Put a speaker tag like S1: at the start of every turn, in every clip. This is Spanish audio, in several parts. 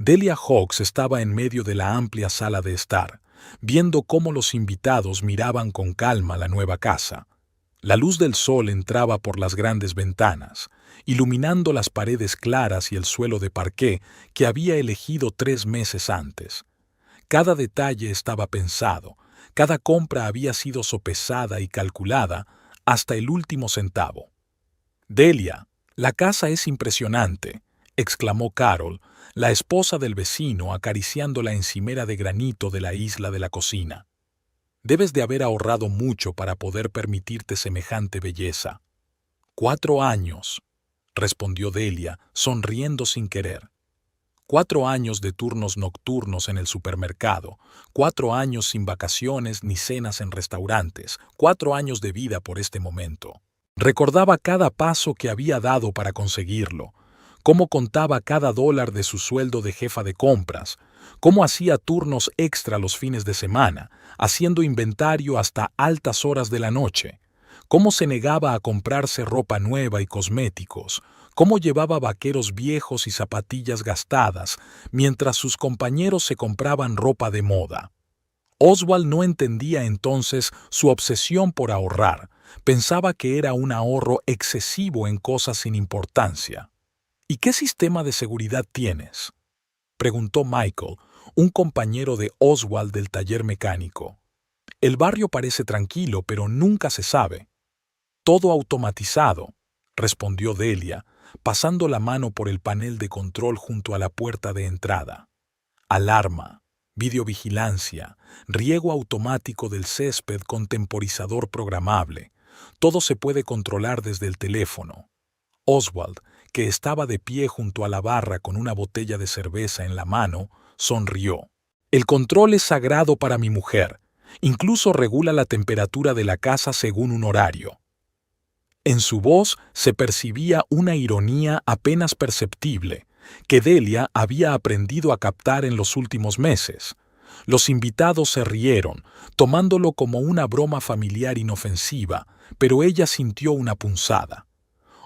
S1: Delia Hawkes estaba en medio de la amplia sala de estar, viendo cómo los invitados miraban con calma la nueva casa. La luz del sol entraba por las grandes ventanas, iluminando las paredes claras y el suelo de parqué que había elegido 3 meses antes. Cada detalle estaba pensado, cada compra había sido sopesada y calculada hasta el último centavo. «Delia, la casa es impresionante», exclamó Carol, la esposa del vecino, acariciando la encimera de granito de la isla de la cocina. «Debes de haber ahorrado mucho para poder permitirte semejante belleza». «4 años», respondió Delia, sonriendo sin querer. 4 años de turnos nocturnos en el supermercado, 4 años sin vacaciones ni cenas en restaurantes, 4 años de vida por este momento. Recordaba cada paso que había dado para conseguirlo, cómo contaba cada dólar de su sueldo de jefa de compras, cómo hacía turnos extra los fines de semana, haciendo inventario hasta altas horas de la noche, cómo se negaba a comprarse ropa nueva y cosméticos, cómo llevaba vaqueros viejos y zapatillas gastadas, mientras sus compañeros se compraban ropa de moda. Oswald no entendía entonces su obsesión por ahorrar, pensaba que era un ahorro excesivo en cosas sin importancia. «¿Y qué sistema de seguridad tienes?», preguntó Michael, un compañero de Oswald del taller mecánico. «El barrio parece tranquilo, pero nunca se sabe». «Todo automatizado», respondió Delia, pasando la mano por el panel de control junto a la puerta de entrada. «Alarma, videovigilancia, riego automático del césped con temporizador programable. Todo se puede controlar desde el teléfono». Oswald, que estaba de pie junto a la barra con una botella de cerveza en la mano, sonrió. «El control es sagrado para mi mujer. Incluso regula la temperatura de la casa según un horario». En su voz se percibía una ironía apenas perceptible, que Delia había aprendido a captar en los últimos meses. Los invitados se rieron, tomándolo como una broma familiar inofensiva, pero ella sintió una punzada.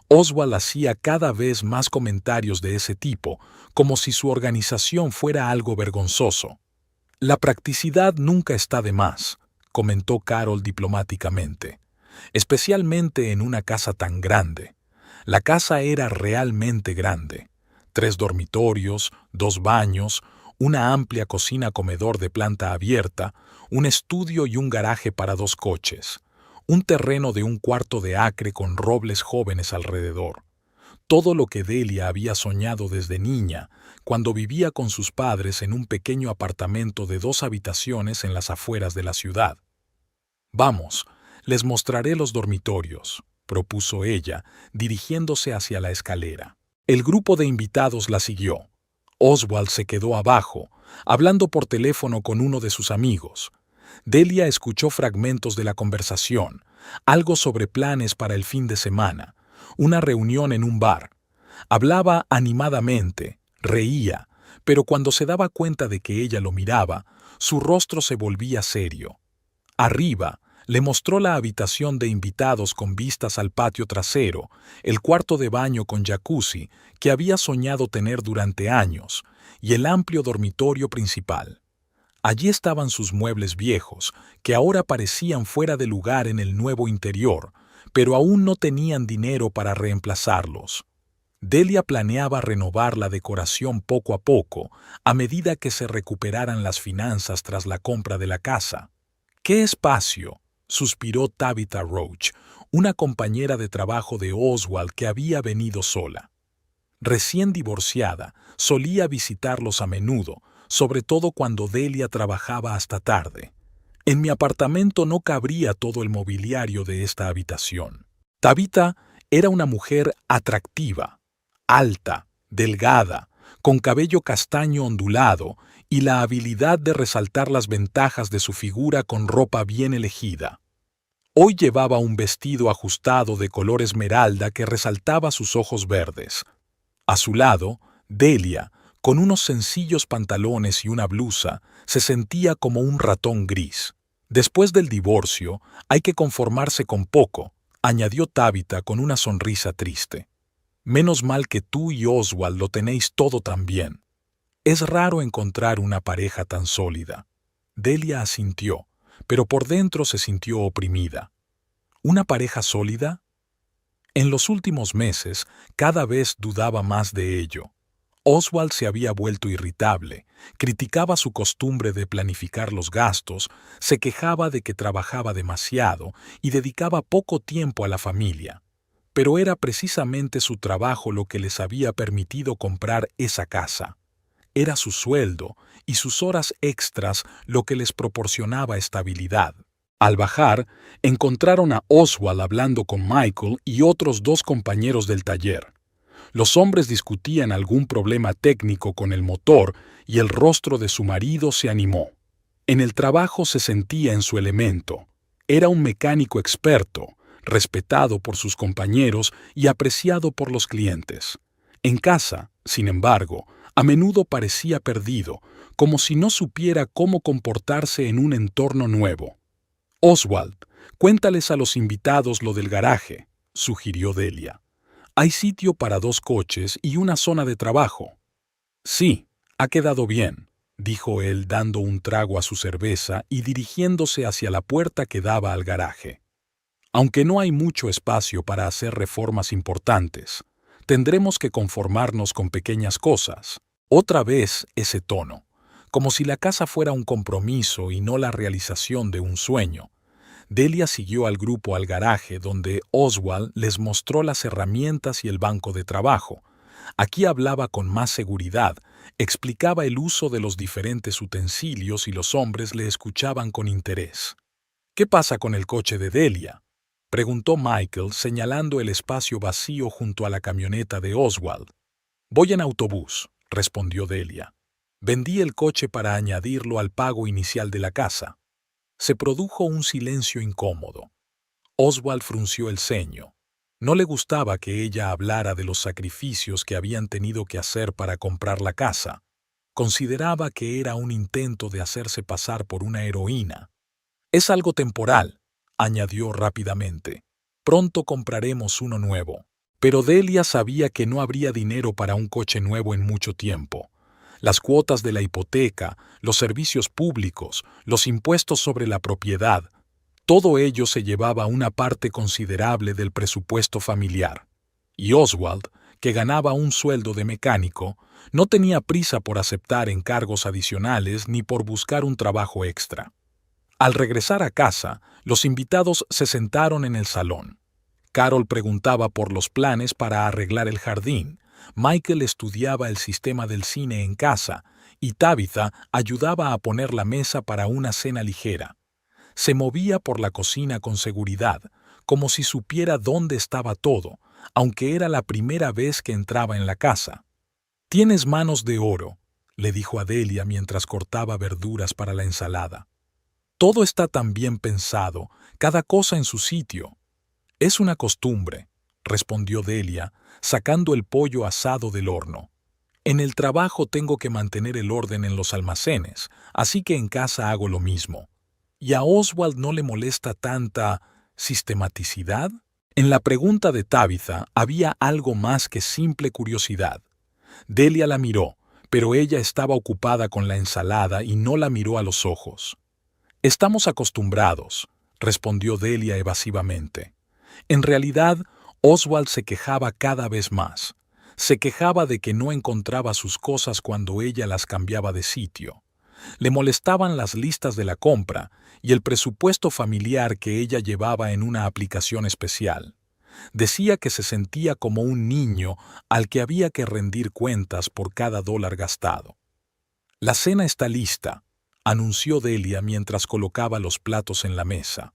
S1: Oswald hacía cada vez más comentarios de ese tipo, como si su organización fuera algo vergonzoso. «La practicidad nunca está de más», comentó Carol diplomáticamente, «especialmente en una casa tan grande». La casa era realmente grande. 3 dormitorios, 2 baños, una amplia cocina-comedor de planta abierta, un estudio y un garaje para 2 coches. Un terreno de 1/4 de acre con robles jóvenes alrededor. Todo lo que Delia había soñado desde niña, cuando vivía con sus padres en un pequeño apartamento de 2 habitaciones en las afueras de la ciudad. «Vamos, les mostraré los dormitorios», propuso ella, dirigiéndose hacia la escalera. El grupo de invitados la siguió. Oswald se quedó abajo, hablando por teléfono con uno de sus amigos. Delia escuchó fragmentos de la conversación, algo sobre planes para el fin de semana, una reunión en un bar. Hablaba animadamente, reía, pero cuando se daba cuenta de que ella lo miraba, su rostro se volvía serio. Arriba, le mostró la habitación de invitados con vistas al patio trasero, el cuarto de baño con jacuzzi que había soñado tener durante años, y el amplio dormitorio principal. Allí estaban sus muebles viejos, que ahora parecían fuera de lugar en el nuevo interior, pero aún no tenían dinero para reemplazarlos. Delia planeaba renovar la decoración poco a poco, a medida que se recuperaran las finanzas tras la compra de la casa. «¡Qué espacio!», suspiró Tabitha Roach, una compañera de trabajo de Oswald que había venido sola. Recién divorciada, solía visitarlos a menudo, sobre todo cuando Delia trabajaba hasta tarde. «En mi apartamento no cabría todo el mobiliario de esta habitación». Tabitha era una mujer atractiva, alta, delgada, con cabello castaño ondulado y la habilidad de resaltar las ventajas de su figura con ropa bien elegida. Hoy llevaba un vestido ajustado de color esmeralda que resaltaba sus ojos verdes. A su lado, Delia, con unos sencillos pantalones y una blusa, se sentía como un ratón gris. «Después del divorcio, hay que conformarse con poco», añadió Tabitha con una sonrisa triste. «Menos mal que tú y Oswald lo tenéis todo tan bien». Es raro encontrar una pareja tan sólida. Delia asintió, pero por dentro se sintió oprimida. ¿Una pareja sólida? En los últimos meses, cada vez dudaba más de ello. Oswald se había vuelto irritable, criticaba su costumbre de planificar los gastos, se quejaba de que trabajaba demasiado y dedicaba poco tiempo a la familia. Pero era precisamente su trabajo lo que les había permitido comprar esa casa. Era su sueldo y sus horas extras lo que les proporcionaba estabilidad. Al bajar, encontraron a Oswald hablando con Michael y otros 2 compañeros del taller. Los hombres discutían algún problema técnico con el motor y el rostro de su marido se animó. En el trabajo se sentía en su elemento. Era un mecánico experto, respetado por sus compañeros y apreciado por los clientes. En casa, sin embargo, a menudo parecía perdido, como si no supiera cómo comportarse en un entorno nuevo. Oswald, cuéntales a los invitados lo del garaje, sugirió Delia. Hay sitio para 2 coches y una zona de trabajo. Sí, ha quedado bien, dijo él dando un trago a su cerveza y dirigiéndose hacia la puerta que daba al garaje. Aunque no hay mucho espacio para hacer reformas importantes, tendremos que conformarnos con pequeñas cosas. Otra vez ese tono, como si la casa fuera un compromiso y no la realización de un sueño. Delia siguió al grupo al garaje donde Oswald les mostró las herramientas y el banco de trabajo. Aquí hablaba con más seguridad, explicaba el uso de los diferentes utensilios y los hombres le escuchaban con interés. ¿Qué pasa con el coche de Delia?, preguntó Michael señalando el espacio vacío junto a la camioneta de Oswald. Voy en autobús, respondió Delia. Vendí el coche para añadirlo al pago inicial de la casa. Se produjo un silencio incómodo. Oswald frunció el ceño. No le gustaba que ella hablara de los sacrificios que habían tenido que hacer para comprar la casa. Consideraba que era un intento de hacerse pasar por una heroína. Es algo temporal, añadió rápidamente. Pronto compraremos uno nuevo. Pero Delia sabía que no habría dinero para un coche nuevo en mucho tiempo. Las cuotas de la hipoteca, los servicios públicos, los impuestos sobre la propiedad, todo ello se llevaba una parte considerable del presupuesto familiar. Y Oswald, que ganaba un sueldo de mecánico, no tenía prisa por aceptar encargos adicionales ni por buscar un trabajo extra. Al regresar a casa, los invitados se sentaron en el salón. Carol preguntaba por los planes para arreglar el jardín, Michael estudiaba el sistema del cine en casa y Tabitha ayudaba a poner la mesa para una cena ligera. Se movía por la cocina con seguridad, como si supiera dónde estaba todo, aunque era la primera vez que entraba en la casa. «Tienes manos de oro», le dijo a Delia mientras cortaba verduras para la ensalada. «Todo está tan bien pensado, cada cosa en su sitio». «Es una costumbre», respondió Delia, sacando el pollo asado del horno. «En el trabajo tengo que mantener el orden en los almacenes, así que en casa hago lo mismo». ¿Y a Oswald no le molesta tanta sistematicidad? En la pregunta de Tabitha había algo más que simple curiosidad. Delia la miró, pero ella estaba ocupada con la ensalada y no la miró a los ojos. «Estamos acostumbrados», respondió Delia evasivamente. En realidad, Oswald se quejaba cada vez más. Se quejaba de que no encontraba sus cosas cuando ella las cambiaba de sitio. Le molestaban las listas de la compra y el presupuesto familiar que ella llevaba en una aplicación especial. Decía que se sentía como un niño al que había que rendir cuentas por cada dólar gastado. «La cena está lista», anunció Delia mientras colocaba los platos en la mesa.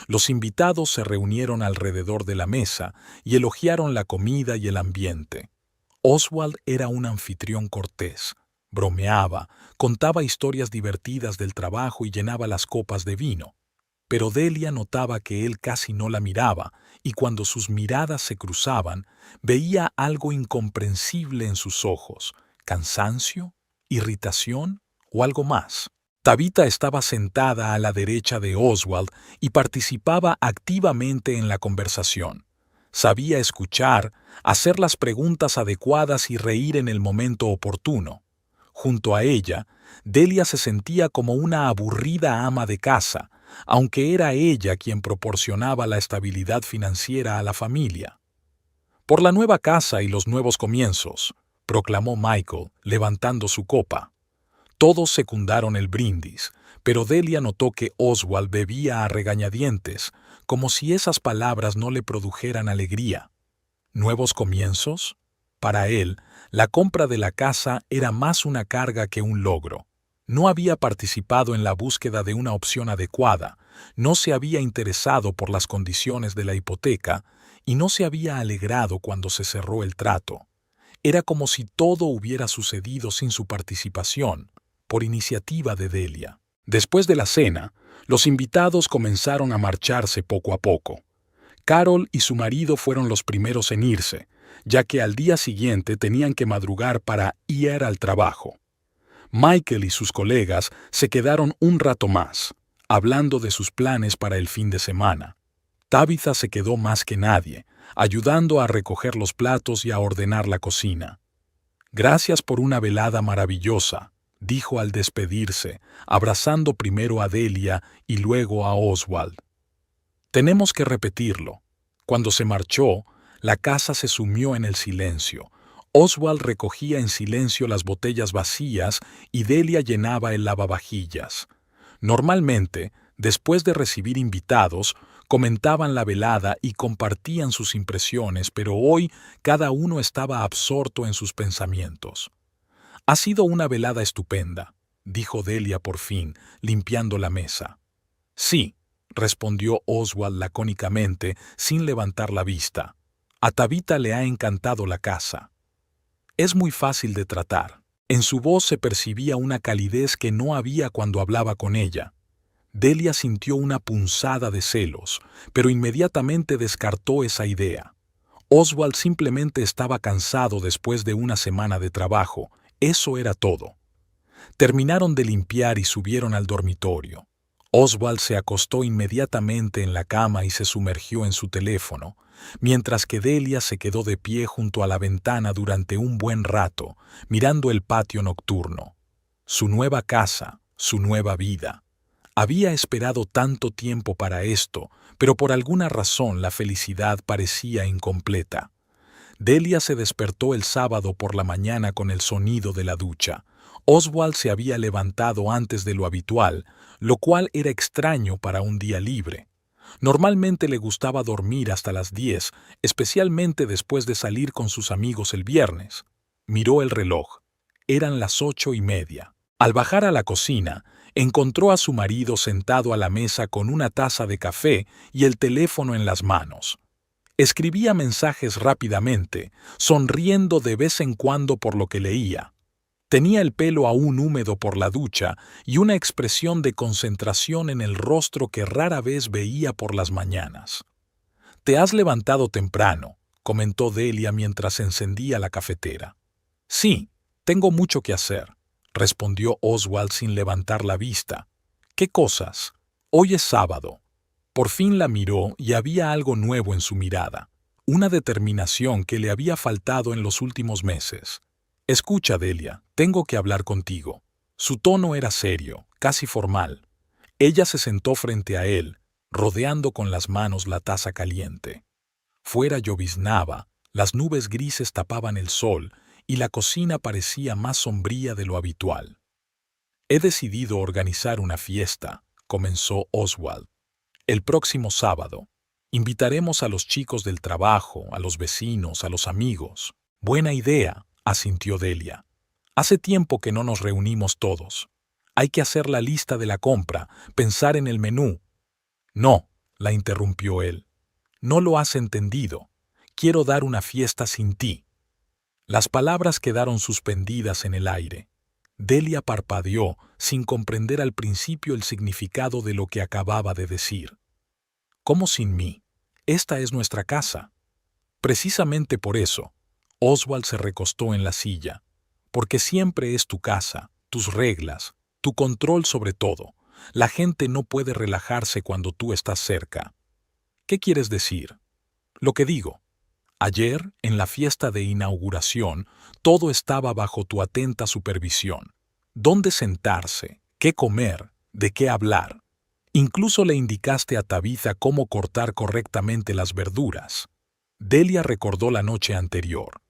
S1: Los invitados se reunieron alrededor de la mesa y elogiaron la comida y el ambiente. Oswald era un anfitrión cortés. Bromeaba, contaba historias divertidas del trabajo y llenaba las copas de vino. Pero Delia notaba que él casi no la miraba y cuando sus miradas se cruzaban, veía algo incomprensible en sus ojos, cansancio, irritación o algo más. Tabitha estaba sentada a la derecha de Oswald y participaba activamente en la conversación. Sabía escuchar, hacer las preguntas adecuadas y reír en el momento oportuno. Junto a ella, Delia se sentía como una aburrida ama de casa, aunque era ella quien proporcionaba la estabilidad financiera a la familia. «Por la nueva casa y los nuevos comienzos», proclamó Michael, levantando su copa. Todos secundaron el brindis, pero Delia notó que Oswald bebía a regañadientes, como si esas palabras no le produjeran alegría. ¿Nuevos comienzos? Para él, la compra de la casa era más una carga que un logro. No había participado en la búsqueda de una opción adecuada, no se había interesado por las condiciones de la hipoteca y no se había alegrado cuando se cerró el trato. Era como si todo hubiera sucedido sin su participación, por iniciativa de Delia. Después de la cena, los invitados comenzaron a marcharse poco a poco. Carol y su marido fueron los primeros en irse, ya que al día siguiente tenían que madrugar para ir al trabajo. Michael y sus colegas se quedaron un rato más, hablando de sus planes para el fin de semana. Tabitha se quedó más que nadie, ayudando a recoger los platos y a ordenar la cocina. «Gracias por una velada maravillosa», dijo al despedirse, abrazando primero a Delia y luego a Oswald. «Tenemos que repetirlo». Cuando se marchó, la casa se sumió en el silencio. Oswald recogía en silencio las botellas vacías y Delia llenaba el lavavajillas. Normalmente, después de recibir invitados, comentaban la velada y compartían sus impresiones, pero hoy cada uno estaba absorto en sus pensamientos. «Ha sido una velada estupenda», dijo Delia por fin, limpiando la mesa. «Sí», respondió Oswald lacónicamente, sin levantar la vista. «A Tabitha le ha encantado la casa. Es muy fácil de tratar». En su voz se percibía una calidez que no había cuando hablaba con ella. Delia sintió una punzada de celos, pero inmediatamente descartó esa idea. Oswald simplemente estaba cansado después de una semana de trabajo. Eso era todo. Terminaron de limpiar y subieron al dormitorio. Oswald se acostó inmediatamente en la cama y se sumergió en su teléfono, mientras que Delia se quedó de pie junto a la ventana durante un buen rato, mirando el patio nocturno. Su nueva casa, su nueva vida. Había esperado tanto tiempo para esto, pero por alguna razón la felicidad parecía incompleta. Delia se despertó el sábado por la mañana con el sonido de la ducha. Oswald se había levantado antes de lo habitual, lo cual era extraño para un día libre. Normalmente le gustaba dormir hasta las 10, especialmente después de salir con sus amigos el viernes. Miró el reloj. Eran las 8:30. Al bajar a la cocina, encontró a su marido sentado a la mesa con una taza de café y el teléfono en las manos. Escribía mensajes rápidamente, sonriendo de vez en cuando por lo que leía. Tenía el pelo aún húmedo por la ducha y una expresión de concentración en el rostro que rara vez veía por las mañanas. «Te has levantado temprano», comentó Delia mientras encendía la cafetera. «Sí, tengo mucho que hacer», respondió Oswald sin levantar la vista. «¿Qué cosas? Hoy es sábado». Por fin la miró y había algo nuevo en su mirada, una determinación que le había faltado en los últimos meses. «Escucha, Delia, tengo que hablar contigo». Su tono era serio, casi formal. Ella se sentó frente a él, rodeando con las manos la taza caliente. Fuera lloviznaba, las nubes grises tapaban el sol y la cocina parecía más sombría de lo habitual. «He decidido organizar una fiesta», comenzó Oswald. «El próximo sábado. Invitaremos a los chicos del trabajo, a los vecinos, a los amigos». «Buena idea», asintió Delia. «Hace tiempo que no nos reunimos todos. Hay que hacer la lista de la compra, pensar en el menú». «No», la interrumpió él. «No lo has entendido. Quiero dar una fiesta sin ti». Las palabras quedaron suspendidas en el aire. Delia parpadeó, sin comprender al principio el significado de lo que acababa de decir. «¿Cómo sin mí? Esta es nuestra casa». «Precisamente por eso». Oswald se recostó en la silla. «Porque siempre es tu casa, tus reglas, tu control sobre todo. La gente no puede relajarse cuando tú estás cerca». «¿Qué quieres decir?» «Lo que digo. Ayer, en la fiesta de inauguración, todo estaba bajo tu atenta supervisión. ¿Dónde sentarse? ¿Qué comer? ¿De qué hablar? Incluso le indicaste a Tabitha cómo cortar correctamente las verduras. Delia recordó la noche anterior.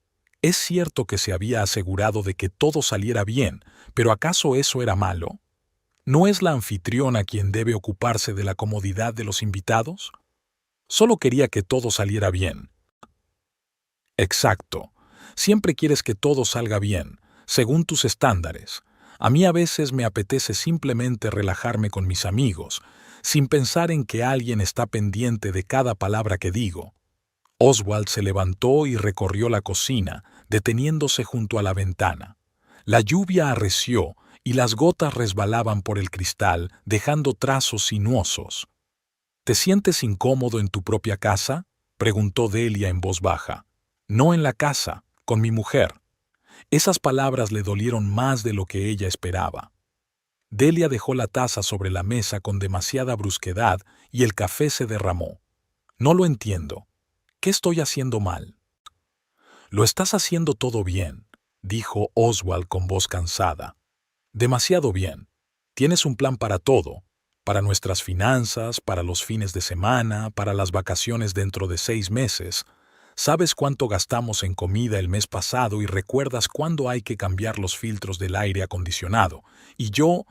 S1: Es cierto que se había asegurado de que todo saliera bien, pero ¿acaso eso era malo? ¿No es la anfitriona quien debe ocuparse de la comodidad de los invitados? Solo quería que todo saliera bien. Exacto. Siempre quieres que todo salga bien, según tus estándares. A mí a veces me apetece simplemente relajarme con mis amigos, sin pensar en que alguien está pendiente de cada palabra que digo. Oswald se levantó y recorrió la cocina, deteniéndose junto a la ventana. La lluvia arreció y las gotas resbalaban por el cristal, dejando trazos sinuosos. ¿Te sientes incómodo en tu propia casa?, preguntó Delia en voz baja. No en la casa, con mi mujer. Esas palabras le dolieron más de lo que ella esperaba. Delia dejó la taza sobre la mesa con demasiada brusquedad y el café se derramó. No lo entiendo. ¿Qué estoy haciendo mal? Lo estás haciendo todo bien, dijo Oswald con voz cansada. Demasiado bien. Tienes un plan para todo, para nuestras finanzas, para los fines de semana, para las vacaciones dentro de 6 meses. Sabes cuánto gastamos en comida el mes pasado y recuerdas cuándo hay que cambiar los filtros del aire acondicionado. Y yo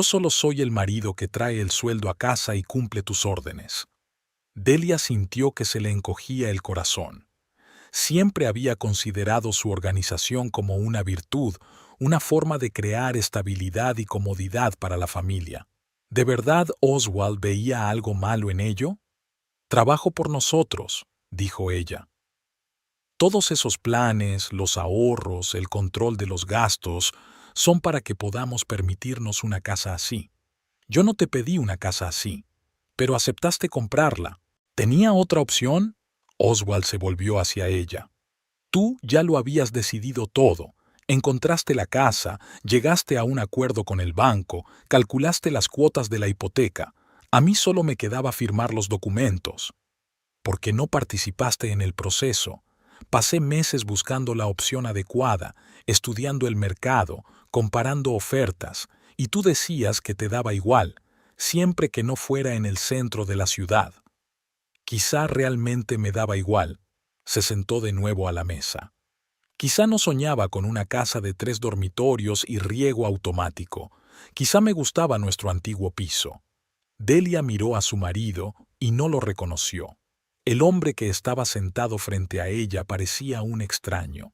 S1: solo soy el marido que trae el sueldo a casa y cumple tus órdenes. Delia sintió que se le encogía el corazón. Siempre había considerado su organización como una virtud, una forma de crear estabilidad y comodidad para la familia. ¿De verdad Oswald veía algo malo en ello? Trabajo por nosotros, dijo ella. Todos esos planes, los ahorros, el control de los gastos, son para que podamos permitirnos una casa así. Yo no te pedí una casa así, pero aceptaste comprarla. ¿Tenía otra opción? Oswald se volvió hacia ella. Tú ya lo habías decidido todo. Encontraste la casa, llegaste a un acuerdo con el banco, calculaste las cuotas de la hipoteca. A mí solo me quedaba firmar los documentos. Porque no participaste en el proceso. Pasé meses buscando la opción adecuada, estudiando el mercado, comparando ofertas, y tú decías que te daba igual, siempre que no fuera en el centro de la ciudad. Quizá realmente me daba igual. Se sentó de nuevo a la mesa. Quizá no soñaba con una casa de 3 dormitorios y riego automático. Quizá me gustaba nuestro antiguo piso. Delia miró a su marido y no lo reconoció. El hombre que estaba sentado frente a ella parecía un extraño.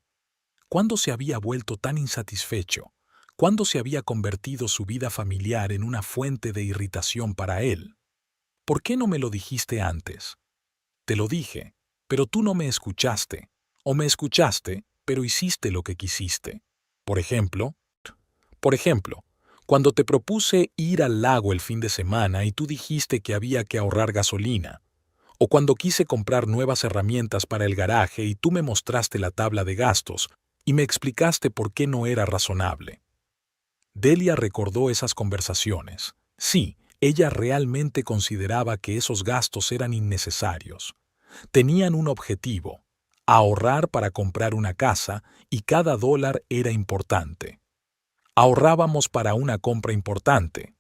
S1: ¿Cuándo se había vuelto tan insatisfecho? ¿Cuándo se había convertido su vida familiar en una fuente de irritación para él? ¿Por qué no me lo dijiste antes? Te lo dije, pero tú no me escuchaste. O me escuchaste, pero hiciste lo que quisiste. Por ejemplo, cuando te propuse ir al lago el fin de semana y tú dijiste que había que ahorrar gasolina. O cuando quise comprar nuevas herramientas para el garaje y tú me mostraste la tabla de gastos y me explicaste por qué no era razonable. Delia recordó esas conversaciones. Sí, ella realmente consideraba que esos gastos eran innecesarios. Tenían un objetivo: ahorrar para comprar una casa, y cada dólar era importante. Ahorrábamos para una compra importante.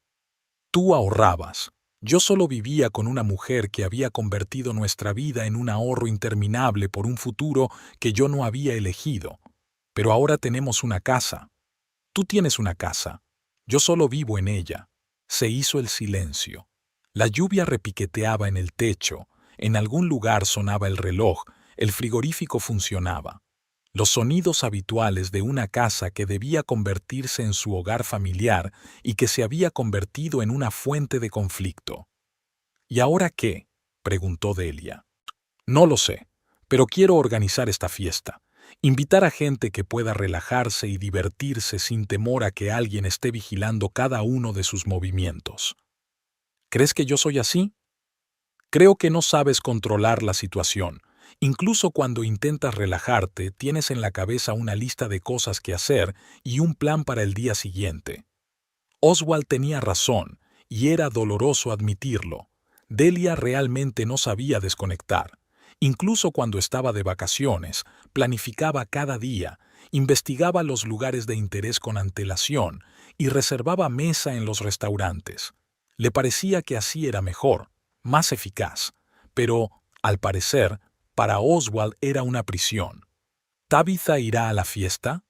S1: Tú ahorrabas. Yo solo vivía con una mujer que había convertido nuestra vida en un ahorro interminable por un futuro que yo no había elegido. Pero ahora tenemos una casa. Tú tienes una casa. Yo solo vivo en ella. Se hizo el silencio. La lluvia repiqueteaba en el techo. En algún lugar sonaba el reloj. El frigorífico funcionaba. Los sonidos habituales de una casa que debía convertirse en su hogar familiar y que se había convertido en una fuente de conflicto. ¿Y ahora qué?, preguntó Delia. No lo sé, pero quiero organizar esta fiesta. Invitar a gente que pueda relajarse y divertirse sin temor a que alguien esté vigilando cada uno de sus movimientos. ¿Crees que yo soy así? Creo que no sabes controlar la situación. Incluso cuando intentas relajarte, tienes en la cabeza una lista de cosas que hacer y un plan para el día siguiente. Oswald tenía razón, y era doloroso admitirlo. Delia realmente no sabía desconectar. Incluso cuando estaba de vacaciones, planificaba cada día, investigaba los lugares de interés con antelación y reservaba mesa en los restaurantes. Le parecía que así era mejor, más eficaz, pero, al parecer, para Oswald era una prisión. ¿Tabitha irá a la fiesta?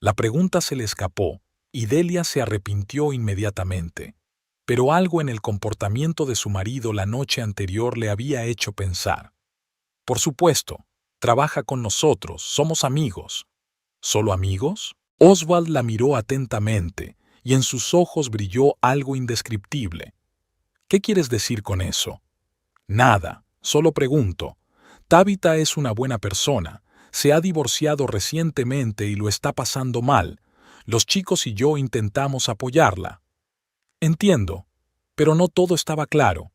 S1: La pregunta se le escapó, y Delia se arrepintió inmediatamente. Pero algo en el comportamiento de su marido la noche anterior le había hecho pensar. Por supuesto, trabaja con nosotros, somos amigos. ¿Solo amigos? Oswald la miró atentamente, y en sus ojos brilló algo indescriptible. ¿Qué quieres decir con eso? Nada, solo pregunto. Tabitha es una buena persona, se ha divorciado recientemente y lo está pasando mal. Los chicos y yo intentamos apoyarla. Entiendo, pero no todo estaba claro.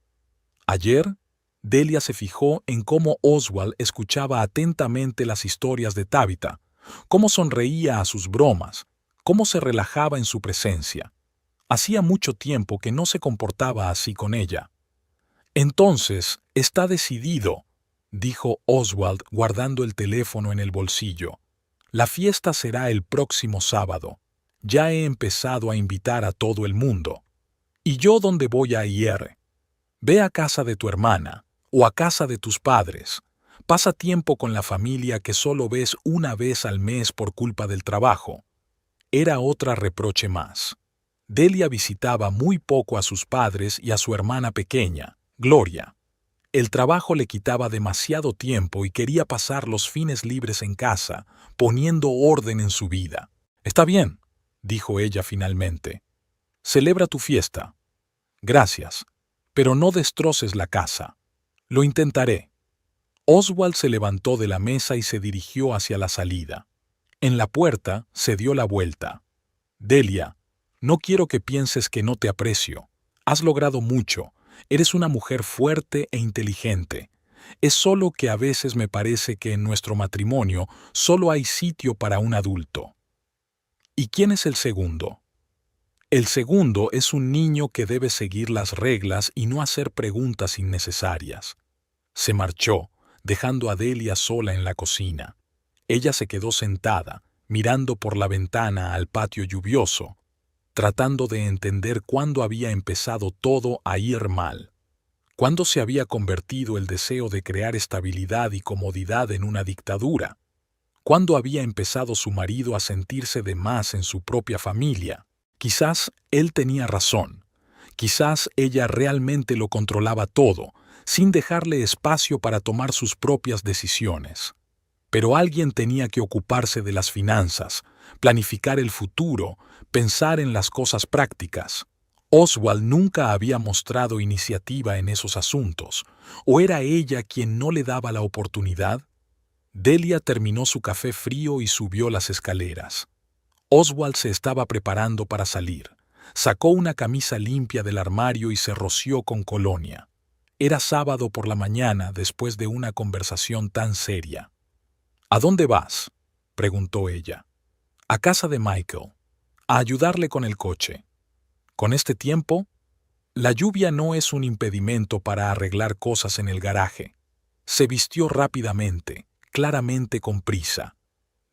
S1: Ayer, Delia se fijó en cómo Oswald escuchaba atentamente las historias de Tabitha, cómo sonreía a sus bromas, cómo se relajaba en su presencia. Hacía mucho tiempo que no se comportaba así con ella. Entonces, está decidido, dijo Oswald guardando el teléfono en el bolsillo. La fiesta será el próximo sábado. Ya he empezado a invitar a todo el mundo. ¿Y yo dónde voy a ir? Ve a casa de tu hermana o a casa de tus padres. Pasa tiempo con la familia que solo ves una vez al mes por culpa del trabajo. Era otra reproche más. Delia visitaba muy poco a sus padres y a su hermana pequeña, Gloria. El trabajo le quitaba demasiado tiempo y quería pasar los fines libres en casa, poniendo orden en su vida. Está bien, dijo ella finalmente. Celebra tu fiesta. Gracias, pero no destroces la casa. Lo intentaré. Oswald se levantó de la mesa y se dirigió hacia la salida. En la puerta se dio la vuelta. Delia, no quiero que pienses que no te aprecio. Has logrado mucho. Eres una mujer fuerte e inteligente. Es solo que a veces me parece que en nuestro matrimonio solo hay sitio para un adulto. ¿Y quién es el segundo? El segundo es un niño que debe seguir las reglas y no hacer preguntas innecesarias. Se marchó, dejando a Delia sola en la cocina. Ella se quedó sentada, mirando por la ventana al patio lluvioso, tratando de entender cuándo había empezado todo a ir mal. Cuándo se había convertido el deseo de crear estabilidad y comodidad en una dictadura. Cuándo había empezado su marido a sentirse de más en su propia familia. Quizás él tenía razón. Quizás ella realmente lo controlaba todo, sin dejarle espacio para tomar sus propias decisiones. Pero alguien tenía que ocuparse de las finanzas, planificar el futuro, pensar en las cosas prácticas. Oswald nunca había mostrado iniciativa en esos asuntos, ¿o era ella quien no le daba la oportunidad? Delia terminó su café frío y subió las escaleras. Oswald se estaba preparando para salir. Sacó una camisa limpia del armario y se roció con colonia. Era sábado por la mañana después de una conversación tan seria. ¿A dónde vas?, preguntó ella. A casa de Michael, a ayudarle con el coche. Con este tiempo, la lluvia no es un impedimento para arreglar cosas en el garaje. Se vistió rápidamente, claramente con prisa.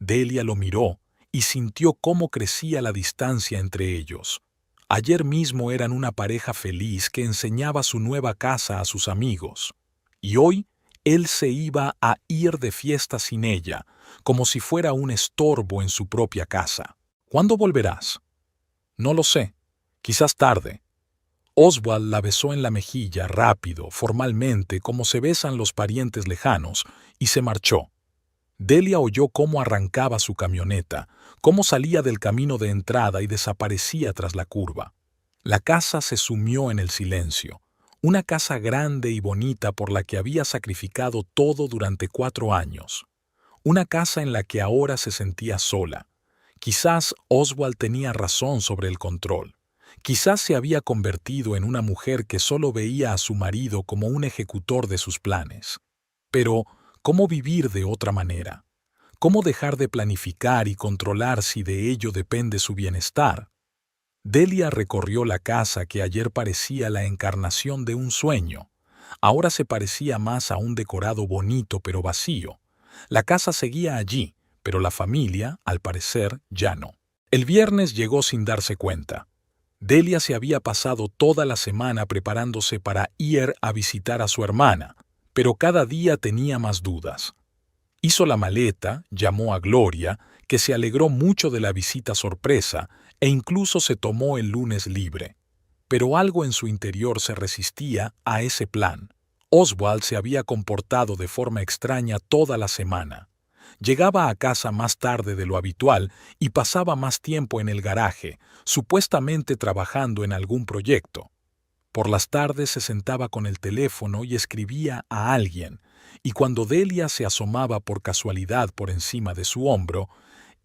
S1: Delia lo miró y sintió cómo crecía la distancia entre ellos. Ayer mismo eran una pareja feliz que enseñaba su nueva casa a sus amigos. Y hoy él se iba a ir de fiesta sin ella, como si fuera un estorbo en su propia casa. ¿Cuándo volverás? No lo sé. Quizás tarde. Oswald la besó en la mejilla rápido, formalmente, como se besan los parientes lejanos, y se marchó. Delia oyó cómo arrancaba su camioneta, cómo salía del camino de entrada y desaparecía tras la curva. La casa se sumió en el silencio. Una casa grande y bonita por la que había sacrificado todo durante 4 años. Una casa en la que ahora se sentía sola. Quizás Oswald tenía razón sobre el control. Quizás se había convertido en una mujer que solo veía a su marido como un ejecutor de sus planes. Pero, ¿cómo vivir de otra manera? ¿Cómo dejar de planificar y controlar si de ello depende su bienestar? Delia recorrió la casa que ayer parecía la encarnación de un sueño. Ahora se parecía más a un decorado bonito pero vacío. La casa seguía allí, pero la familia, al parecer, ya no. El viernes llegó sin darse cuenta. Delia se había pasado toda la semana preparándose para ir a visitar a su hermana, pero cada día tenía más dudas. Hizo la maleta, llamó a Gloria, que se alegró mucho de la visita sorpresa, e incluso se tomó el lunes libre. Pero algo en su interior se resistía a ese plan. Oswald se había comportado de forma extraña toda la semana. Llegaba a casa más tarde de lo habitual y pasaba más tiempo en el garaje, supuestamente trabajando en algún proyecto. Por las tardes se sentaba con el teléfono y escribía a alguien, y cuando Delia se asomaba por casualidad por encima de su hombro,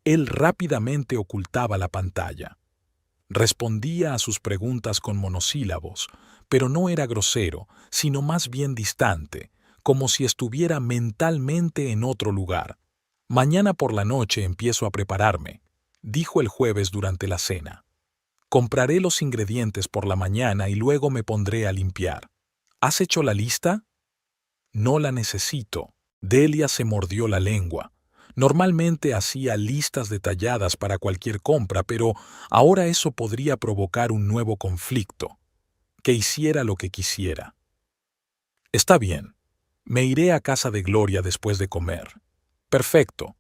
S1: él rápidamente ocultaba la pantalla. Respondía a sus preguntas con monosílabos, pero no era grosero, sino más bien distante, como si estuviera mentalmente en otro lugar. «Mañana por la noche empiezo a prepararme», dijo el jueves durante la cena. «Compraré los ingredientes por la mañana y luego me pondré a limpiar. ¿Has hecho la lista?» «No la necesito». Delia se mordió la lengua. Normalmente hacía listas detalladas para cualquier compra, pero ahora eso podría provocar un nuevo conflicto. Que hiciera lo que quisiera. «Está bien. Me iré a casa de Gloria después de comer». «Perfecto.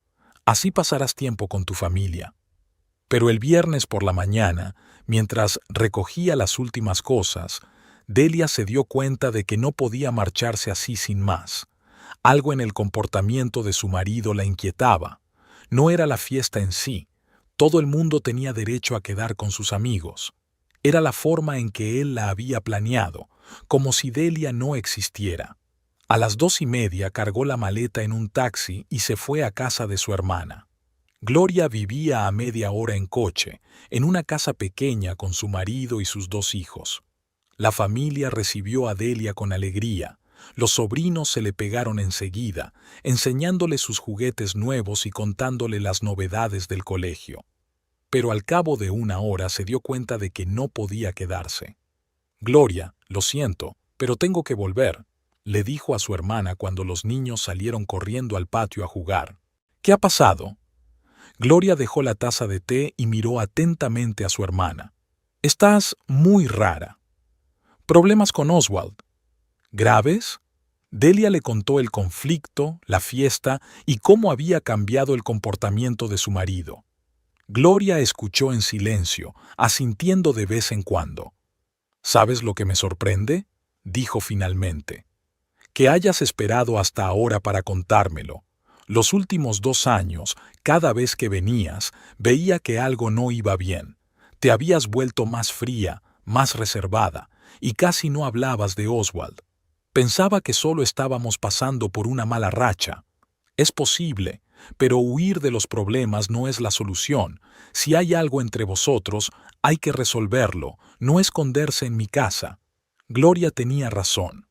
S1: Así pasarás tiempo con tu familia». Pero el viernes por la mañana, mientras recogía las últimas cosas, Delia se dio cuenta de que no podía marcharse así sin más. Algo en el comportamiento de su marido la inquietaba. No era la fiesta en sí. Todo el mundo tenía derecho a quedar con sus amigos. Era la forma en que él la había planeado, como si Delia no existiera. A las 2:30 cargó la maleta en un taxi y se fue a casa de su hermana. Gloria vivía a media hora en coche, en una casa pequeña con su marido y sus 2 hijos. La familia recibió a Delia con alegría. Los sobrinos se le pegaron enseguida, enseñándole sus juguetes nuevos y contándole las novedades del colegio. Pero al cabo de 1 hora se dio cuenta de que no podía quedarse. «Gloria, lo siento, pero tengo que volver», le dijo a su hermana cuando los niños salieron corriendo al patio a jugar. «¿Qué ha pasado?» Gloria dejó la taza de té y miró atentamente a su hermana. «Estás muy rara». «¿Problemas con Oswald?» «¿Graves?» Delia le contó el conflicto, la fiesta y cómo había cambiado el comportamiento de su marido. Gloria escuchó en silencio, asintiendo de vez en cuando. «¿Sabes lo que me sorprende?», dijo finalmente. «Que hayas esperado hasta ahora para contármelo. Los últimos 2 años, cada vez que venías, veía que algo no iba bien. Te habías vuelto más fría, más reservada, y casi no hablabas de Oswald. Pensaba que solo estábamos pasando por una mala racha. Es posible, pero huir de los problemas no es la solución. Si hay algo entre vosotros, hay que resolverlo, no esconderse en mi casa». Gloria tenía razón.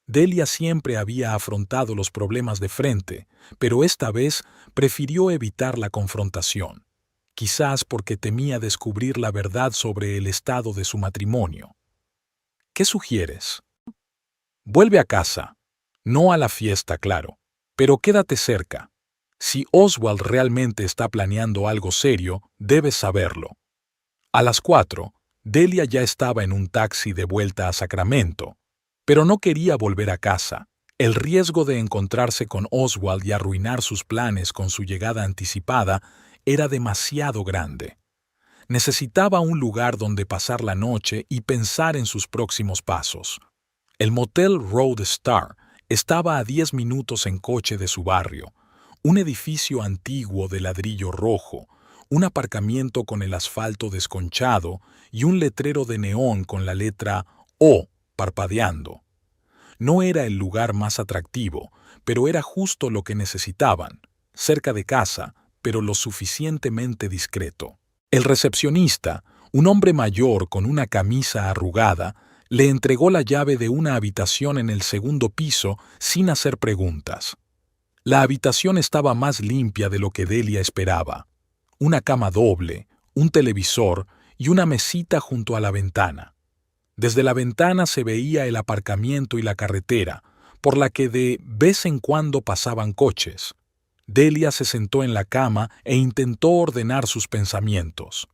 S1: Delia siempre había afrontado los problemas de frente, pero esta vez prefirió evitar la confrontación. Quizás porque temía descubrir la verdad sobre el estado de su matrimonio. «¿Qué sugieres?» «Vuelve a casa. No a la fiesta, claro, pero quédate cerca. Si Oswald realmente está planeando algo serio, debes saberlo». A las 4, Delia ya estaba en un taxi de vuelta a Sacramento, pero no quería volver a casa. El riesgo de encontrarse con Oswald y arruinar sus planes con su llegada anticipada era demasiado grande. Necesitaba un lugar donde pasar la noche y pensar en sus próximos pasos. El motel Road Star estaba a 10 minutos en coche de su barrio, un edificio antiguo de ladrillo rojo, un aparcamiento con el asfalto desconchado y un letrero de neón con la letra O parpadeando. No era el lugar más atractivo, pero era justo lo que necesitaban, cerca de casa, pero lo suficientemente discreto. El recepcionista, un hombre mayor con una camisa arrugada, le entregó la llave de una habitación en el 2º piso sin hacer preguntas. La habitación estaba más limpia de lo que Delia esperaba. Una cama doble, un televisor y una mesita junto a la ventana. Desde la ventana se veía el aparcamiento y la carretera, por la que de vez en cuando pasaban coches. Delia se sentó en la cama e intentó ordenar sus pensamientos.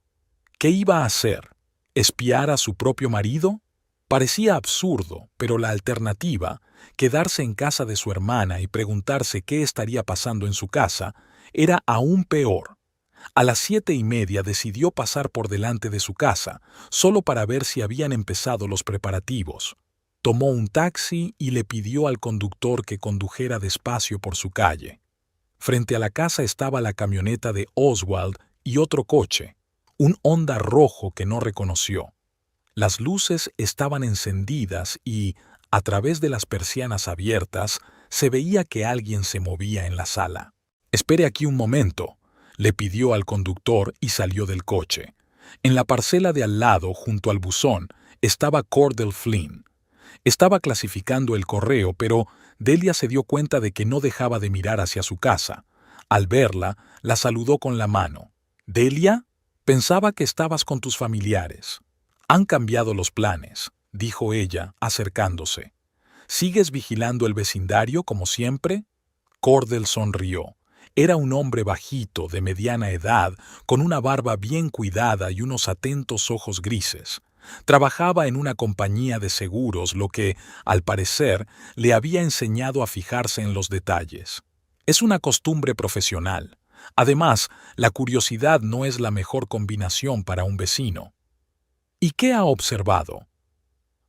S1: ¿Qué iba a hacer? ¿Espiar a su propio marido? Parecía absurdo, pero la alternativa, quedarse en casa de su hermana y preguntarse qué estaría pasando en su casa, era aún peor. A las 7:30 decidió pasar por delante de su casa, solo para ver si habían empezado los preparativos. Tomó un taxi y le pidió al conductor que condujera despacio por su calle. Frente a la casa estaba la camioneta de Oswald y otro coche, un Honda rojo que no reconoció. Las luces estaban encendidas y, a través de las persianas abiertas, se veía que alguien se movía en la sala. «Espere aquí un momento», le pidió al conductor y salió del coche. En la parcela de al lado, junto al buzón, estaba Cordell Flynn. Estaba clasificando el correo, pero Delia se dio cuenta de que no dejaba de mirar hacia su casa. Al verla, la saludó con la mano. «¿Delia? Pensaba que estabas con tus familiares». «Han cambiado los planes», dijo ella, acercándose. «¿Sigues vigilando el vecindario como siempre?» Cordell sonrió. Era un hombre bajito, de mediana edad, con una barba bien cuidada y unos atentos ojos grises. Trabajaba en una compañía de seguros, lo que, al parecer, le había enseñado a fijarse en los detalles. Es una costumbre profesional. Además, la curiosidad no es la mejor combinación para un vecino. ¿Y qué ha observado?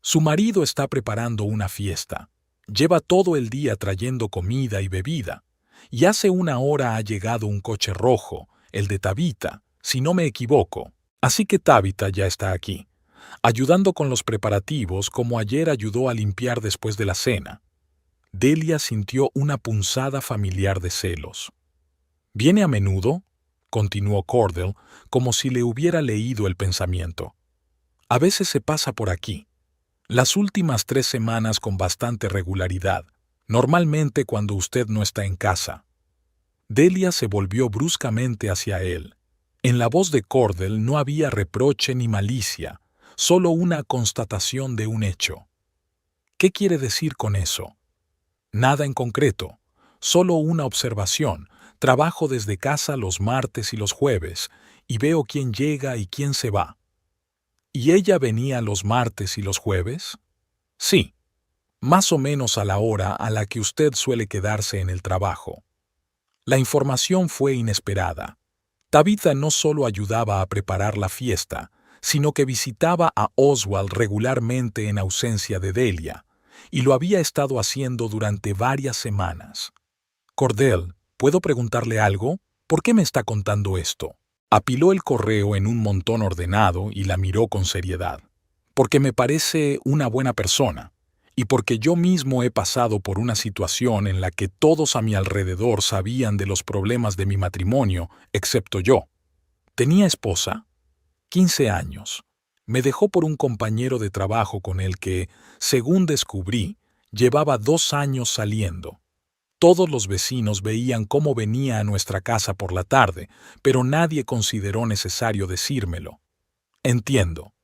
S1: Su marido está preparando una fiesta. Lleva todo el día trayendo comida y bebida. Y hace una hora ha llegado un coche rojo, el de Tabitha, si no me equivoco. Así que Tabitha ya está aquí, ayudando con los preparativos como ayer ayudó a limpiar después de la cena. Delia sintió una punzada familiar de celos. «¿Viene a menudo?», continuó Cordell, como si le hubiera leído el pensamiento. «A veces se pasa por aquí. Las últimas 3 semanas con bastante regularidad, normalmente cuando usted no está en casa». Delia se volvió bruscamente hacia él. En la voz de Cordell no había reproche ni malicia, solo una constatación de un hecho. «¿Qué quiere decir con eso?» «Nada en concreto, solo una observación. Trabajo desde casa los martes y los jueves, y veo quién llega y quién se va». «¿Y ella venía los martes y los jueves?» «Sí, más o menos a la hora a la que usted suele quedarse en el trabajo». La información fue inesperada. Tabitha no solo ayudaba a preparar la fiesta, sino que visitaba a Oswald regularmente en ausencia de Delia, y lo había estado haciendo durante varias semanas. «Cordell, ¿puedo preguntarle algo? ¿Por qué me está contando esto?» Apiló el correo en un montón ordenado y la miró con seriedad. «Porque me parece una buena persona, y porque yo mismo he pasado por una situación en la que todos a mi alrededor sabían de los problemas de mi matrimonio, excepto yo. Tenía esposa, 15 años. Me dejó por un compañero de trabajo con el que, según descubrí, llevaba 2 años saliendo. Todos los vecinos veían cómo venía a nuestra casa por la tarde, pero nadie consideró necesario decírmelo. Entiendo.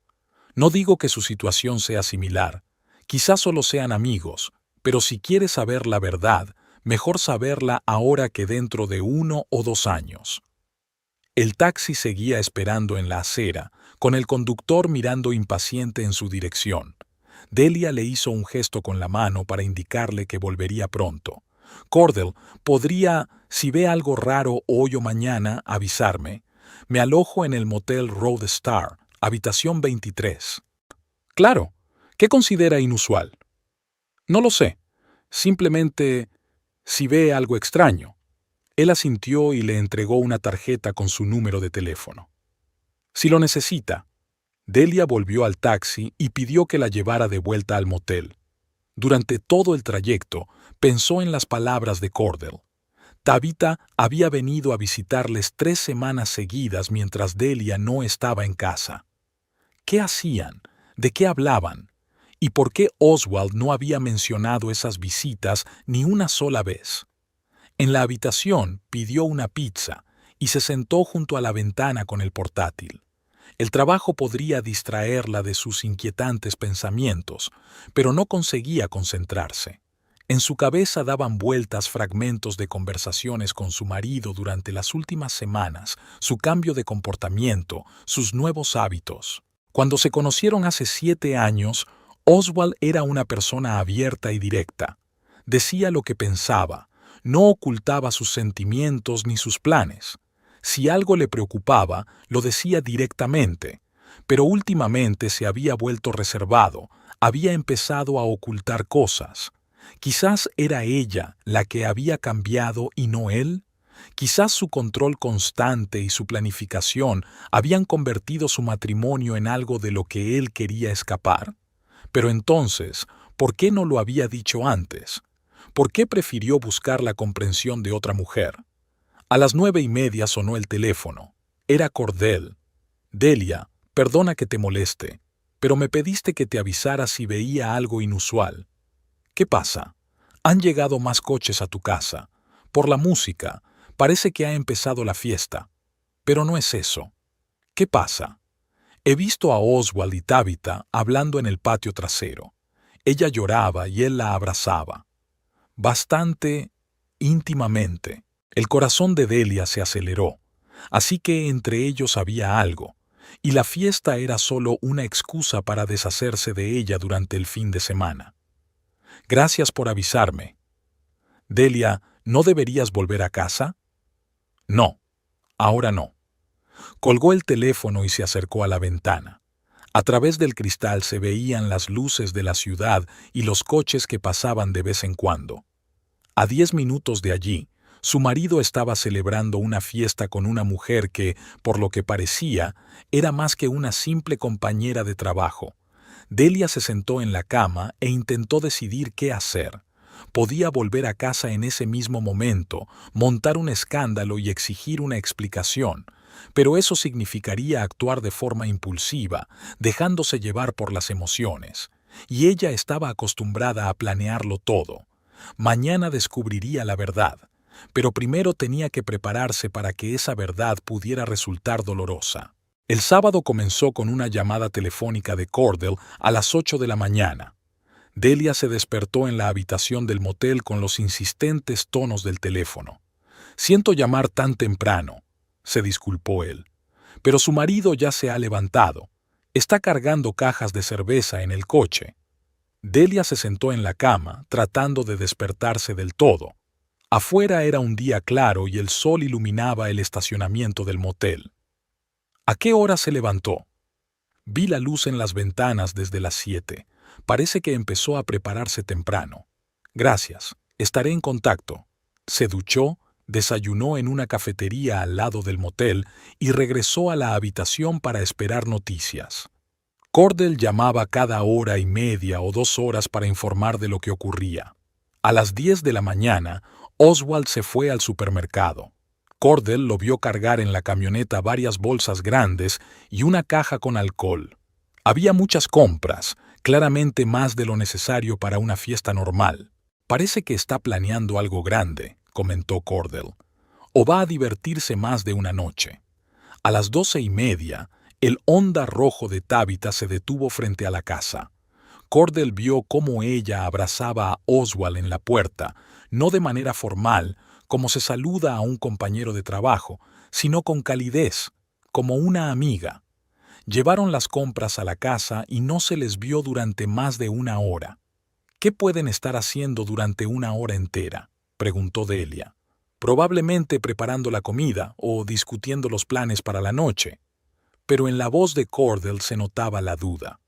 S1: No digo que su situación sea similar. Quizás solo sean amigos, pero si quiere saber la verdad, mejor saberla ahora que dentro de 1 o 2 años». El taxi seguía esperando en la acera, con el conductor mirando impaciente en su dirección. Delia le hizo un gesto con la mano para indicarle que volvería pronto. «Cordell, ¿podría, si ve algo raro hoy o mañana, avisarme? Me alojo en el motel Road Star, habitación 23». «Claro. ¿Qué considera inusual?» «No lo sé. Simplemente, si ve algo extraño». Él asintió y le entregó una tarjeta con su número de teléfono. «Si lo necesita». Delia volvió al taxi y pidió que la llevara de vuelta al motel. Durante todo el trayecto, pensó en las palabras de Cordell. Tabitha había venido a visitarles 3 semanas seguidas mientras Delia no estaba en casa. ¿Qué hacían? ¿De qué hablaban? ¿Y por qué Oswald no había mencionado esas visitas ni una sola vez? En la habitación pidió una pizza y se sentó junto a la ventana con el portátil. El trabajo podría distraerla de sus inquietantes pensamientos, pero no conseguía concentrarse. En su cabeza daban vueltas fragmentos de conversaciones con su marido durante las últimas semanas, su cambio de comportamiento, sus nuevos hábitos. Cuando se conocieron hace 7 años, Oswald era una persona abierta y directa. Decía lo que pensaba, no ocultaba sus sentimientos ni sus planes. Si algo le preocupaba, lo decía directamente, pero últimamente se había vuelto reservado, había empezado a ocultar cosas. Quizás era ella la que había cambiado y no él. Quizás su control constante y su planificación habían convertido su matrimonio en algo de lo que él quería escapar. Pero entonces, ¿por qué no lo había dicho antes? ¿Por qué prefirió buscar la comprensión de otra mujer? A las 9:30 sonó el teléfono. Era Cordell. Delia, perdona que te moleste, pero me pediste que te avisara si veía algo inusual. ¿Qué pasa? Han llegado más coches a tu casa. Por la música, parece que ha empezado la fiesta. Pero no es eso. ¿Qué pasa? He visto a Oswald y Tabitha hablando en el patio trasero. Ella lloraba y él la abrazaba. Bastante íntimamente. El corazón de Delia se aceleró, así que entre ellos había algo, y la fiesta era solo una excusa para deshacerse de ella durante el fin de semana. Gracias por avisarme. Delia, ¿no deberías volver a casa? No, ahora no. Colgó el teléfono y se acercó a la ventana. A través del cristal se veían las luces de la ciudad y los coches que pasaban de vez en cuando. A 10 minutos de allí, su marido estaba celebrando una fiesta con una mujer que, por lo que parecía, era más que una simple compañera de trabajo. Delia se sentó en la cama e intentó decidir qué hacer. Podía volver a casa en ese mismo momento, montar un escándalo y exigir una explicación, pero eso significaría actuar de forma impulsiva, dejándose llevar por las emociones. Y ella estaba acostumbrada a planearlo todo. Mañana descubriría la verdad, pero primero tenía que prepararse para que esa verdad pudiera resultar dolorosa. El sábado comenzó con una llamada telefónica de Cordell a las 8 de la mañana. Delia se despertó en la habitación del motel con los insistentes tonos del teléfono. «Siento llamar tan temprano», se disculpó él. «Pero su marido ya se ha levantado. Está cargando cajas de cerveza en el coche». Delia se sentó en la cama, tratando de despertarse del todo. Afuera era un día claro y el sol iluminaba el estacionamiento del motel. ¿A qué hora se levantó? Vi la luz en las ventanas desde las 7. Parece que empezó a prepararse temprano. Gracias, estaré en contacto. Se duchó, desayunó en una cafetería al lado del motel y regresó a la habitación para esperar noticias. Cordell llamaba cada 1:30 o 2 horas para informar de lo que ocurría. A las 10 de la mañana, Oswald se fue al supermercado. Cordell lo vio cargar en la camioneta varias bolsas grandes y una caja con alcohol. Había muchas compras, claramente más de lo necesario para una fiesta normal. «Parece que está planeando algo grande», comentó Cordell. «O va a divertirse más de una noche». A las 12:30, el Honda rojo de Tabitha se detuvo frente a la casa. Cordell vio cómo ella abrazaba a Oswald en la puerta, no de manera formal, como se saluda a un compañero de trabajo, sino con calidez, como una amiga. Llevaron las compras a la casa y no se les vio durante más de una hora. «¿Qué pueden estar haciendo durante una hora entera?», preguntó Delia. «Probablemente preparando la comida o discutiendo los planes para la noche». Pero en la voz de Cordell se notaba la duda.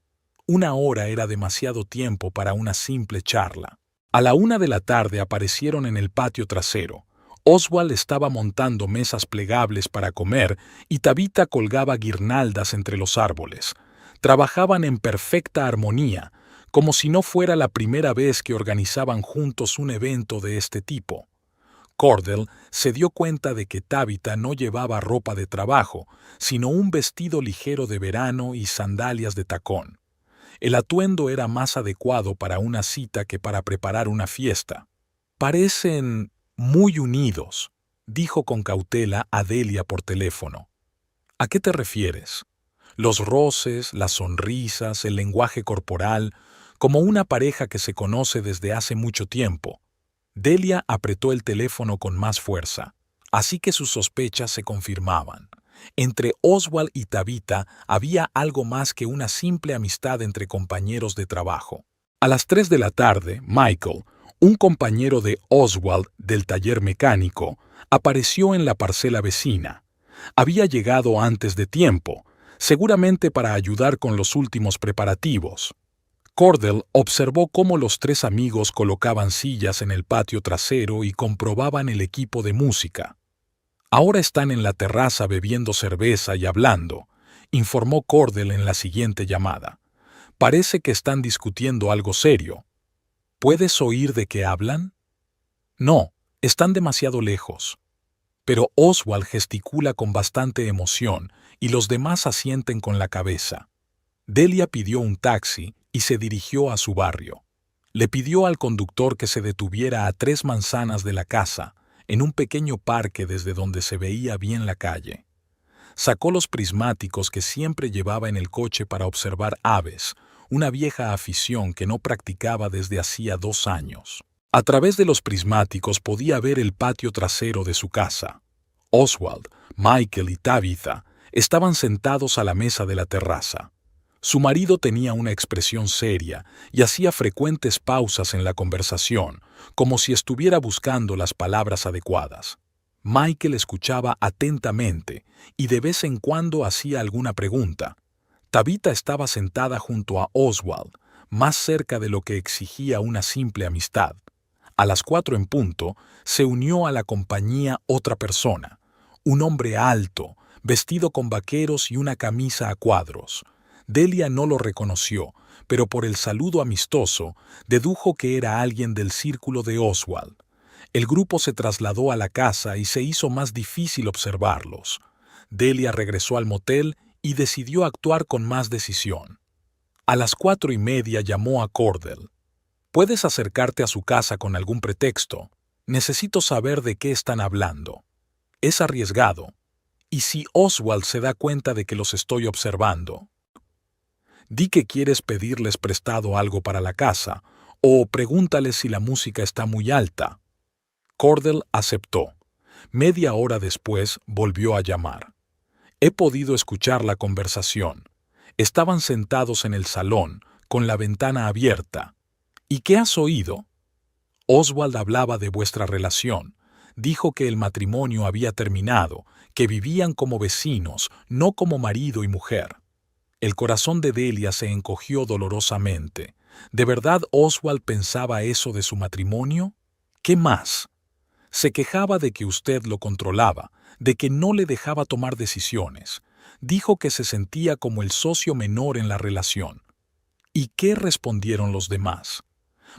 S1: Una hora era demasiado tiempo para una simple charla. A la 1 de la tarde aparecieron en el patio trasero. Oswald estaba montando mesas plegables para comer y Tabitha colgaba guirnaldas entre los árboles. Trabajaban en perfecta armonía, como si no fuera la primera vez que organizaban juntos un evento de este tipo. Cordell se dio cuenta de que Tabitha no llevaba ropa de trabajo, sino un vestido ligero de verano y sandalias de tacón. El atuendo era más adecuado para una cita que para preparar una fiesta. «Parecen muy unidos», dijo con cautela a Delia por teléfono. «¿A qué te refieres?» Los roces, las sonrisas, el lenguaje corporal, como una pareja que se conoce desde hace mucho tiempo. Delia apretó el teléfono con más fuerza, así que sus sospechas se confirmaban. Entre Oswald y Tabitha había algo más que una simple amistad entre compañeros de trabajo. A las 3 de la tarde, Michael, un compañero de Oswald del taller mecánico, apareció en la parcela vecina. Había llegado antes de tiempo, seguramente para ayudar con los últimos preparativos. Cordell observó cómo los tres amigos colocaban sillas en el patio trasero y comprobaban el equipo de música. Ahora están en la terraza bebiendo cerveza y hablando, informó Cordell en la siguiente llamada. Parece que están discutiendo algo serio. ¿Puedes oír de qué hablan? No, están demasiado lejos. Pero Oswald gesticula con bastante emoción y los demás asienten con la cabeza. Delia pidió un taxi y se dirigió a su barrio. Le pidió al conductor que se detuviera a 3 manzanas de la casa, en un pequeño parque desde donde se veía bien la calle. Sacó los prismáticos que siempre llevaba en el coche para observar aves, una vieja afición que no practicaba desde hacía 2 años. A través de los prismáticos podía ver el patio trasero de su casa. Oswald, Michael y Tabitha estaban sentados a la mesa de la terraza. Su marido tenía una expresión seria y hacía frecuentes pausas en la conversación, como si estuviera buscando las palabras adecuadas. Michael escuchaba atentamente y de vez en cuando hacía alguna pregunta. Tabitha estaba sentada junto a Oswald, más cerca de lo que exigía una simple amistad. A las 4 en punto, se unió a la compañía otra persona, un hombre alto, vestido con vaqueros y una camisa a cuadros. Delia no lo reconoció, pero por el saludo amistoso, dedujo que era alguien del círculo de Oswald. El grupo se trasladó a la casa y se hizo más difícil observarlos. Delia regresó al motel y decidió actuar con más decisión. A las 4:30 llamó a Cordell. «¿Puedes acercarte a su casa con algún pretexto? Necesito saber de qué están hablando. Es arriesgado. ¿Y si Oswald se da cuenta de que los estoy observando? Di que quieres pedirles prestado algo para la casa, o pregúntales si la música está muy alta». Cordell aceptó. Media hora después volvió a llamar. «He podido escuchar la conversación. Estaban sentados en el salón, con la ventana abierta. ¿Y qué has oído?» «Oswald hablaba de vuestra relación. Dijo que el matrimonio había terminado, que vivían como vecinos, no como marido y mujer». El corazón de Delia se encogió dolorosamente. ¿De verdad Oswald pensaba eso de su matrimonio? ¿Qué más? Se quejaba de que usted lo controlaba, de que no le dejaba tomar decisiones. Dijo que se sentía como el socio menor en la relación. ¿Y qué respondieron los demás?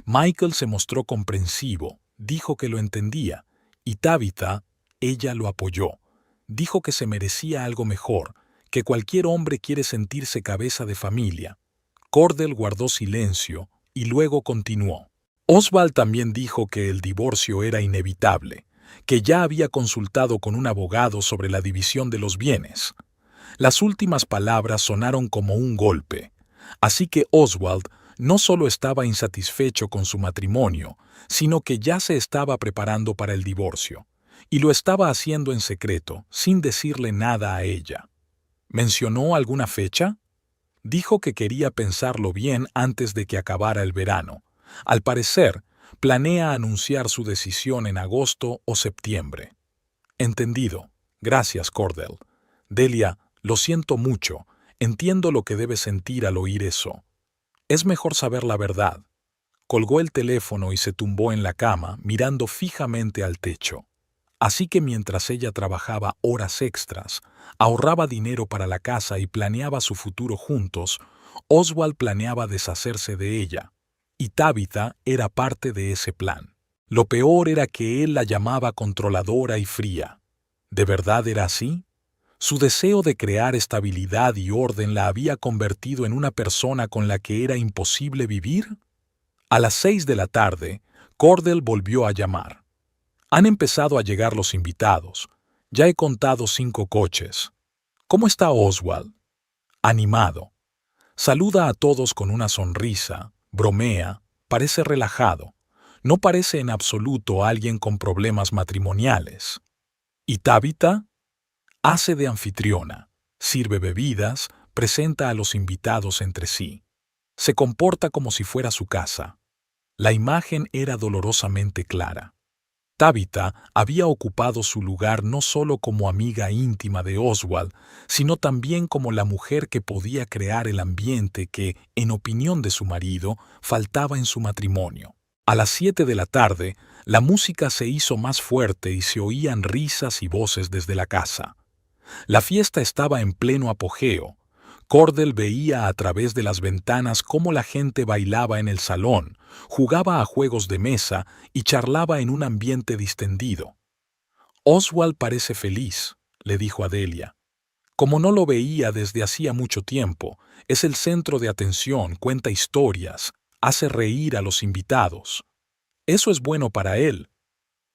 S1: Michael se mostró comprensivo, dijo que lo entendía, y Tabitha, ella lo apoyó. Dijo que se merecía algo mejor, que cualquier hombre quiere sentirse cabeza de familia. Cordell guardó silencio y luego continuó. Oswald también dijo que el divorcio era inevitable, que ya había consultado con un abogado sobre la división de los bienes. Las últimas palabras sonaron como un golpe, así que Oswald no solo estaba insatisfecho con su matrimonio, sino que ya se estaba preparando para el divorcio, y lo estaba haciendo en secreto, sin decirle nada a ella. ¿Mencionó alguna fecha? Dijo que quería pensarlo bien antes de que acabara el verano. Al parecer, planea anunciar su decisión en agosto o septiembre. Entendido. Gracias, Cordell. Delia, lo siento mucho. Entiendo lo que debes sentir al oír eso. Es mejor saber la verdad. Colgó el teléfono y se tumbó en la cama, mirando fijamente al techo. Así que mientras ella trabajaba horas extras, ahorraba dinero para la casa y planeaba su futuro juntos, Oswald planeaba deshacerse de ella, y Tabitha era parte de ese plan. Lo peor era que él la llamaba controladora y fría. ¿De verdad era así? Su deseo de crear estabilidad y orden la había convertido en una persona con la que era imposible vivir. A las 6 de la tarde, Cordell volvió a llamar. Han empezado a llegar los invitados. Ya he contado 5 coches. ¿Cómo está Oswald? animado. Saluda a todos con una sonrisa, bromea, parece relajado. No parece en absoluto alguien con problemas matrimoniales. Y Tabitha hace de anfitriona, sirve bebidas, presenta a los invitados entre sí. Se comporta como si fuera su casa. La imagen era dolorosamente clara. Tabitha había ocupado su lugar no solo como amiga íntima de Oswald, sino también como la mujer que podía crear el ambiente que, en opinión de su marido, faltaba en su matrimonio. A las 7 de la tarde, la música se hizo más fuerte y se oían risas y voces desde la casa. La fiesta estaba en pleno apogeo. Cordell veía a través de las ventanas cómo la gente bailaba en el salón, jugaba a juegos de mesa y charlaba en un ambiente distendido. «Oswald parece feliz», le dijo a Delia. Como no lo veía desde hacía mucho tiempo, es el centro de atención, cuenta historias, hace reír a los invitados. Eso es bueno para él,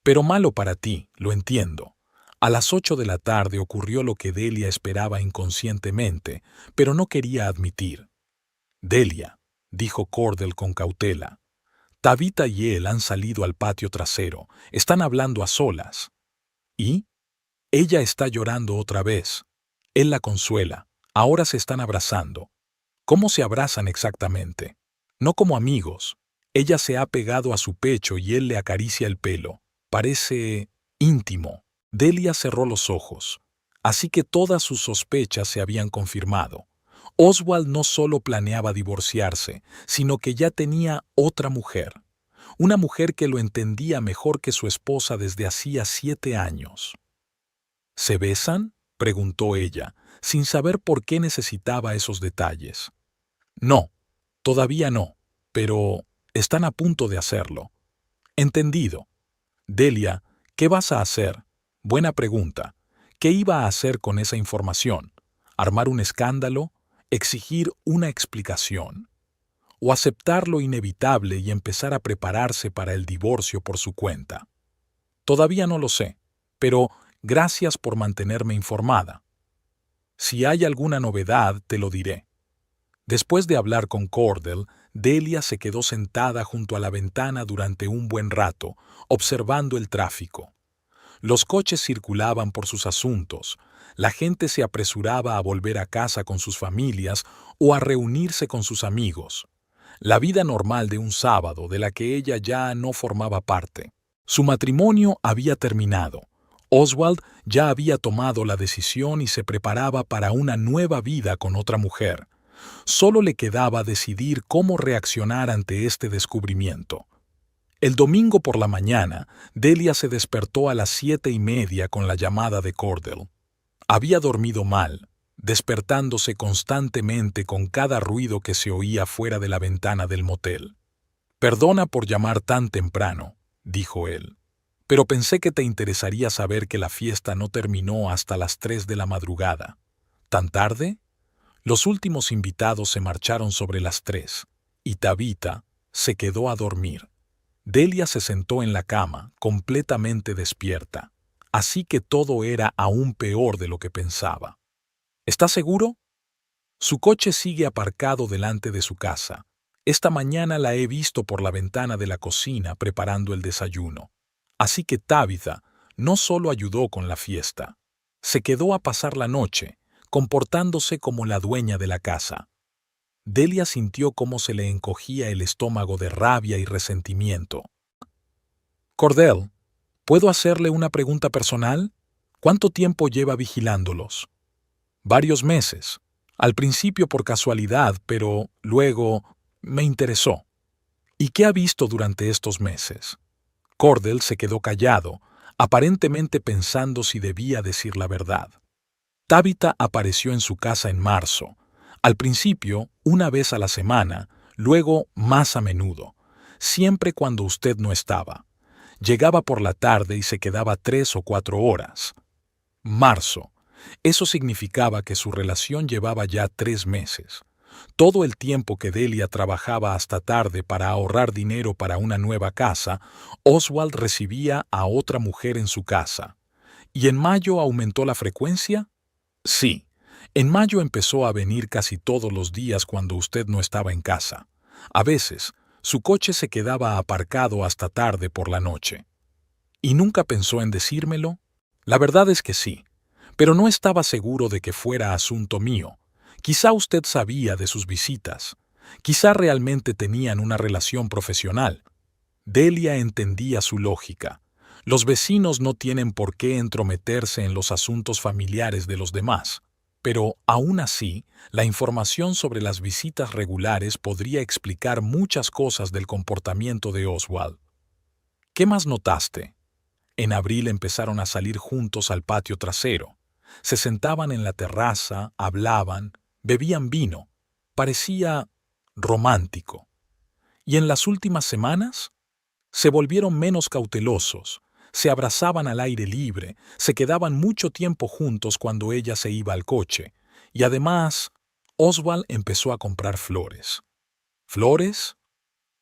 S1: pero malo para ti, lo entiendo. A las 8 de la tarde ocurrió lo que Delia esperaba inconscientemente, pero no quería admitir. «Delia», dijo Cordell con cautela, «Tabitha y él han salido al patio trasero, están hablando a solas». ¿Y? Ella está llorando otra vez. Él la consuela. Ahora se están abrazando. ¿Cómo se abrazan exactamente? No como amigos. Ella se ha pegado a su pecho y él le acaricia el pelo. Parece íntimo. Delia cerró los ojos. Así que todas sus sospechas se habían confirmado. Oswald no solo planeaba divorciarse, sino que ya tenía otra mujer. Una mujer que lo entendía mejor que su esposa desde hacía 7 años. ¿Se besan?, preguntó ella, sin saber por qué necesitaba esos detalles. No, todavía no, pero están a punto de hacerlo. Entendido. Delia, ¿qué vas a hacer? Buena pregunta. ¿Qué iba a hacer con esa información? ¿Armar un escándalo? ¿Exigir una explicación? ¿O aceptar lo inevitable y empezar a prepararse para el divorcio por su cuenta? Todavía no lo sé, pero gracias por mantenerme informada. Si hay alguna novedad, te lo diré. Después de hablar con Cordell, Delia se quedó sentada junto a la ventana durante un buen rato, observando el tráfico. Los coches circulaban por sus asuntos, la gente se apresuraba a volver a casa con sus familias o a reunirse con sus amigos. La vida normal de un sábado de la que ella ya no formaba parte. Su matrimonio había terminado. Oswald ya había tomado la decisión y se preparaba para una nueva vida con otra mujer. Solo le quedaba decidir cómo reaccionar ante este descubrimiento. El domingo por la mañana, Delia se despertó a las 7:30 con la llamada de Cordell. Había dormido mal, despertándose constantemente con cada ruido que se oía fuera de la ventana del motel. «Perdona por llamar tan temprano», dijo él, «pero pensé que te interesaría saber que la fiesta no terminó hasta las 3 de la madrugada». «¿Tan tarde?». Los últimos invitados se marcharon sobre las 3, y Tabitha se quedó a dormir. Delia se sentó en la cama, completamente despierta, así que todo era aún peor de lo que pensaba. ¿Está seguro? Su coche sigue aparcado delante de su casa. Esta mañana la he visto por la ventana de la cocina preparando el desayuno. Así que Tabitha no solo ayudó con la fiesta, se quedó a pasar la noche, comportándose como la dueña de la casa. Delia sintió cómo se le encogía el estómago de rabia y resentimiento. «Cordell, ¿puedo hacerle una pregunta personal? ¿Cuánto tiempo lleva vigilándolos?» «Varios meses. Al principio por casualidad, pero luego me interesó». «¿Y qué ha visto durante estos meses?» Cordell se quedó callado, aparentemente pensando si debía decir la verdad. Tabitha apareció en su casa en marzo. Al principio, una vez a la semana, luego más a menudo, siempre cuando usted no estaba. Llegaba por la tarde y se quedaba 3 o 4 horas. Marzo. Eso significaba que su relación llevaba ya 3 meses. Todo el tiempo que Delia trabajaba hasta tarde para ahorrar dinero para una nueva casa, Oswald recibía a otra mujer en su casa. ¿Y en mayo aumentó la frecuencia? Sí. En mayo empezó a venir casi todos los días cuando usted no estaba en casa. A veces, su coche se quedaba aparcado hasta tarde por la noche. ¿Y nunca pensó en decírmelo? La verdad es que sí, pero no estaba seguro de que fuera asunto mío. Quizá usted sabía de sus visitas. Quizá realmente tenían una relación profesional. Delia entendía su lógica. Los vecinos no tienen por qué entrometerse en los asuntos familiares de los demás. Pero, aún así, la información sobre las visitas regulares podría explicar muchas cosas del comportamiento de Oswald. ¿Qué más notaste? En abril empezaron a salir juntos al patio trasero. Se sentaban en la terraza, hablaban, bebían vino. Parecía romántico. ¿Y en las últimas semanas? Se volvieron menos cautelosos. Se abrazaban al aire libre, se quedaban mucho tiempo juntos cuando ella se iba al coche. Y además, Oswald empezó a comprar flores. ¿Flores?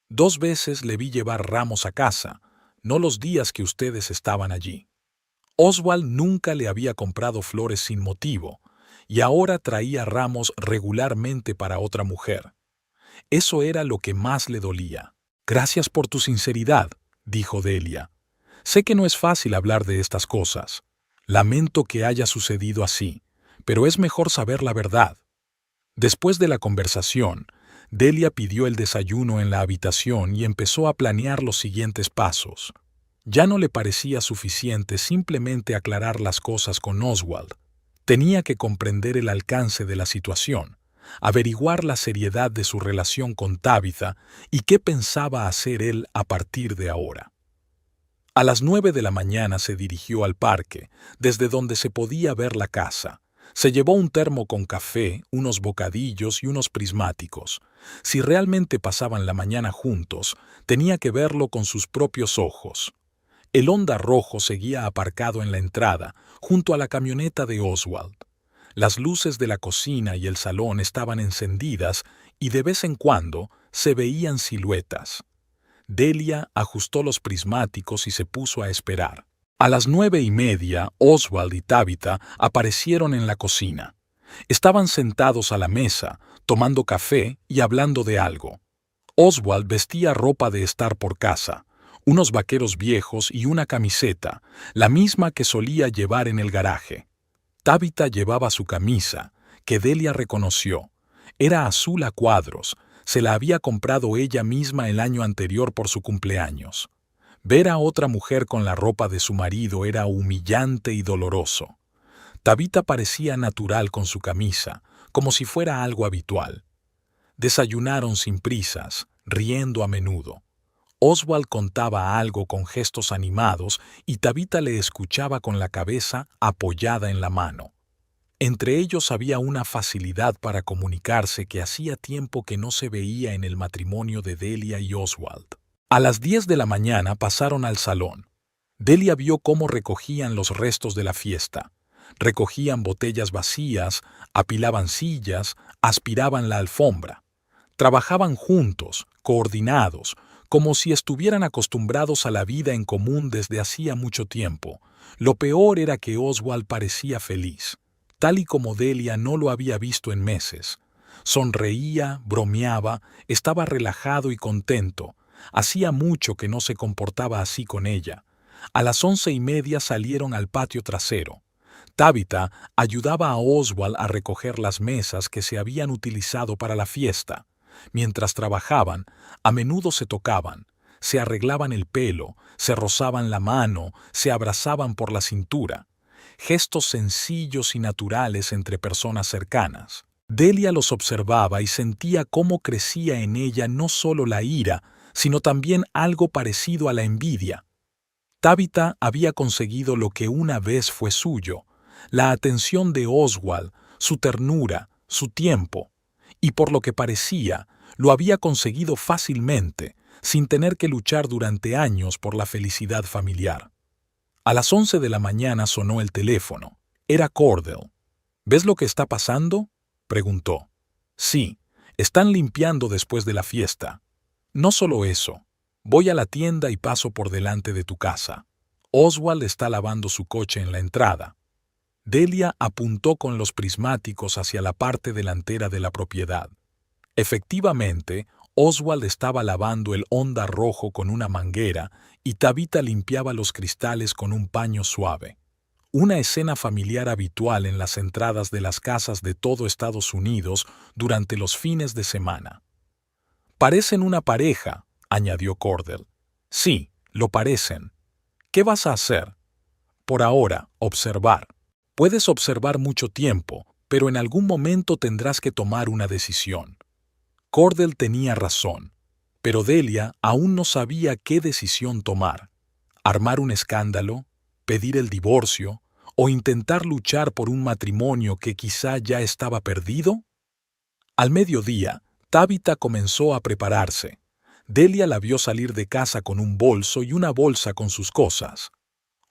S1: 2 veces le vi llevar ramos a casa, no los días que ustedes estaban allí. Oswald nunca le había comprado flores sin motivo, y ahora traía ramos regularmente para otra mujer. Eso era lo que más le dolía. Gracias por tu sinceridad, dijo Delia. Sé que no es fácil hablar de estas cosas. Lamento que haya sucedido así, pero es mejor saber la verdad. Después de la conversación, Delia pidió el desayuno en la habitación y empezó a planear los siguientes pasos. Ya no le parecía suficiente simplemente aclarar las cosas con Oswald. Tenía que comprender el alcance de la situación, averiguar la seriedad de su relación con Tabitha y qué pensaba hacer él a partir de ahora. A las 9 de la mañana se dirigió al parque, desde donde se podía ver la casa. Se llevó un termo con café, unos bocadillos y unos prismáticos. Si realmente pasaban la mañana juntos, tenía que verlo con sus propios ojos. El Honda rojo seguía aparcado en la entrada, junto a la camioneta de Oswald. Las luces de la cocina y el salón estaban encendidas y de vez en cuando se veían siluetas. Delia ajustó los prismáticos y se puso a esperar. A las 9:30, Oswald y Tabitha aparecieron en la cocina. Estaban sentados a la mesa, tomando café y hablando de algo. Oswald vestía ropa de estar por casa, unos vaqueros viejos y una camiseta, la misma que solía llevar en el garaje. Tabitha llevaba su camisa, que Delia reconoció. Era azul a cuadros. Se la había comprado ella misma el año anterior por su cumpleaños. Ver a otra mujer con la ropa de su marido era humillante y doloroso. Tabitha parecía natural con su camisa, como si fuera algo habitual. Desayunaron sin prisas, riendo a menudo. Oswald contaba algo con gestos animados y Tabitha le escuchaba con la cabeza apoyada en la mano. Entre ellos había una facilidad para comunicarse que hacía tiempo que no se veía en el matrimonio de Delia y Oswald. A las 10 de la mañana pasaron al salón. Delia vio cómo recogían los restos de la fiesta. Recogían botellas vacías, apilaban sillas, aspiraban la alfombra. Trabajaban juntos, coordinados, como si estuvieran acostumbrados a la vida en común desde hacía mucho tiempo. Lo peor era que Oswald parecía feliz, tal y como Delia no lo había visto en meses. Sonreía, bromeaba, estaba relajado y contento. Hacía mucho que no se comportaba así con ella. A las 11:30 salieron al patio trasero. Tabitha ayudaba a Oswald a recoger las mesas que se habían utilizado para la fiesta. Mientras trabajaban, a menudo se tocaban, se arreglaban el pelo, se rozaban la mano, se abrazaban por la cintura. Gestos sencillos y naturales entre personas cercanas. Delia los observaba y sentía cómo crecía en ella no solo la ira, sino también algo parecido a la envidia. Tabitha había conseguido lo que una vez fue suyo, la atención de Oswald, su ternura, su tiempo, y por lo que parecía, lo había conseguido fácilmente, sin tener que luchar durante años por la felicidad familiar. A las 11 de la mañana sonó el teléfono. Era Cordell. ¿Ves lo que está pasando?, preguntó. Sí, están limpiando después de la fiesta. No solo eso, voy a la tienda y paso por delante de tu casa. Oswald está lavando su coche en la entrada. Delia apuntó con los prismáticos hacia la parte delantera de la propiedad. Efectivamente, Oswald estaba lavando el Honda rojo con una manguera y Tabitha limpiaba los cristales con un paño suave. Una escena familiar habitual en las entradas de las casas de todo Estados Unidos durante los fines de semana. «Parecen una pareja», añadió Cordell. «Sí, lo parecen. ¿Qué vas a hacer?» «Por ahora, observar. Puedes observar mucho tiempo, pero en algún momento tendrás que tomar una decisión». Cordell tenía razón, pero Delia aún no sabía qué decisión tomar. ¿Armar un escándalo? ¿Pedir el divorcio? ¿O intentar luchar por un matrimonio que quizá ya estaba perdido? Al mediodía, Tabitha comenzó a prepararse. Delia la vio salir de casa con un bolso y una bolsa con sus cosas.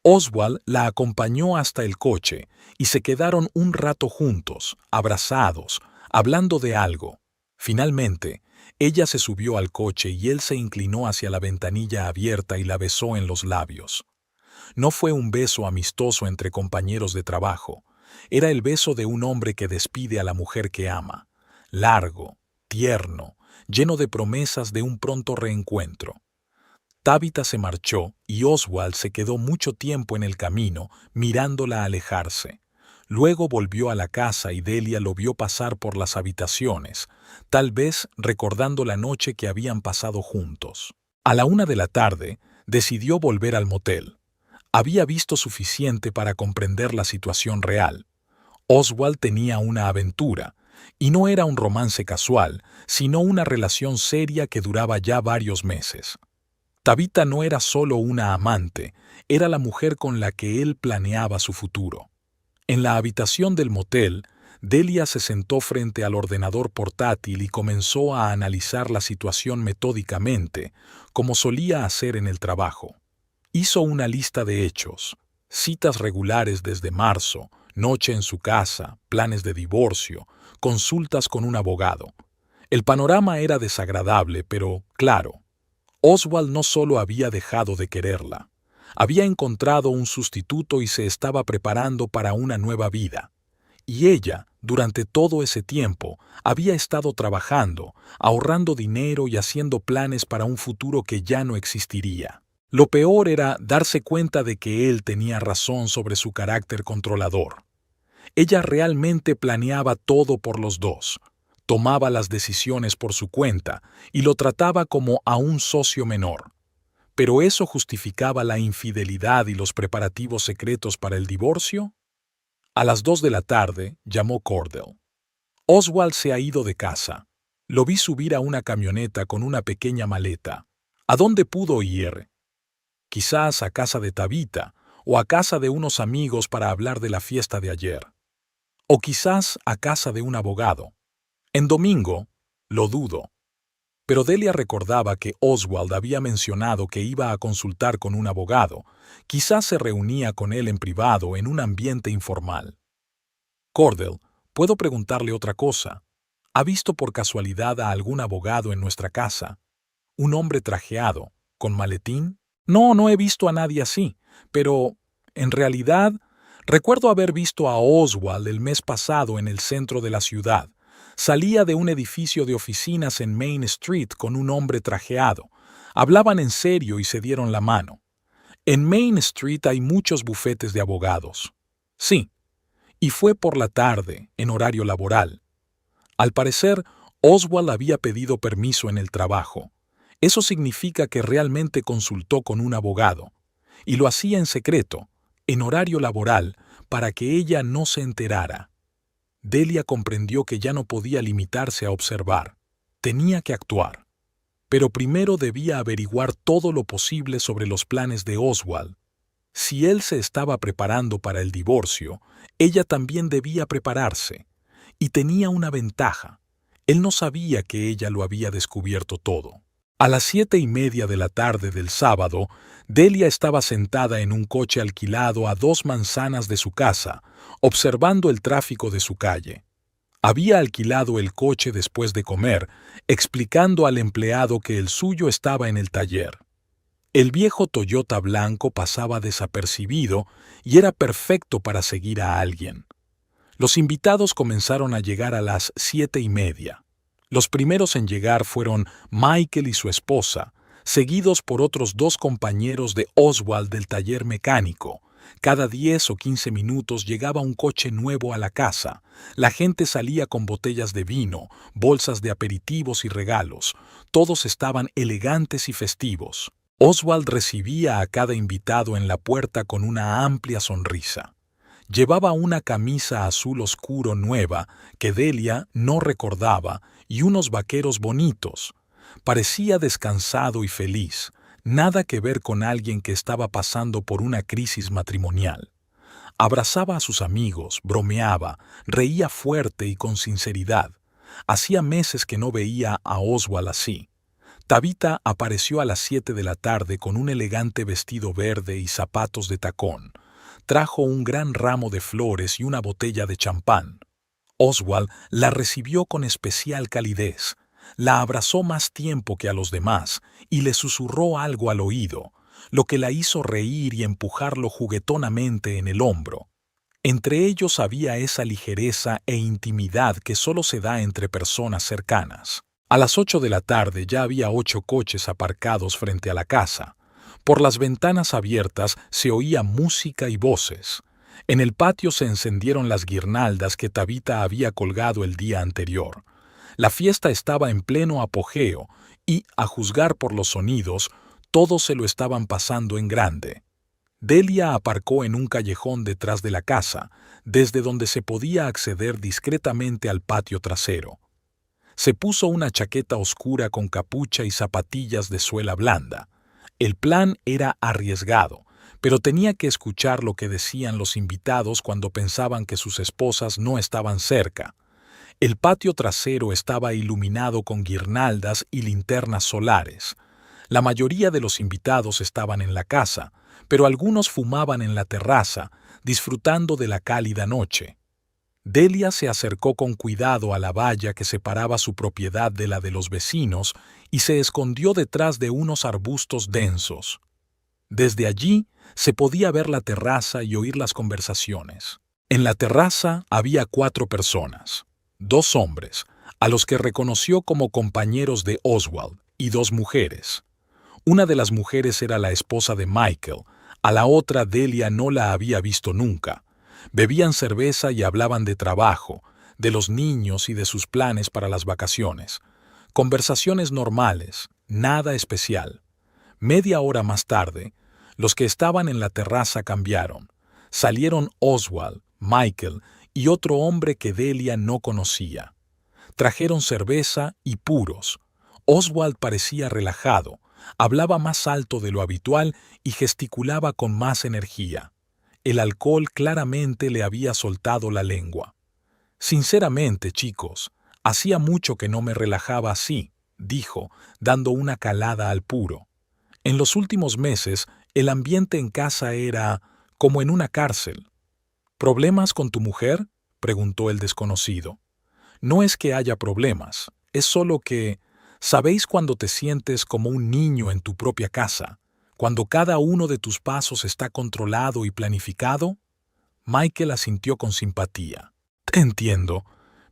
S1: Oswald la acompañó hasta el coche y se quedaron un rato juntos, abrazados, hablando de algo. Finalmente, ella se subió al coche y él se inclinó hacia la ventanilla abierta y la besó en los labios. No fue un beso amistoso entre compañeros de trabajo. Era el beso de un hombre que despide a la mujer que ama. Largo, tierno, lleno de promesas de un pronto reencuentro. Tabitha se marchó y Oswald se quedó mucho tiempo en el camino, mirándola alejarse. Luego volvió a la casa y Delia lo vio pasar por las habitaciones, tal vez recordando la noche que habían pasado juntos. A la 1 de la tarde, decidió volver al motel. Había visto suficiente para comprender la situación real. Oswald tenía una aventura, y no era un romance casual, sino una relación seria que duraba ya varios meses. Tabitha no era solo una amante, era la mujer con la que él planeaba su futuro. En la habitación del motel, Delia se sentó frente al ordenador portátil y comenzó a analizar la situación metódicamente, como solía hacer en el trabajo. Hizo una lista de hechos, citas regulares desde marzo, noche en su casa, planes de divorcio, consultas con un abogado. El panorama era desagradable, pero claro, Oswald no solo había dejado de quererla, había encontrado un sustituto y se estaba preparando para una nueva vida. Y ella, durante todo ese tiempo, había estado trabajando, ahorrando dinero y haciendo planes para un futuro que ya no existiría. Lo peor era darse cuenta de que él tenía razón sobre su carácter controlador. Ella realmente planeaba todo por los dos, tomaba las decisiones por su cuenta y lo trataba como a un socio menor. ¿Pero eso justificaba la infidelidad y los preparativos secretos para el divorcio? A las 2 de la tarde llamó Cordell. Oswald se ha ido de casa. Lo vi subir a una camioneta con una pequeña maleta. ¿A dónde pudo ir? Quizás a casa de Tabitha o a casa de unos amigos para hablar de la fiesta de ayer. O quizás a casa de un abogado. En domingo, lo dudo. Pero Delia recordaba que Oswald había mencionado que iba a consultar con un abogado. Quizás se reunía con él en privado en un ambiente informal. Cordell, ¿puedo preguntarle otra cosa? ¿Ha visto por casualidad a algún abogado en nuestra casa? ¿Un hombre trajeado, con maletín? No, no he visto a nadie así, pero, en realidad, recuerdo haber visto a Oswald el mes pasado en el centro de la ciudad. Salía de un edificio de oficinas en Main Street con un hombre trajeado. Hablaban en serio y se dieron la mano. En Main Street hay muchos bufetes de abogados. Sí, y fue por la tarde, en horario laboral. Al parecer, Oswald había pedido permiso en el trabajo. Eso significa que realmente consultó con un abogado. Y lo hacía en secreto, en horario laboral, para que ella no se enterara. Delia comprendió que ya no podía limitarse a observar. Tenía que actuar. Pero primero debía averiguar todo lo posible sobre los planes de Oswald. Si él se estaba preparando para el divorcio, ella también debía prepararse. Y tenía una ventaja. Él no sabía que ella lo había descubierto todo. A las 7:30 de la tarde del sábado, Delia estaba sentada en un coche alquilado a 2 manzanas de su casa, observando el tráfico de su calle. Había alquilado el coche después de comer, explicando al empleado que el suyo estaba en el taller. El viejo Toyota blanco pasaba desapercibido y era perfecto para seguir a alguien. Los invitados comenzaron a llegar a las 7:30. Los primeros en llegar fueron Michael y su esposa, seguidos por otros 2 compañeros de Oswald del taller mecánico. Cada 10 o 15 minutos llegaba un coche nuevo a la casa. La gente salía con botellas de vino, bolsas de aperitivos y regalos. Todos estaban elegantes y festivos. Oswald recibía a cada invitado en la puerta con una amplia sonrisa. Llevaba una camisa azul oscuro nueva que Delia no recordaba y unos vaqueros bonitos. Parecía descansado y feliz, nada que ver con alguien que estaba pasando por una crisis matrimonial. Abrazaba a sus amigos, bromeaba, reía fuerte y con sinceridad. Hacía meses que no veía a Oswald así. Tabitha apareció a las 7 de la tarde con un elegante vestido verde y zapatos de tacón. Trajo un gran ramo de flores y una botella de champán. Oswald la recibió con especial calidez. La abrazó más tiempo que a los demás y le susurró algo al oído, lo que la hizo reír y empujarlo juguetonamente en el hombro. Entre ellos había esa ligereza e intimidad que solo se da entre personas cercanas. A las 8 de la tarde ya había 8 coches aparcados frente a la casa. Por las ventanas abiertas se oía música y voces. En el patio se encendieron las guirnaldas que Tabitha había colgado el día anterior. La fiesta estaba en pleno apogeo y, a juzgar por los sonidos, todos se lo estaban pasando en grande. Delia aparcó en un callejón detrás de la casa, desde donde se podía acceder discretamente al patio trasero. Se puso una chaqueta oscura con capucha y zapatillas de suela blanda. El plan era arriesgado, pero tenía que escuchar lo que decían los invitados cuando pensaban que sus esposas no estaban cerca. El patio trasero estaba iluminado con guirnaldas y linternas solares. La mayoría de los invitados estaban en la casa, pero algunos fumaban en la terraza, disfrutando de la cálida noche. Delia se acercó con cuidado a la valla que separaba su propiedad de la de los vecinos y se escondió detrás de unos arbustos densos. Desde allí se podía ver la terraza y oír las conversaciones. En la terraza había 4 personas, 2 hombres, a los que reconoció como compañeros de Oswald, y 2 mujeres. Una de las mujeres era la esposa de Michael, a la otra Delia no la había visto nunca. Bebían cerveza y hablaban de trabajo, de los niños y de sus planes para las vacaciones. Conversaciones normales, nada especial. Media hora más tarde, los que estaban en la terraza cambiaron. Salieron Oswald, Michael y otro hombre que Delia no conocía. Trajeron cerveza y puros. Oswald parecía relajado, hablaba más alto de lo habitual y gesticulaba con más energía. El alcohol claramente le había soltado la lengua. Sinceramente, chicos, hacía mucho que no me relajaba así, dijo, dando una calada al puro. En los últimos meses, el ambiente en casa era como en una cárcel. ¿Problemas con tu mujer?, preguntó el desconocido. No es que haya problemas, es solo que, ¿sabéis cuando te sientes como un niño en tu propia casa? Cuando cada uno de tus pasos está controlado y planificado. Michael asintió con simpatía. Te entiendo.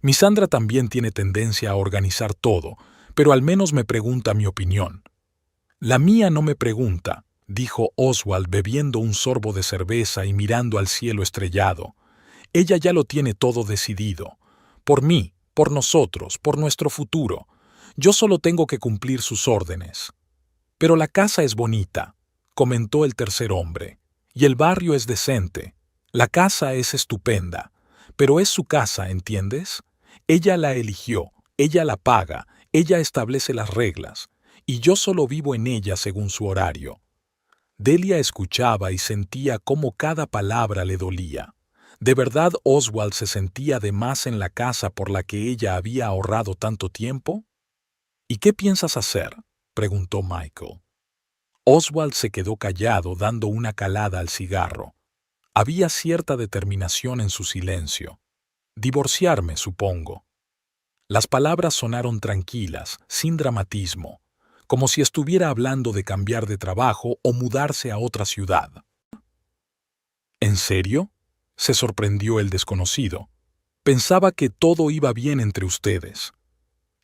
S1: Mi Sandra también tiene tendencia a organizar todo, pero al menos me pregunta mi opinión. La mía no me pregunta, dijo Oswald bebiendo un sorbo de cerveza y mirando al cielo estrellado. Ella ya lo tiene todo decidido. Por mí, por nosotros, por nuestro futuro. Yo solo tengo que cumplir sus órdenes. Pero la casa es bonita, comentó el tercer hombre, y el barrio es decente. La casa es estupenda, pero es su casa, ¿entiendes? Ella la eligió, ella la paga, ella establece las reglas, y yo solo vivo en ella según su horario. Delia escuchaba y sentía cómo cada palabra le dolía. ¿De verdad Oswald se sentía de más en la casa por la que ella había ahorrado tanto tiempo? ¿Y qué piensas hacer?, preguntó Michael. Oswald se quedó callado dando una calada al cigarro. Había cierta determinación en su silencio. Divorciarme, supongo. Las palabras sonaron tranquilas, sin dramatismo, como si estuviera hablando de cambiar de trabajo o mudarse a otra ciudad. ¿En serio?, se sorprendió el desconocido. Pensaba que todo iba bien entre ustedes.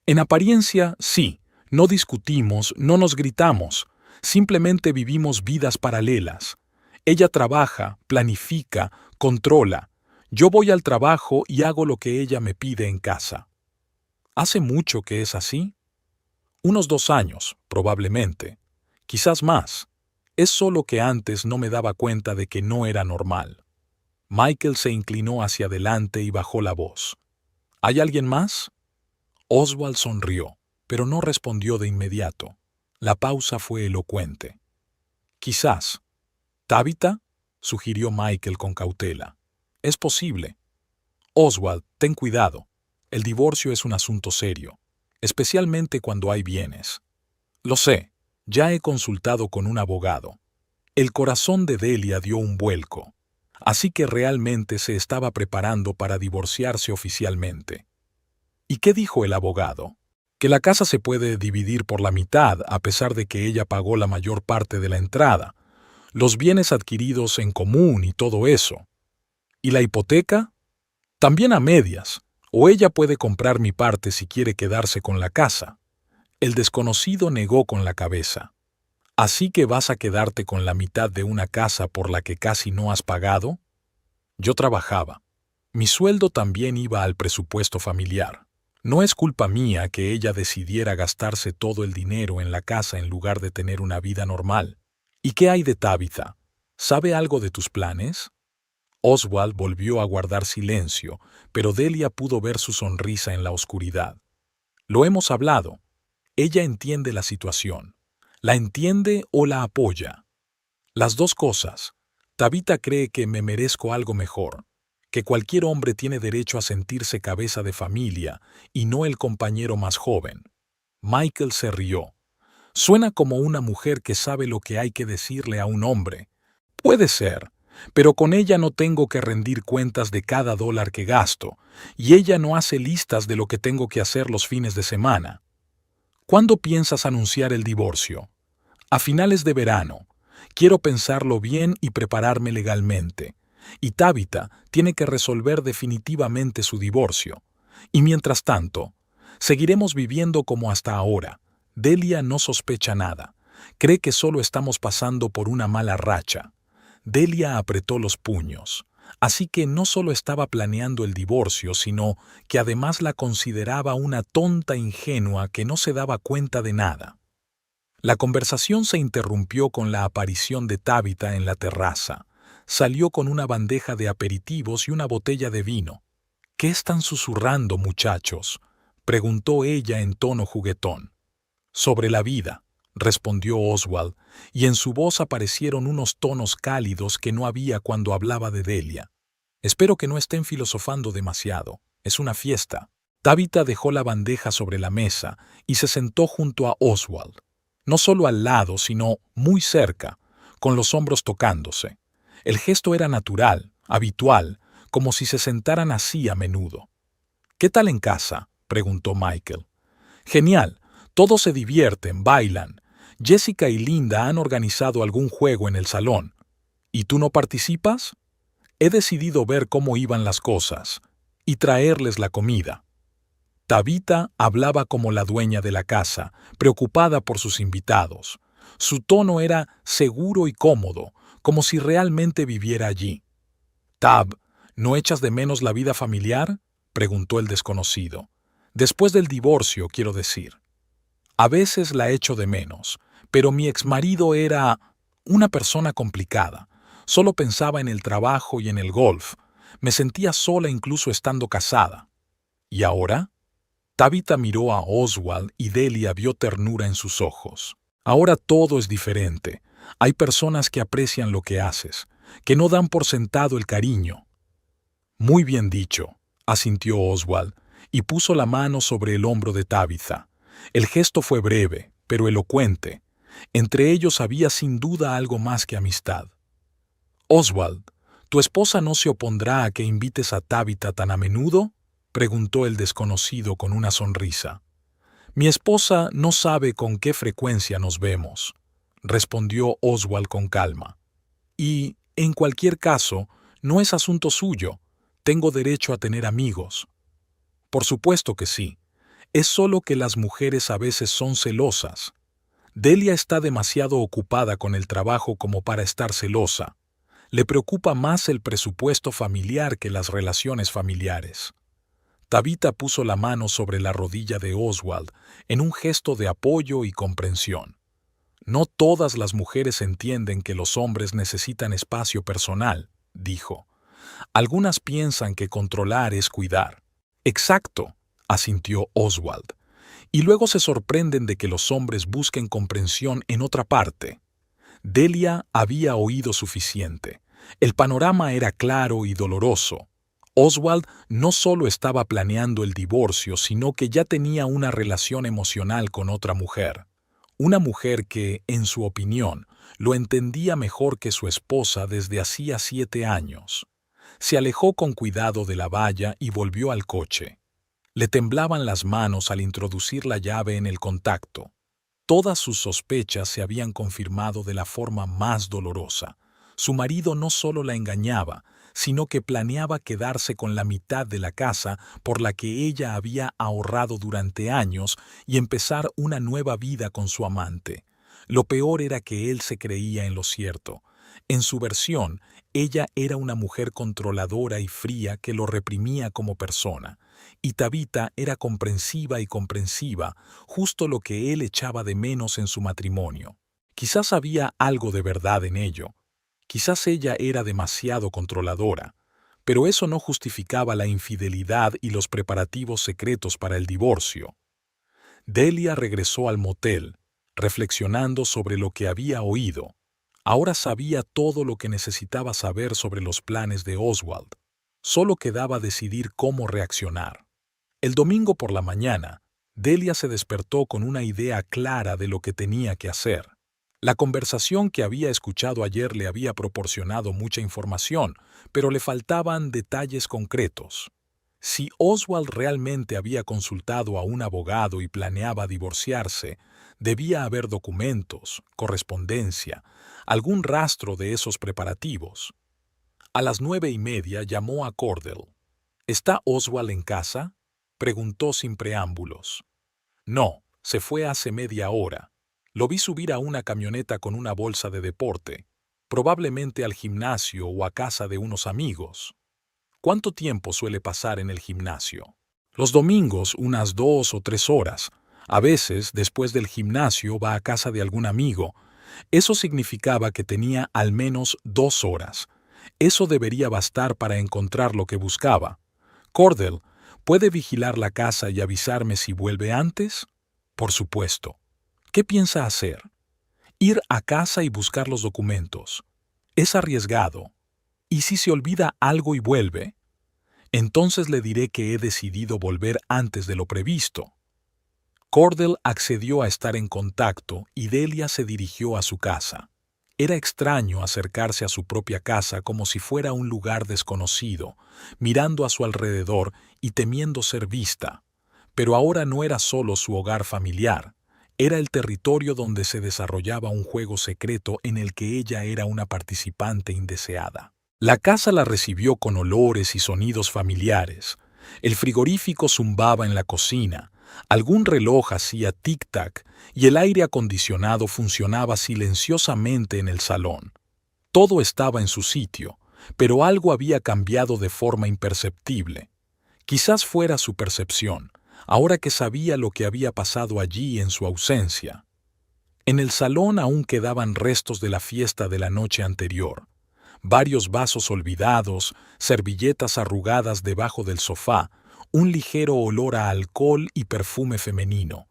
S1: En apariencia, sí, no discutimos, no nos gritamos, simplemente vivimos vidas paralelas. Ella trabaja, planifica, controla. Yo voy al trabajo y hago lo que ella me pide en casa. ¿Hace mucho que es así? Unos 2 años, probablemente. Quizás más. Es solo que antes no me daba cuenta de que no era normal. Michael se inclinó hacia adelante y bajó la voz. ¿Hay alguien más? Oswald sonrió, pero no respondió de inmediato. La pausa fue elocuente. Quizás. ¿Tabitha?, sugirió Michael con cautela. Es posible. Oswald, ten cuidado. El divorcio es un asunto serio, especialmente cuando hay bienes. Lo sé, ya he consultado con un abogado. El corazón de Delia dio un vuelco, así que realmente se estaba preparando para divorciarse oficialmente. ¿Y qué dijo el abogado? Que la casa se puede dividir por la mitad a pesar de que ella pagó la mayor parte de la entrada, los bienes adquiridos en común y todo eso. ¿Y la hipoteca? También a medias, o ella puede comprar mi parte si quiere quedarse con la casa. El desconocido negó con la cabeza. ¿Así que vas a quedarte con la mitad de una casa por la que casi no has pagado? Yo trabajaba. Mi sueldo también iba al presupuesto familiar. No es culpa mía que ella decidiera gastarse todo el dinero en la casa en lugar de tener una vida normal. ¿Y qué hay de Tabitha? ¿Sabe algo de tus planes? Oswald volvió a guardar silencio, pero Delia pudo ver su sonrisa en la oscuridad. Lo hemos hablado. Ella entiende la situación. ¿La entiende o la apoya? Las dos cosas. Tabitha cree que me merezco algo mejor, que cualquier hombre tiene derecho a sentirse cabeza de familia y no el compañero más joven. Michael se rió. Suena como una mujer que sabe lo que hay que decirle a un hombre. Puede ser, pero con ella no tengo que rendir cuentas de cada dólar que gasto, y ella no hace listas de lo que tengo que hacer los fines de semana. ¿Cuándo piensas anunciar el divorcio? A finales de verano. Quiero pensarlo bien y prepararme legalmente. Y Tabitha tiene que resolver definitivamente su divorcio. Y mientras tanto, seguiremos viviendo como hasta ahora. Delia no sospecha nada. Cree que solo estamos pasando por una mala racha. Delia apretó los puños. Así que no solo estaba planeando el divorcio, sino que además la consideraba una tonta ingenua que no se daba cuenta de nada. La conversación se interrumpió con la aparición de Tabitha en la terraza. Salió con una bandeja de aperitivos y una botella de vino. ¿Qué están susurrando, muchachos?, preguntó ella en tono juguetón. Sobre la vida, respondió Oswald, y en su voz aparecieron unos tonos cálidos que no había cuando hablaba de Delia. Espero que no estén filosofando demasiado. Es una fiesta. Tabitha dejó la bandeja sobre la mesa y se sentó junto a Oswald. No solo al lado, sino muy cerca, con los hombros tocándose. El gesto era natural, habitual, como si se sentaran así a menudo. ¿Qué tal en casa?, preguntó Michael. Genial, todos se divierten, bailan. Jessica y Linda han organizado algún juego en el salón. ¿Y tú no participas? He decidido ver cómo iban las cosas y traerles la comida. Tabitha hablaba como la dueña de la casa, preocupada por sus invitados. Su tono era seguro y cómodo, como si realmente viviera allí. «Tab, ¿no echas de menos la vida familiar?», preguntó el desconocido. «Después del divorcio, quiero decir». «A veces la echo de menos, pero mi exmarido era una persona complicada. Solo pensaba en el trabajo y en el golf. Me sentía sola incluso estando casada». «¿Y ahora?». Tabitha miró a Oswald y Delia vio ternura en sus ojos. «Ahora todo es diferente. Hay personas que aprecian lo que haces, que no dan por sentado el cariño». «Muy bien dicho», asintió Oswald, y puso la mano sobre el hombro de Tabitha. El gesto fue breve, pero elocuente. Entre ellos había sin duda algo más que amistad. «Oswald, ¿tu esposa no se opondrá a que invites a Tabitha tan a menudo?», preguntó el desconocido con una sonrisa. Mi esposa no sabe con qué frecuencia nos vemos, respondió Oswald con calma. Y, en cualquier caso, no es asunto suyo. Tengo derecho a tener amigos. Por supuesto que sí. Es solo que las mujeres a veces son celosas. Delia está demasiado ocupada con el trabajo como para estar celosa. Le preocupa más el presupuesto familiar que las relaciones familiares. Tabitha puso la mano sobre la rodilla de Oswald en un gesto de apoyo y comprensión. No todas las mujeres entienden que los hombres necesitan espacio personal, dijo. Algunas piensan que controlar es cuidar. Exacto, asintió Oswald. Y luego se sorprenden de que los hombres busquen comprensión en otra parte. Delia había oído suficiente. El panorama era claro y doloroso. Oswald no solo estaba planeando el divorcio, sino que ya tenía una relación emocional con otra mujer. Una mujer que, en su opinión, lo entendía mejor que su esposa desde hacía 7 años. Se alejó con cuidado de la valla y volvió al coche. Le temblaban las manos al introducir la llave en el contacto. Todas sus sospechas se habían confirmado de la forma más dolorosa. Su marido no solo la engañaba, sino que planeaba quedarse con la mitad de la casa por la que ella había ahorrado durante años y empezar una nueva vida con su amante. Lo peor era que él se creía en lo cierto. En su versión, ella era una mujer controladora y fría que lo reprimía como persona. Y Tabitha era comprensiva y comprensiva, justo lo que él echaba de menos en su matrimonio. Quizás había algo de verdad en ello. Quizás ella era demasiado controladora, pero eso no justificaba la infidelidad y los preparativos secretos para el divorcio. Delia regresó al motel, reflexionando sobre lo que había oído. Ahora sabía todo lo que necesitaba saber sobre los planes de Oswald. Solo quedaba decidir cómo reaccionar. El domingo por la mañana, Delia se despertó con una idea clara de lo que tenía que hacer. La conversación que había escuchado ayer le había proporcionado mucha información, pero le faltaban detalles concretos. Si Oswald realmente había consultado a un abogado y planeaba divorciarse, debía haber documentos, correspondencia, algún rastro de esos preparativos. A las 9:30 llamó a Cordell. ¿Está Oswald en casa?, preguntó sin preámbulos. No, se fue hace media hora. Lo vi subir a una camioneta con una bolsa de deporte, probablemente al gimnasio o a casa de unos amigos. ¿Cuánto tiempo suele pasar en el gimnasio? Los domingos, unas 2 o 3 horas. A veces, después del gimnasio, va a casa de algún amigo. Eso significaba que tenía al menos 2 horas. Eso debería bastar para encontrar lo que buscaba. Cordell, ¿puede vigilar la casa y avisarme si vuelve antes? Por supuesto. ¿Qué piensa hacer? Ir a casa y buscar los documentos. Es arriesgado. ¿Y si se olvida algo y vuelve? Entonces le diré que he decidido volver antes de lo previsto. Cordell accedió a estar en contacto y Delia se dirigió a su casa. Era extraño acercarse a su propia casa como si fuera un lugar desconocido, mirando a su alrededor y temiendo ser vista. Pero ahora no era solo su hogar familiar. Era el territorio donde se desarrollaba un juego secreto en el que ella era una participante indeseada. La casa la recibió con olores y sonidos familiares. El frigorífico zumbaba en la cocina, algún reloj hacía tic-tac y el aire acondicionado funcionaba silenciosamente en el salón. Todo estaba en su sitio, pero algo había cambiado de forma imperceptible. Quizás fuera su percepción, ahora que sabía lo que había pasado allí en su ausencia. En el salón aún quedaban restos de la fiesta de la noche anterior. Varios vasos olvidados, servilletas arrugadas debajo del sofá, un ligero olor a alcohol y perfume femenino.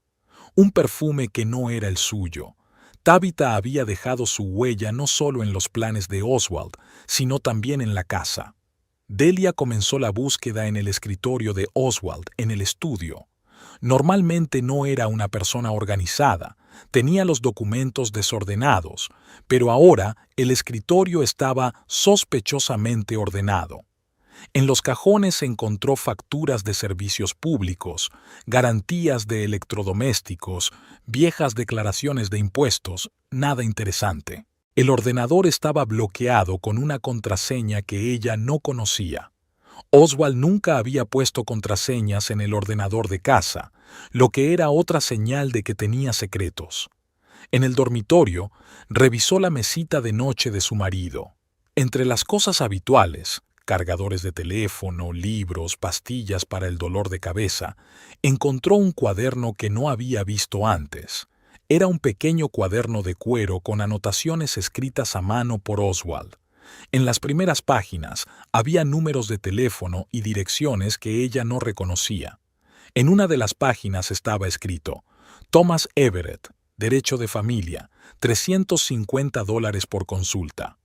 S1: Un perfume que no era el suyo. Tabitha había dejado su huella no solo en los planes de Oswald, sino también en la casa. Delia comenzó la búsqueda en el escritorio de Oswald, en el estudio. Normalmente no era una persona organizada, tenía los documentos desordenados, pero ahora el escritorio estaba sospechosamente ordenado. En los cajones encontró facturas de servicios públicos, garantías de electrodomésticos, viejas declaraciones de impuestos, nada interesante. El ordenador estaba bloqueado con una contraseña que ella no conocía. Oswald nunca había puesto contraseñas en el ordenador de casa, lo que era otra señal de que tenía secretos. En el dormitorio, revisó la mesita de noche de su marido. Entre las cosas habituales, cargadores de teléfono, libros, pastillas para el dolor de cabeza, encontró un cuaderno que no había visto antes. Era un pequeño cuaderno de cuero con anotaciones escritas a mano por Oswald. En las primeras páginas había números de teléfono y direcciones que ella no reconocía. En una de las páginas estaba escrito: Thomas Everett, derecho de familia, $350 por consulta.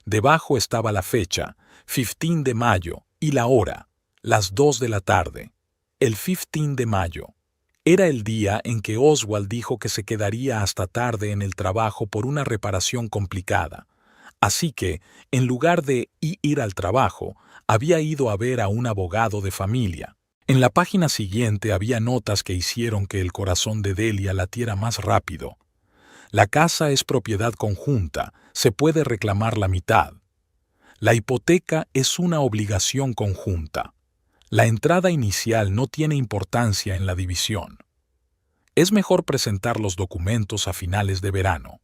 S1: Debajo estaba la fecha, 15 de mayo, y la hora, las 2 de la tarde. El 15 de mayo. Era el día en que Oswald dijo que se quedaría hasta tarde en el trabajo por una reparación complicada. Así que, en lugar de ir al trabajo, había ido a ver a un abogado de familia. En la página siguiente había notas que hicieron que el corazón de Delia latiera más rápido. La casa es propiedad conjunta, se puede reclamar la mitad. La hipoteca es una obligación conjunta. La entrada inicial no tiene importancia en la división. Es mejor presentar los documentos a finales de verano.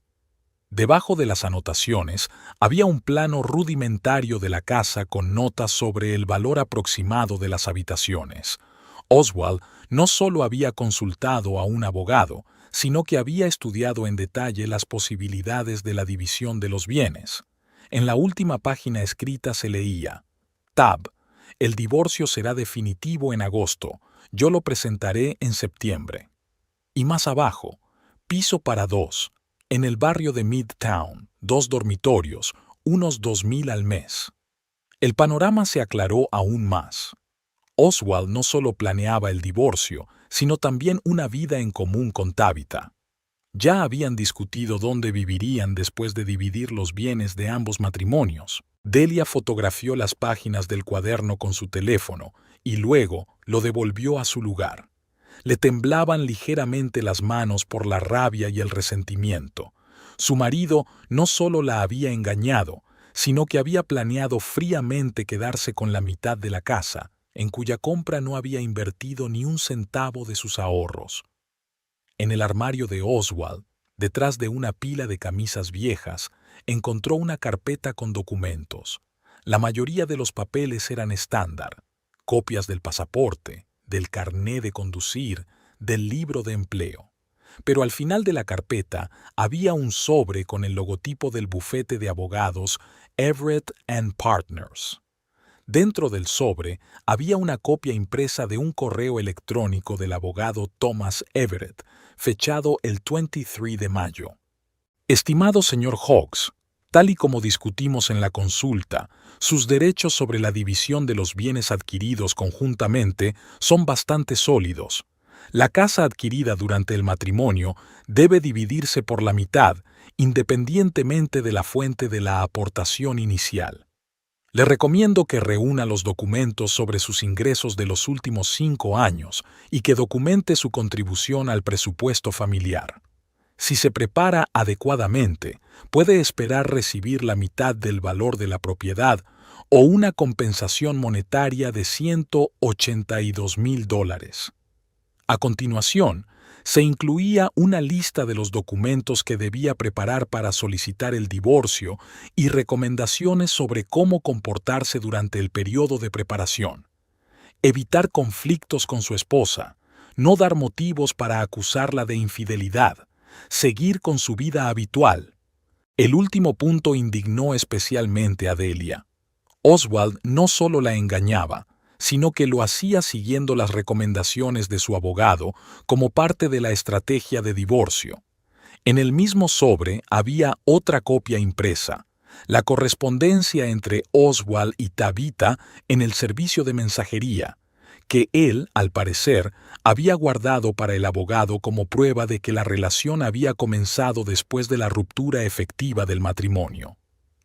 S1: Debajo de las anotaciones había un plano rudimentario de la casa con notas sobre el valor aproximado de las habitaciones. Oswald no solo había consultado a un abogado, sino que había estudiado en detalle las posibilidades de la división de los bienes. En la última página escrita se leía: Tab, el divorcio será definitivo en agosto, yo lo presentaré en septiembre. Y más abajo, piso para 2. En el barrio de Midtown, 2 dormitorios, unos $2,000 al mes. El panorama se aclaró aún más. Oswald no solo planeaba el divorcio, sino también una vida en común con Tabitha. Ya habían discutido dónde vivirían después de dividir los bienes de ambos matrimonios. Delia fotografió las páginas del cuaderno con su teléfono y luego lo devolvió a su lugar. Le temblaban ligeramente las manos por la rabia y el resentimiento. Su marido no solo la había engañado, sino que había planeado fríamente quedarse con la mitad de la casa, en cuya compra no había invertido ni un centavo de sus ahorros. En el armario de Oswald, detrás de una pila de camisas viejas, encontró una carpeta con documentos. La mayoría de los papeles eran estándar: copias del pasaporte, del carné de conducir, del libro de empleo. Pero al final de la carpeta había un sobre con el logotipo del bufete de abogados Everett & Partners. Dentro del sobre había una copia impresa de un correo electrónico del abogado Thomas Everett, fechado el 23 de mayo. Estimado señor Hawkes, tal y como discutimos en la consulta, sus derechos sobre la división de los bienes adquiridos conjuntamente son bastante sólidos. La casa adquirida durante el matrimonio debe dividirse por la mitad, independientemente de la fuente de la aportación inicial. Le recomiendo que reúna los documentos sobre sus ingresos de los últimos 5 años y que documente su contribución al presupuesto familiar. Si se prepara adecuadamente, puede esperar recibir la mitad del valor de la propiedad o una compensación monetaria de $182,000. A continuación, se incluía una lista de los documentos que debía preparar para solicitar el divorcio y recomendaciones sobre cómo comportarse durante el periodo de preparación. Evitar conflictos con su esposa, no dar motivos para acusarla de infidelidad, seguir con su vida habitual. El último punto indignó especialmente a Delia. Oswald no solo la engañaba, sino que lo hacía siguiendo las recomendaciones de su abogado como parte de la estrategia de divorcio. En el mismo sobre había otra copia impresa, la correspondencia entre Oswald y Tabitha en el servicio de mensajería, que él, al parecer, había guardado para el abogado como prueba de que la relación había comenzado después de la ruptura efectiva del matrimonio.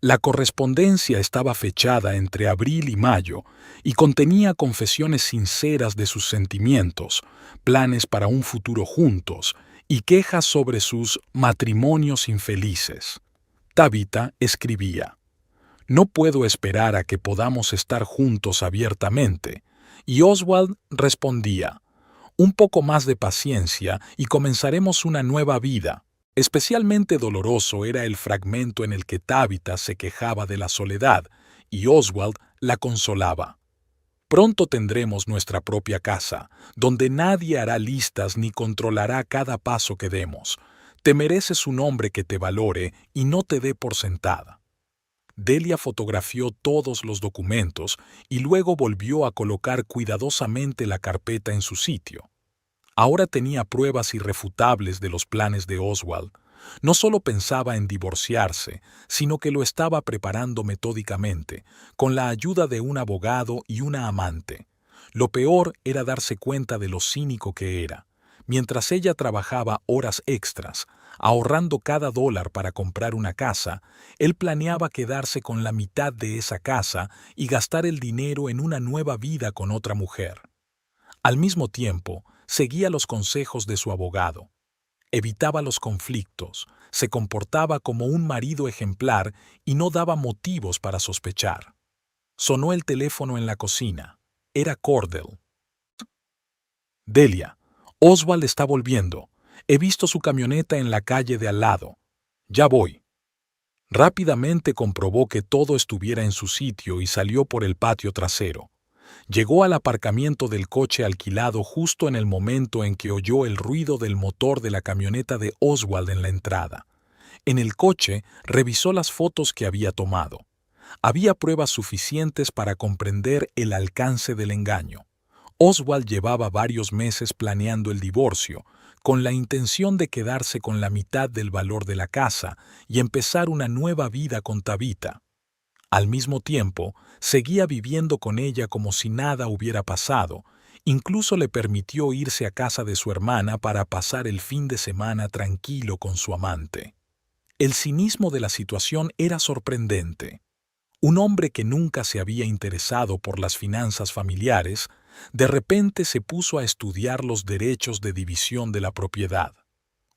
S1: La correspondencia estaba fechada entre abril y mayo y contenía confesiones sinceras de sus sentimientos, planes para un futuro juntos y quejas sobre sus matrimonios infelices. Tabitha escribía: «No puedo esperar a que podamos estar juntos abiertamente», y Oswald respondía: «Un poco más de paciencia y comenzaremos una nueva vida». Especialmente doloroso era el fragmento en el que Tabitha se quejaba de la soledad y Oswald la consolaba. «Pronto tendremos nuestra propia casa, donde nadie hará listas ni controlará cada paso que demos. Te mereces un hombre que te valore y no te dé por sentada». Delia fotografió todos los documentos y luego volvió a colocar cuidadosamente la carpeta en su sitio. Ahora tenía pruebas irrefutables de los planes de Oswald. No solo pensaba en divorciarse, sino que lo estaba preparando metódicamente, con la ayuda de un abogado y una amante. Lo peor era darse cuenta de lo cínico que era. Mientras ella trabajaba horas extras, ahorrando cada dólar para comprar una casa, él planeaba quedarse con la mitad de esa casa y gastar el dinero en una nueva vida con otra mujer. Al mismo tiempo, seguía los consejos de su abogado. Evitaba los conflictos, se comportaba como un marido ejemplar y no daba motivos para sospechar. Sonó el teléfono en la cocina. Era Cordell. «Delia, Oswald está volviendo. He visto su camioneta en la calle de al lado. Ya voy». Rápidamente comprobó que todo estuviera en su sitio y salió por el patio trasero. Llegó al aparcamiento del coche alquilado justo en el momento en que oyó el ruido del motor de la camioneta de Oswald en la entrada. En el coche revisó las fotos que había tomado. Había pruebas suficientes para comprender el alcance del engaño. Oswald llevaba varios meses planeando el divorcio, con la intención de quedarse con la mitad del valor de la casa y empezar una nueva vida con Tabitha. Al mismo tiempo, seguía viviendo con ella como si nada hubiera pasado. Incluso le permitió irse a casa de su hermana para pasar el fin de semana tranquilo con su amante. El cinismo de la situación era sorprendente. Un hombre que nunca se había interesado por las finanzas familiares, de repente se puso a estudiar los derechos de división de la propiedad.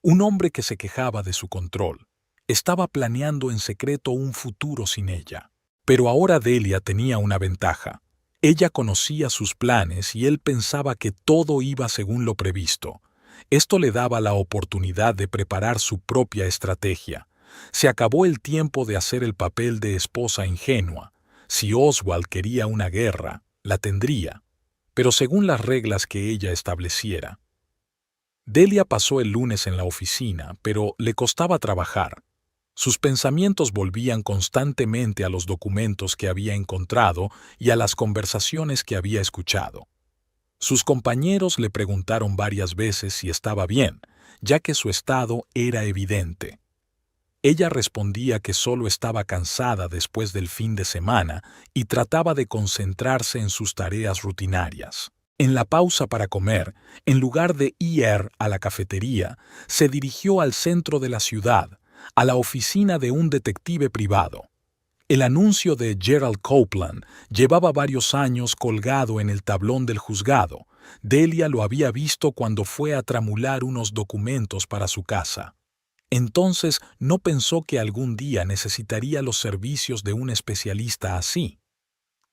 S1: Un hombre que se quejaba de su control. Estaba planeando en secreto un futuro sin ella. Pero ahora Delia tenía una ventaja. Ella conocía sus planes y él pensaba que todo iba según lo previsto. Esto le daba la oportunidad de preparar su propia estrategia. Se acabó el tiempo de hacer el papel de esposa ingenua. Si Oswald quería una guerra, la tendría, pero según las reglas que ella estableciera. Delia pasó el lunes en la oficina, pero le costaba trabajar. Sus pensamientos volvían constantemente a los documentos que había encontrado y a las conversaciones que había escuchado. Sus compañeros le preguntaron varias veces si estaba bien, ya que su estado era evidente. Ella respondía que solo estaba cansada después del fin de semana y trataba de concentrarse en sus tareas rutinarias. En la pausa para comer, en lugar de ir a la cafetería, se dirigió al centro de la ciudad, a la oficina de un detective privado. El anuncio de Gerald Copeland llevaba varios años colgado en el tablón del juzgado. Delia lo había visto cuando fue a tramular unos documentos para su casa. Entonces no pensó que algún día necesitaría los servicios de un especialista así.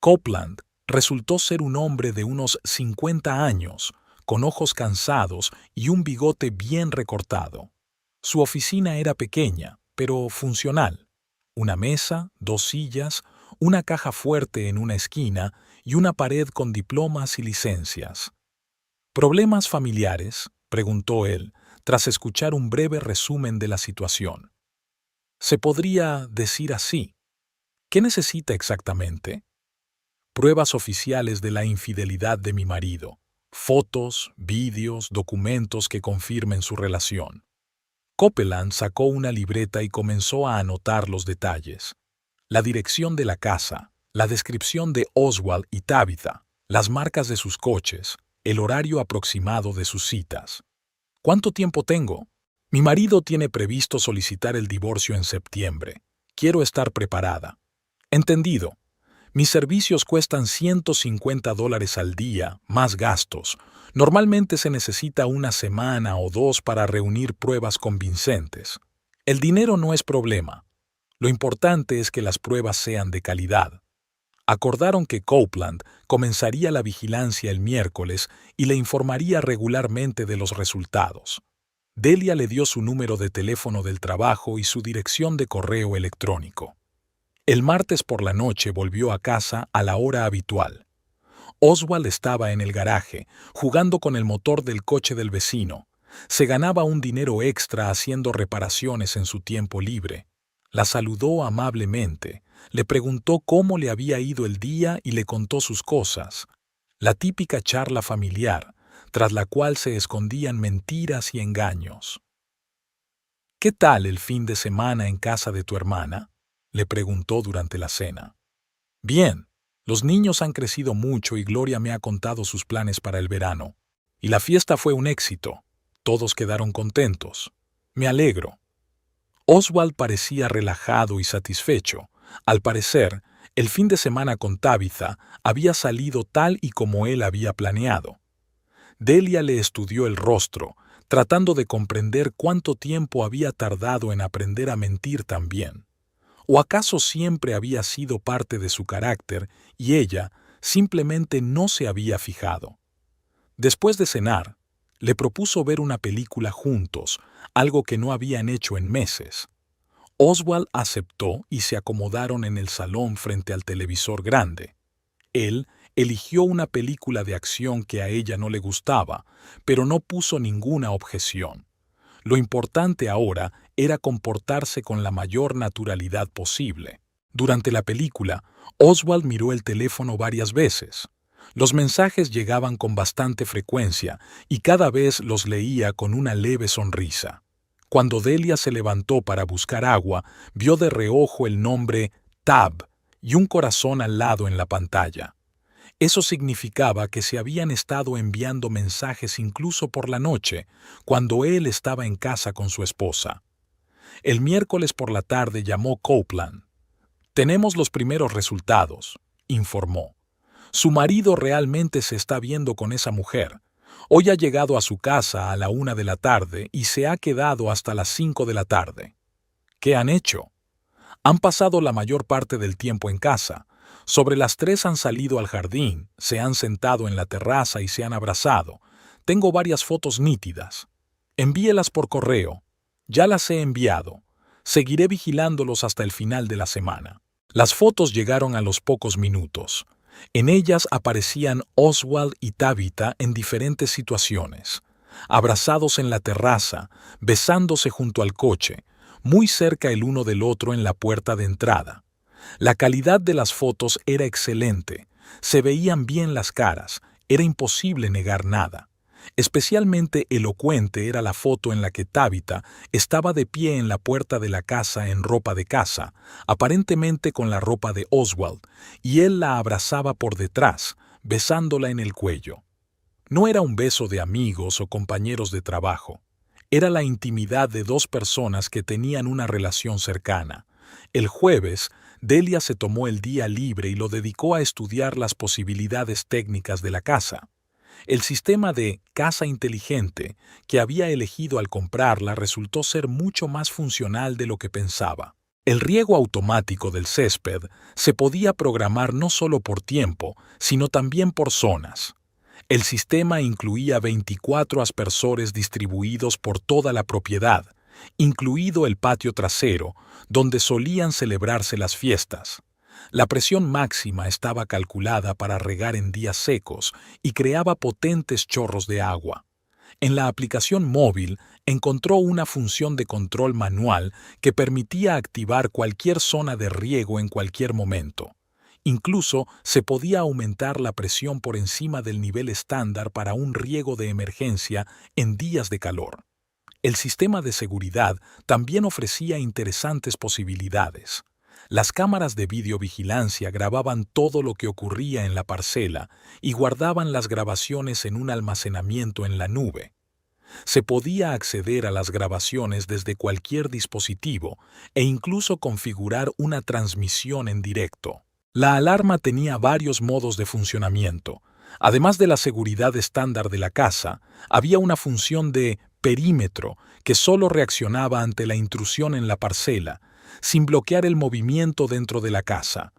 S1: Copeland resultó ser un hombre de unos 50 años, con ojos cansados y un bigote bien recortado. Su oficina era pequeña, pero funcional. Una mesa, 2 sillas, una caja fuerte en una esquina y una pared con diplomas y licencias. ¿Problemas familiares?, preguntó él, tras escuchar un breve resumen de la situación. Se podría decir así. ¿Qué necesita exactamente? Pruebas oficiales de la infidelidad de mi marido. Fotos, vídeos, documentos que confirmen su relación. Copeland sacó una libreta y comenzó a anotar los detalles. La dirección de la casa, la descripción de Oswald y Tabitha, las marcas de sus coches, el horario aproximado de sus citas. ¿Cuánto tiempo tengo? Mi marido tiene previsto solicitar el divorcio en septiembre. Quiero estar preparada. Entendido. Mis servicios cuestan $150 al día, más gastos. Normalmente se necesita una semana o dos para reunir pruebas convincentes. El dinero no es problema. Lo importante es que las pruebas sean de calidad. Acordaron que Copeland comenzaría la vigilancia el miércoles y le informaría regularmente de los resultados. Delia le dio su número de teléfono del trabajo y su dirección de correo electrónico. El martes por la noche volvió a casa a la hora habitual. Oswald estaba en el garaje, jugando con el motor del coche del vecino. Se ganaba un dinero extra haciendo reparaciones en su tiempo libre. La saludó amablemente, le preguntó cómo le había ido el día y le contó sus cosas. La típica charla familiar, tras la cual se escondían mentiras y engaños. ¿Qué tal el fin de semana en casa de tu hermana?, le preguntó durante la cena. Bien, los niños han crecido mucho y Gloria me ha contado sus planes para el verano. Y la fiesta fue un éxito. Todos quedaron contentos. Me alegro. Oswald parecía relajado y satisfecho. Al parecer, el fin de semana con Tabitha había salido tal y como él había planeado. Delia le estudió el rostro, tratando de comprender cuánto tiempo había tardado en aprender a mentir tan bien. ¿O acaso siempre había sido parte de su carácter y ella simplemente no se había fijado? Después de cenar, le propuso ver una película juntos, algo que no habían hecho en meses. Oswald aceptó y se acomodaron en el salón frente al televisor grande. Él eligió una película de acción que a ella no le gustaba, pero no puso ninguna objeción. Lo importante ahora era comportarse con la mayor naturalidad posible. Durante la película, Oswald miró el teléfono varias veces. Los mensajes llegaban con bastante frecuencia y cada vez los leía con una leve sonrisa. Cuando Delia se levantó para buscar agua, vio de reojo el nombre Tab y un corazón al lado en la pantalla. Eso significaba que se habían estado enviando mensajes incluso por la noche, cuando él estaba en casa con su esposa. El miércoles por la tarde llamó Copeland. «Tenemos los primeros resultados», informó. «Su marido realmente se está viendo con esa mujer. Hoy ha llegado a su casa a la 1 de la tarde y se ha quedado hasta las 5 de la tarde». «¿Qué han hecho?» «Han pasado la mayor parte del tiempo en casa. Sobre las 3 han salido al jardín, se han sentado en la terraza y se han abrazado. Tengo varias fotos nítidas. Envíelas por correo. Ya las he enviado. Seguiré vigilándolos hasta el final de la semana». Las fotos llegaron a los pocos minutos. En ellas aparecían Oswald y Tabitha en diferentes situaciones. Abrazados en la terraza, besándose junto al coche, muy cerca el uno del otro en la puerta de entrada. La calidad de las fotos era excelente, se veían bien las caras, era imposible negar nada. Especialmente elocuente era la foto en la que Tabitha estaba de pie en la puerta de la casa en ropa de casa, aparentemente con la ropa de Oswald, y él la abrazaba por detrás, besándola en el cuello. No era un beso de amigos o compañeros de trabajo. Era la intimidad de dos personas que tenían una relación cercana. El jueves, Delia se tomó el día libre y lo dedicó a estudiar las posibilidades técnicas de la casa. El sistema de casa inteligente que había elegido al comprarla resultó ser mucho más funcional de lo que pensaba. El riego automático del césped se podía programar no solo por tiempo, sino también por zonas. El sistema incluía 24 aspersores distribuidos por toda la propiedad, incluido el patio trasero, donde solían celebrarse las fiestas. La presión máxima estaba calculada para regar en días secos y creaba potentes chorros de agua. En la aplicación móvil encontró una función de control manual que permitía activar cualquier zona de riego en cualquier momento. Incluso se podía aumentar la presión por encima del nivel estándar para un riego de emergencia en días de calor. El sistema de seguridad también ofrecía interesantes posibilidades. Las cámaras de videovigilancia grababan todo lo que ocurría en la parcela y guardaban las grabaciones en un almacenamiento en la nube. Se podía acceder a las grabaciones desde cualquier dispositivo e incluso configurar una transmisión en directo. La alarma tenía varios modos de funcionamiento. Además de la seguridad estándar de la casa, había una función de perímetro que solo reaccionaba ante la intrusión en la parcela, sin bloquear el movimiento dentro de la casa.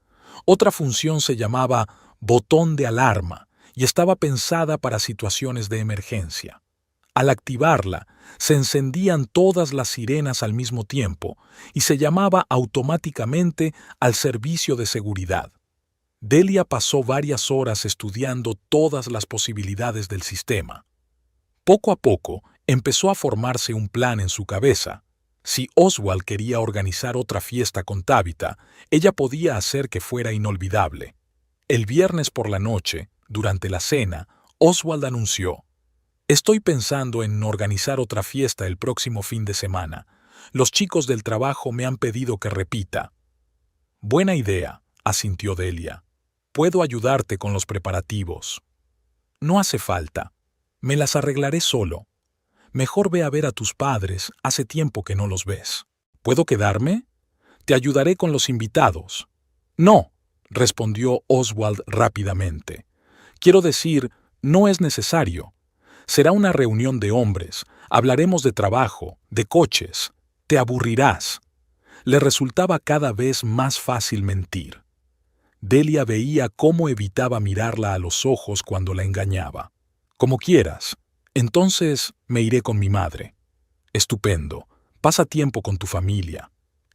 S1: Otra función se llamaba botón de alarma y estaba pensada para situaciones de emergencia. Al activarla, se encendían todas las sirenas al mismo tiempo y se llamaba automáticamente al servicio de seguridad. Delia pasó varias horas estudiando todas las posibilidades del sistema. Poco a poco empezó a formarse un plan en su cabeza. Si Oswald quería organizar otra fiesta con Tabitha, ella podía hacer que fuera inolvidable. El viernes por la noche, durante la cena, Oswald anunció: «Estoy pensando en organizar otra fiesta el próximo fin de semana. Los chicos del trabajo me han pedido que repita». «Buena idea», asintió Delia. «Puedo ayudarte con los preparativos». «No hace falta. Me las arreglaré solo. Mejor ve a ver a tus padres, hace tiempo que no los ves». «¿Puedo quedarme? Te ayudaré con los invitados». «No», respondió Oswald rápidamente. «Quiero decir, no es necesario. Será una reunión de hombres, hablaremos de trabajo, de coches. Te aburrirás». Le resultaba cada vez más fácil mentir. Delia veía cómo evitaba mirarla a los ojos cuando la engañaba. «Como quieras. Entonces me iré con mi madre». «Estupendo. Pasa tiempo con tu familia».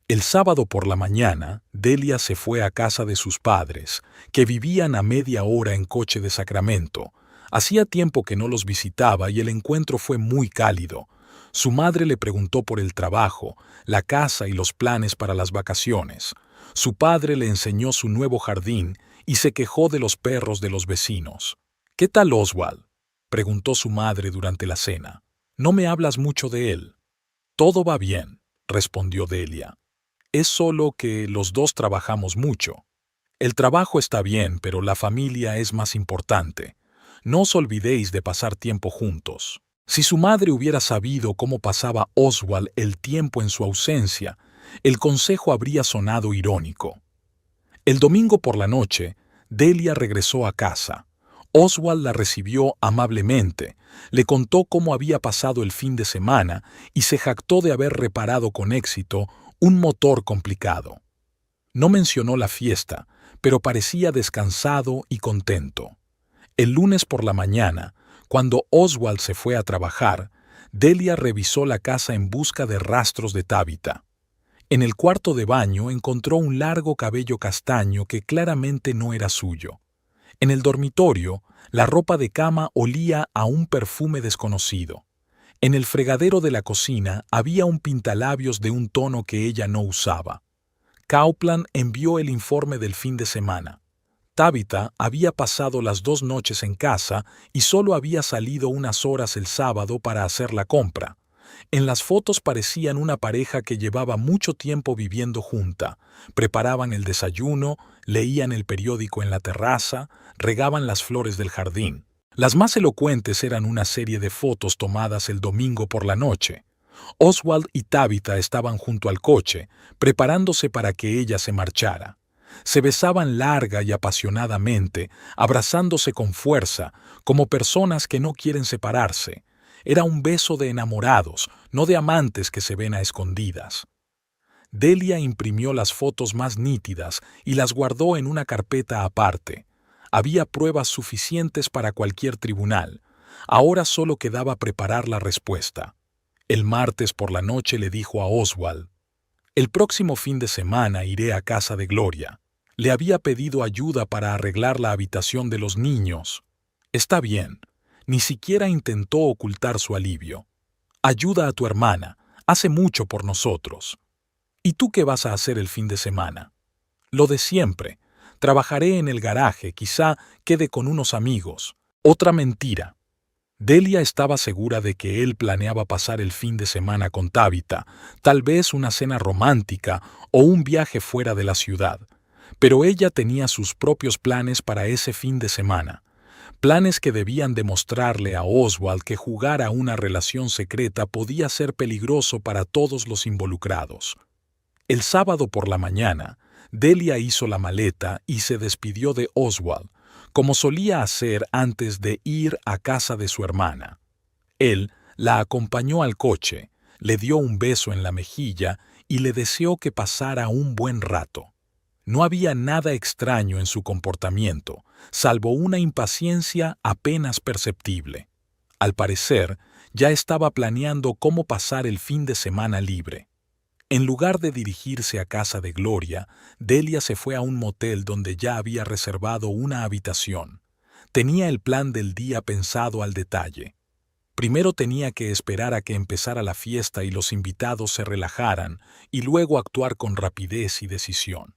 S1: El sábado por la mañana, Delia se fue a casa de sus padres, que vivían a media hora en coche de Sacramento. Hacía tiempo que no los visitaba y el encuentro fue muy cálido. Su madre le preguntó por el trabajo, la casa y los planes para las vacaciones. Su padre le enseñó su nuevo jardín y se quejó de los perros de los vecinos. «¿Qué tal Oswald?», preguntó su madre durante la cena. «No me hablas mucho de él». «Todo va bien», respondió Delia. «Es solo que los dos trabajamos mucho. El trabajo está bien, pero la familia es más importante. No os olvidéis de pasar tiempo juntos». Si su madre hubiera sabido cómo pasaba Oswald el tiempo en su ausencia, el consejo habría sonado irónico. El domingo por la noche, Delia regresó a casa. Oswald la recibió amablemente, le contó cómo había pasado el fin de semana y se jactó de haber reparado con éxito un motor complicado. No mencionó la fiesta, pero parecía descansado y contento. El lunes por la mañana, cuando Oswald se fue a trabajar, Delia revisó la casa en busca de rastros de Tabitha. En el cuarto de baño encontró un largo cabello castaño que claramente no era suyo. En el dormitorio, la ropa de cama olía a un perfume desconocido. En el fregadero de la cocina había un pintalabios de un tono que ella no usaba. Kaupland envió el informe del fin de semana. Tabitha había pasado las 2 noches en casa y solo había salido unas horas el sábado para hacer la compra. En las fotos parecían una pareja que llevaba mucho tiempo viviendo junta. Preparaban el desayuno, leían el periódico en la terraza, regaban las flores del jardín. Las más elocuentes eran una serie de fotos tomadas el domingo por la noche. Oswald y Tabitha estaban junto al coche, preparándose para que ella se marchara. Se besaban larga y apasionadamente, abrazándose con fuerza, como personas que no quieren separarse. Era un beso de enamorados, no de amantes que se ven a escondidas. Delia imprimió las fotos más nítidas y las guardó en una carpeta aparte. Había pruebas suficientes para cualquier tribunal. Ahora solo quedaba preparar la respuesta. El martes por la noche le dijo a Oswald: «El próximo fin de semana iré a casa de Gloria. Le había pedido ayuda para arreglar la habitación de los niños». «Está bien». Ni siquiera intentó ocultar su alivio. «Ayuda a tu hermana. Hace mucho por nosotros». «¿Y tú qué vas a hacer el fin de semana?» «Lo de siempre. Trabajaré en el garaje, quizá quede con unos amigos». Otra mentira. Delia estaba segura de que él planeaba pasar el fin de semana con Tabitha, tal vez una cena romántica o un viaje fuera de la ciudad. Pero ella tenía sus propios planes para ese fin de semana. Planes que debían demostrarle a Oswald que jugar a una relación secreta podía ser peligroso para todos los involucrados. El sábado por la mañana, Delia hizo la maleta y se despidió de Oswald, como solía hacer antes de ir a casa de su hermana. Él la acompañó al coche, le dio un beso en la mejilla y le deseó que pasara un buen rato. No había nada extraño en su comportamiento, salvo una impaciencia apenas perceptible. Al parecer, ya estaba planeando cómo pasar el fin de semana libre. En lugar de dirigirse a casa de Gloria, Delia se fue a un motel donde ya había reservado una habitación. Tenía el plan del día pensado al detalle. Primero tenía que esperar a que empezara la fiesta y los invitados se relajaran, y luego actuar con rapidez y decisión.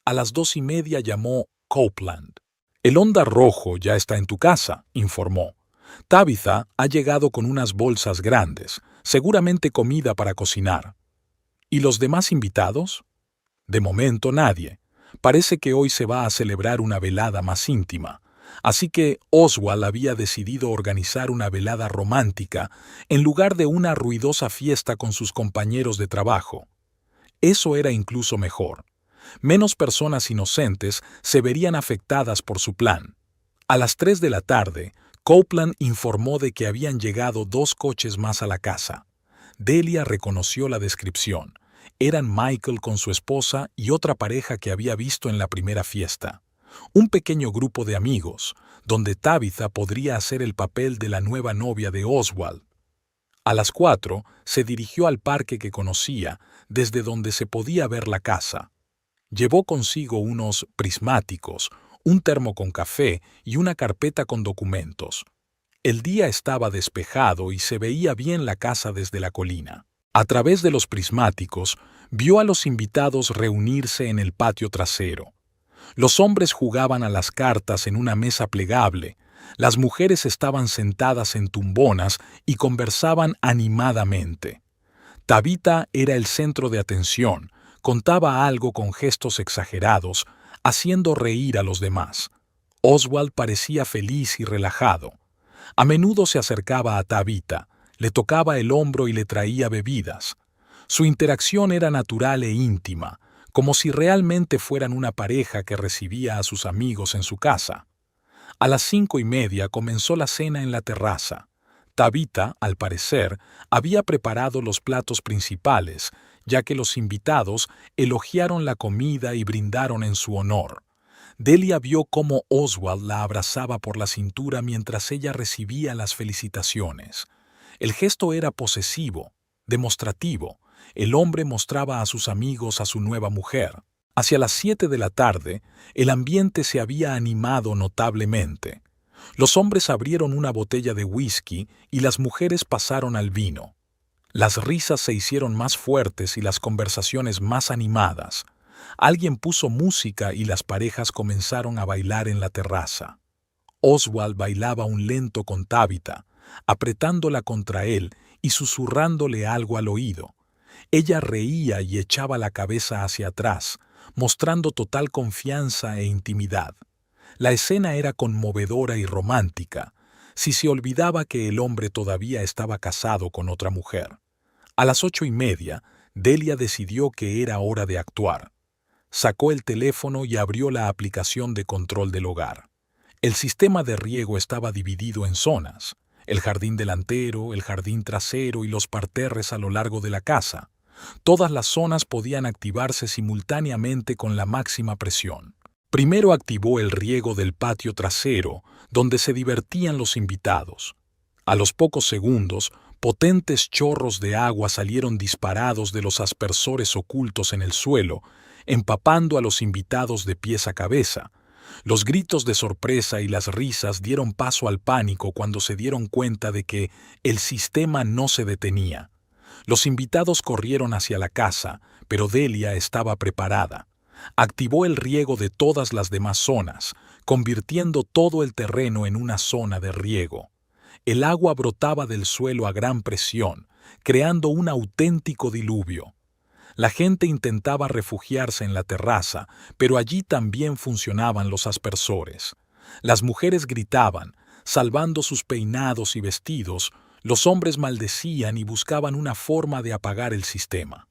S1: A las 2:30 llamó Copeland. «El Honda Rojo ya está en tu casa», informó. «Tabitha ha llegado con unas bolsas grandes, seguramente comida para cocinar». «¿Y los demás invitados?» «De momento nadie. Parece que hoy se va a celebrar una velada más íntima. Así que Oswald había decidido organizar una velada romántica en lugar de una ruidosa fiesta con sus compañeros de trabajo. Eso era incluso mejor. Menos personas inocentes se verían afectadas por su plan. A las 3 de la tarde, Copeland informó de que habían llegado 2 coches más a la casa. Delia reconoció la descripción. Eran Michael con su esposa y otra pareja que había visto en la primera fiesta. Un pequeño grupo de amigos, donde Tabitha podría hacer el papel de la nueva novia de Oswald. A las 4 se dirigió al parque que conocía, desde donde se podía ver la casa. Llevó consigo unos prismáticos, un termo con café y una carpeta con documentos. El día estaba despejado y se veía bien la casa desde la colina. A través de los prismáticos, vio a los invitados reunirse en el patio trasero. Los hombres jugaban a las cartas en una mesa plegable, las mujeres estaban sentadas en tumbonas y conversaban animadamente. Tabitha era el centro de atención, contaba algo con gestos exagerados, haciendo reír a los demás. Oswald parecía feliz y relajado. A menudo se acercaba a Tabitha, le tocaba el hombro y le traía bebidas. Su interacción era natural e íntima, como si realmente fueran una pareja que recibía a sus amigos en su casa. A las 5:30 comenzó la cena en la terraza. Tabitha, al parecer, había preparado los platos principales, ya que los invitados elogiaron la comida y brindaron en su honor. Delia vio cómo Oswald la abrazaba por la cintura mientras ella recibía las felicitaciones. El gesto era posesivo, demostrativo. El hombre mostraba a sus amigos a su nueva mujer. Hacia las 7 de la tarde, el ambiente se había animado notablemente. Los hombres abrieron una botella de whisky y las mujeres pasaron al vino. Las risas se hicieron más fuertes y las conversaciones más animadas. Alguien puso música y las parejas comenzaron a bailar en la terraza. Oswald bailaba un lento con Tabitha, apretándola contra él y susurrándole algo al oído. Ella reía y echaba la cabeza hacia atrás, mostrando total confianza e intimidad. La escena era conmovedora y romántica, si se olvidaba que el hombre todavía estaba casado con otra mujer. A las 8:30, Delia decidió que era hora de actuar. Sacó el teléfono y abrió la aplicación de control del hogar. El sistema de riego estaba dividido en zonas: el jardín delantero, el jardín trasero y los parterres a lo largo de la casa. Todas las zonas podían activarse simultáneamente con la máxima presión. Primero activó el riego del patio trasero, donde se divertían los invitados. A los pocos segundos, potentes chorros de agua salieron disparados de los aspersores ocultos en el suelo, empapando a los invitados de pies a cabeza. Los gritos de sorpresa y las risas dieron paso al pánico cuando se dieron cuenta de que el sistema no se detenía. Los invitados corrieron hacia la casa, pero Delia estaba preparada. Activó el riego de todas las demás zonas, convirtiendo todo el terreno en una zona de riego. El agua brotaba del suelo a gran presión, creando un auténtico diluvio. La gente intentaba refugiarse en la terraza, pero allí también funcionaban los aspersores. Las mujeres gritaban, salvando sus peinados y vestidos, los hombres maldecían y buscaban una forma de apagar el sistema.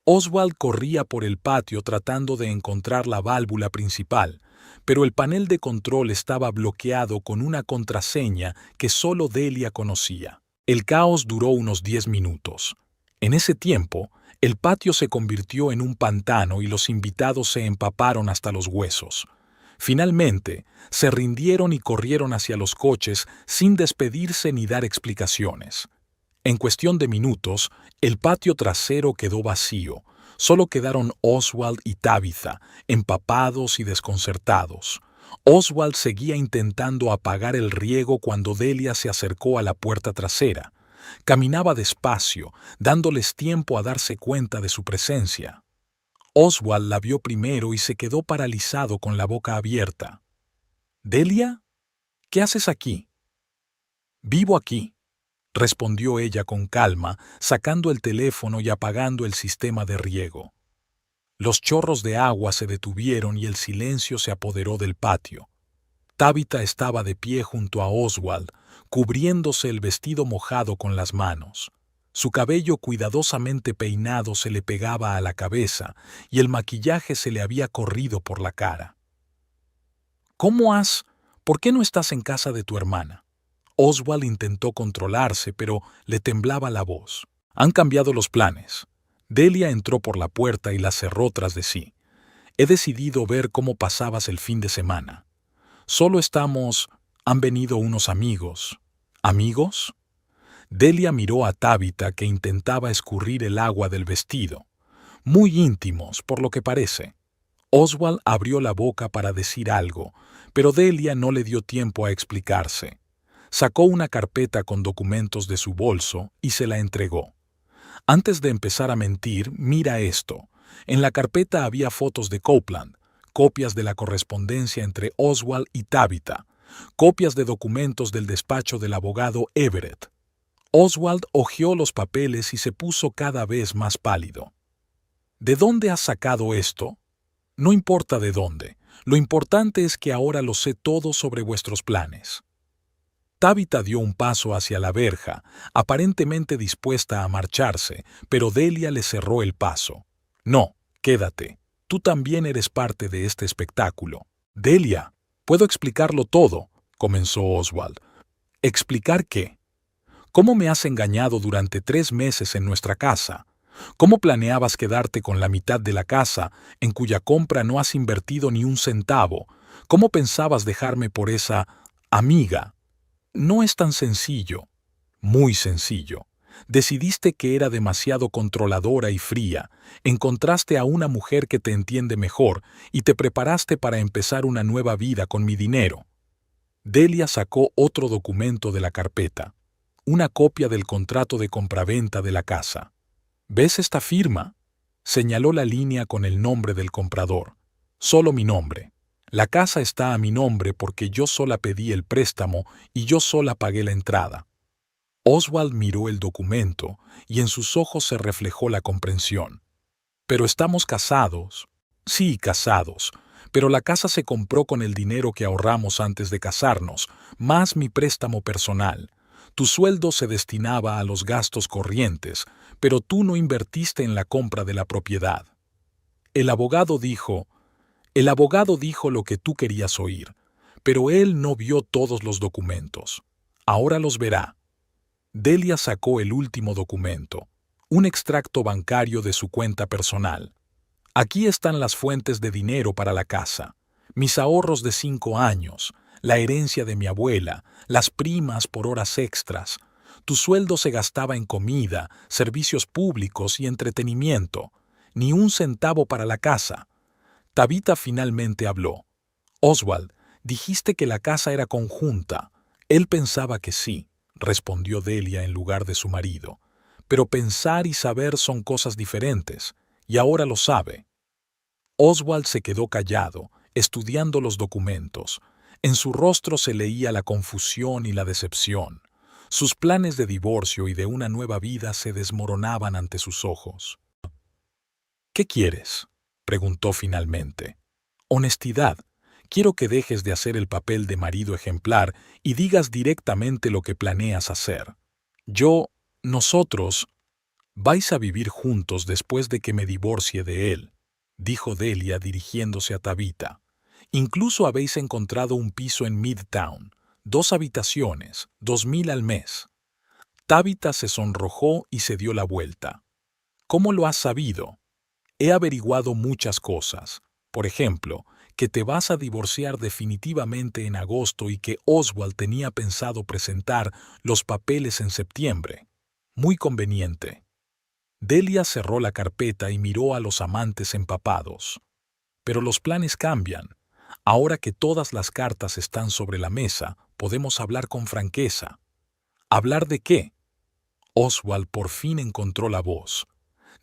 S1: Oswald corría por el patio tratando de encontrar la válvula principal, pero el panel de control estaba bloqueado con una contraseña que solo Delia conocía. El caos duró unos 10 minutos. En ese tiempo, el patio se convirtió en un pantano y los invitados se empaparon hasta los huesos. Finalmente, se rindieron y corrieron hacia los coches sin despedirse ni dar explicaciones. En cuestión de minutos, el patio trasero quedó vacío. Solo quedaron Oswald y Tabitha, empapados y desconcertados. Oswald seguía intentando apagar el riego cuando Delia se acercó a la puerta trasera. Caminaba despacio, dándoles tiempo a darse cuenta de su presencia. Oswald la vio primero y se quedó paralizado con la boca abierta. «¿Delia? ¿Qué haces aquí?» «Vivo aquí», respondió ella con calma, sacando el teléfono y apagando el sistema de riego. Los chorros de agua se detuvieron y el silencio se apoderó del patio. Tabitha estaba de pie junto a Oswald, cubriéndose el vestido mojado con las manos. Su cabello cuidadosamente peinado se le pegaba a la cabeza y el maquillaje se le había corrido por la cara. ¿Por qué no estás en casa de tu hermana?» Oswald intentó controlarse, pero le temblaba la voz. «Han cambiado los planes». Delia entró por la puerta y la cerró tras de sí. «He decidido ver cómo pasabas el fin de semana. Han venido unos amigos». «¿Amigos?» Delia miró a Tabitha, que intentaba escurrir el agua del vestido. «Muy íntimos, por lo que parece». Oswald abrió la boca para decir algo, pero Delia no le dio tiempo a explicarse. Sacó una carpeta con documentos de su bolso y se la entregó. «Antes de empezar a mentir, mira esto». En la carpeta había fotos de Copeland, copias de la correspondencia entre Oswald y Tabitha, copias de documentos del despacho del abogado Everett. Oswald hojeó los papeles y se puso cada vez más pálido. «¿De dónde has sacado esto?» «No importa de dónde. Lo importante es que ahora lo sé todo sobre vuestros planes». Tabitha dio un paso hacia la verja, aparentemente dispuesta a marcharse, pero Delia le cerró el paso. «No, quédate. Tú también eres parte de este espectáculo». «Delia, puedo explicarlo todo», comenzó Oswald. «¿Explicar qué?» «¿Cómo me has engañado durante 3 meses en nuestra casa? ¿Cómo planeabas quedarte con la mitad de la casa, en cuya compra no has invertido ni un centavo? ¿Cómo pensabas dejarme por esa amiga?» «No es tan sencillo». «Muy sencillo. Decidiste que era demasiado controladora y fría, encontraste a una mujer que te entiende mejor y te preparaste para empezar una nueva vida con mi dinero». Delia sacó otro documento de la carpeta, una copia del contrato de compraventa de la casa. «¿Ves esta firma?» Señaló la línea con el nombre del comprador. «Solo mi nombre. La casa está a mi nombre porque yo sola pedí el préstamo y yo sola pagué la entrada». Oswald miró el documento y en sus ojos se reflejó la comprensión. «¿Pero estamos casados?» «Sí, casados. Pero la casa se compró con el dinero que ahorramos antes de casarnos, más mi préstamo personal. Tu sueldo se destinaba a los gastos corrientes, pero tú no invertiste en la compra de la propiedad». El abogado dijo lo que tú querías oír, pero él no vio todos los documentos. Ahora los verá. Delia sacó el último documento, un extracto bancario de su cuenta personal. «Aquí están las fuentes de dinero para la casa, mis ahorros de 5 años, la herencia de mi abuela, las primas por horas extras. Tu sueldo se gastaba en comida, servicios públicos y entretenimiento. Ni un centavo para la casa». Tabitha finalmente habló. «Oswald, dijiste que la casa era conjunta». «Él pensaba que sí», respondió Delia en lugar de su marido. «Pero pensar y saber son cosas diferentes, y ahora lo sabe». Oswald se quedó callado, estudiando los documentos. En su rostro se leía la confusión y la decepción. Sus planes de divorcio y de una nueva vida se desmoronaban ante sus ojos. «¿Qué quieres?», preguntó finalmente. «Honestidad. Quiero que dejes de hacer el papel de marido ejemplar y digas directamente lo que planeas hacer. Nosotros, vais a vivir juntos después de que me divorcie de él, dijo Delia dirigiéndose a Tabitha. Incluso habéis encontrado un piso en Midtown, 2 habitaciones, 2.000 al mes. Tabitha se sonrojó y se dio la vuelta. ¿Cómo lo has sabido? He averiguado muchas cosas. Por ejemplo, que te vas a divorciar definitivamente en agosto y que Oswald tenía pensado presentar los papeles en septiembre. Muy conveniente. Delia cerró la carpeta y miró a los amantes empapados. Pero los planes cambian. Ahora que todas las cartas están sobre la mesa, podemos hablar con franqueza. ¿Hablar de qué? Oswald por fin encontró la voz.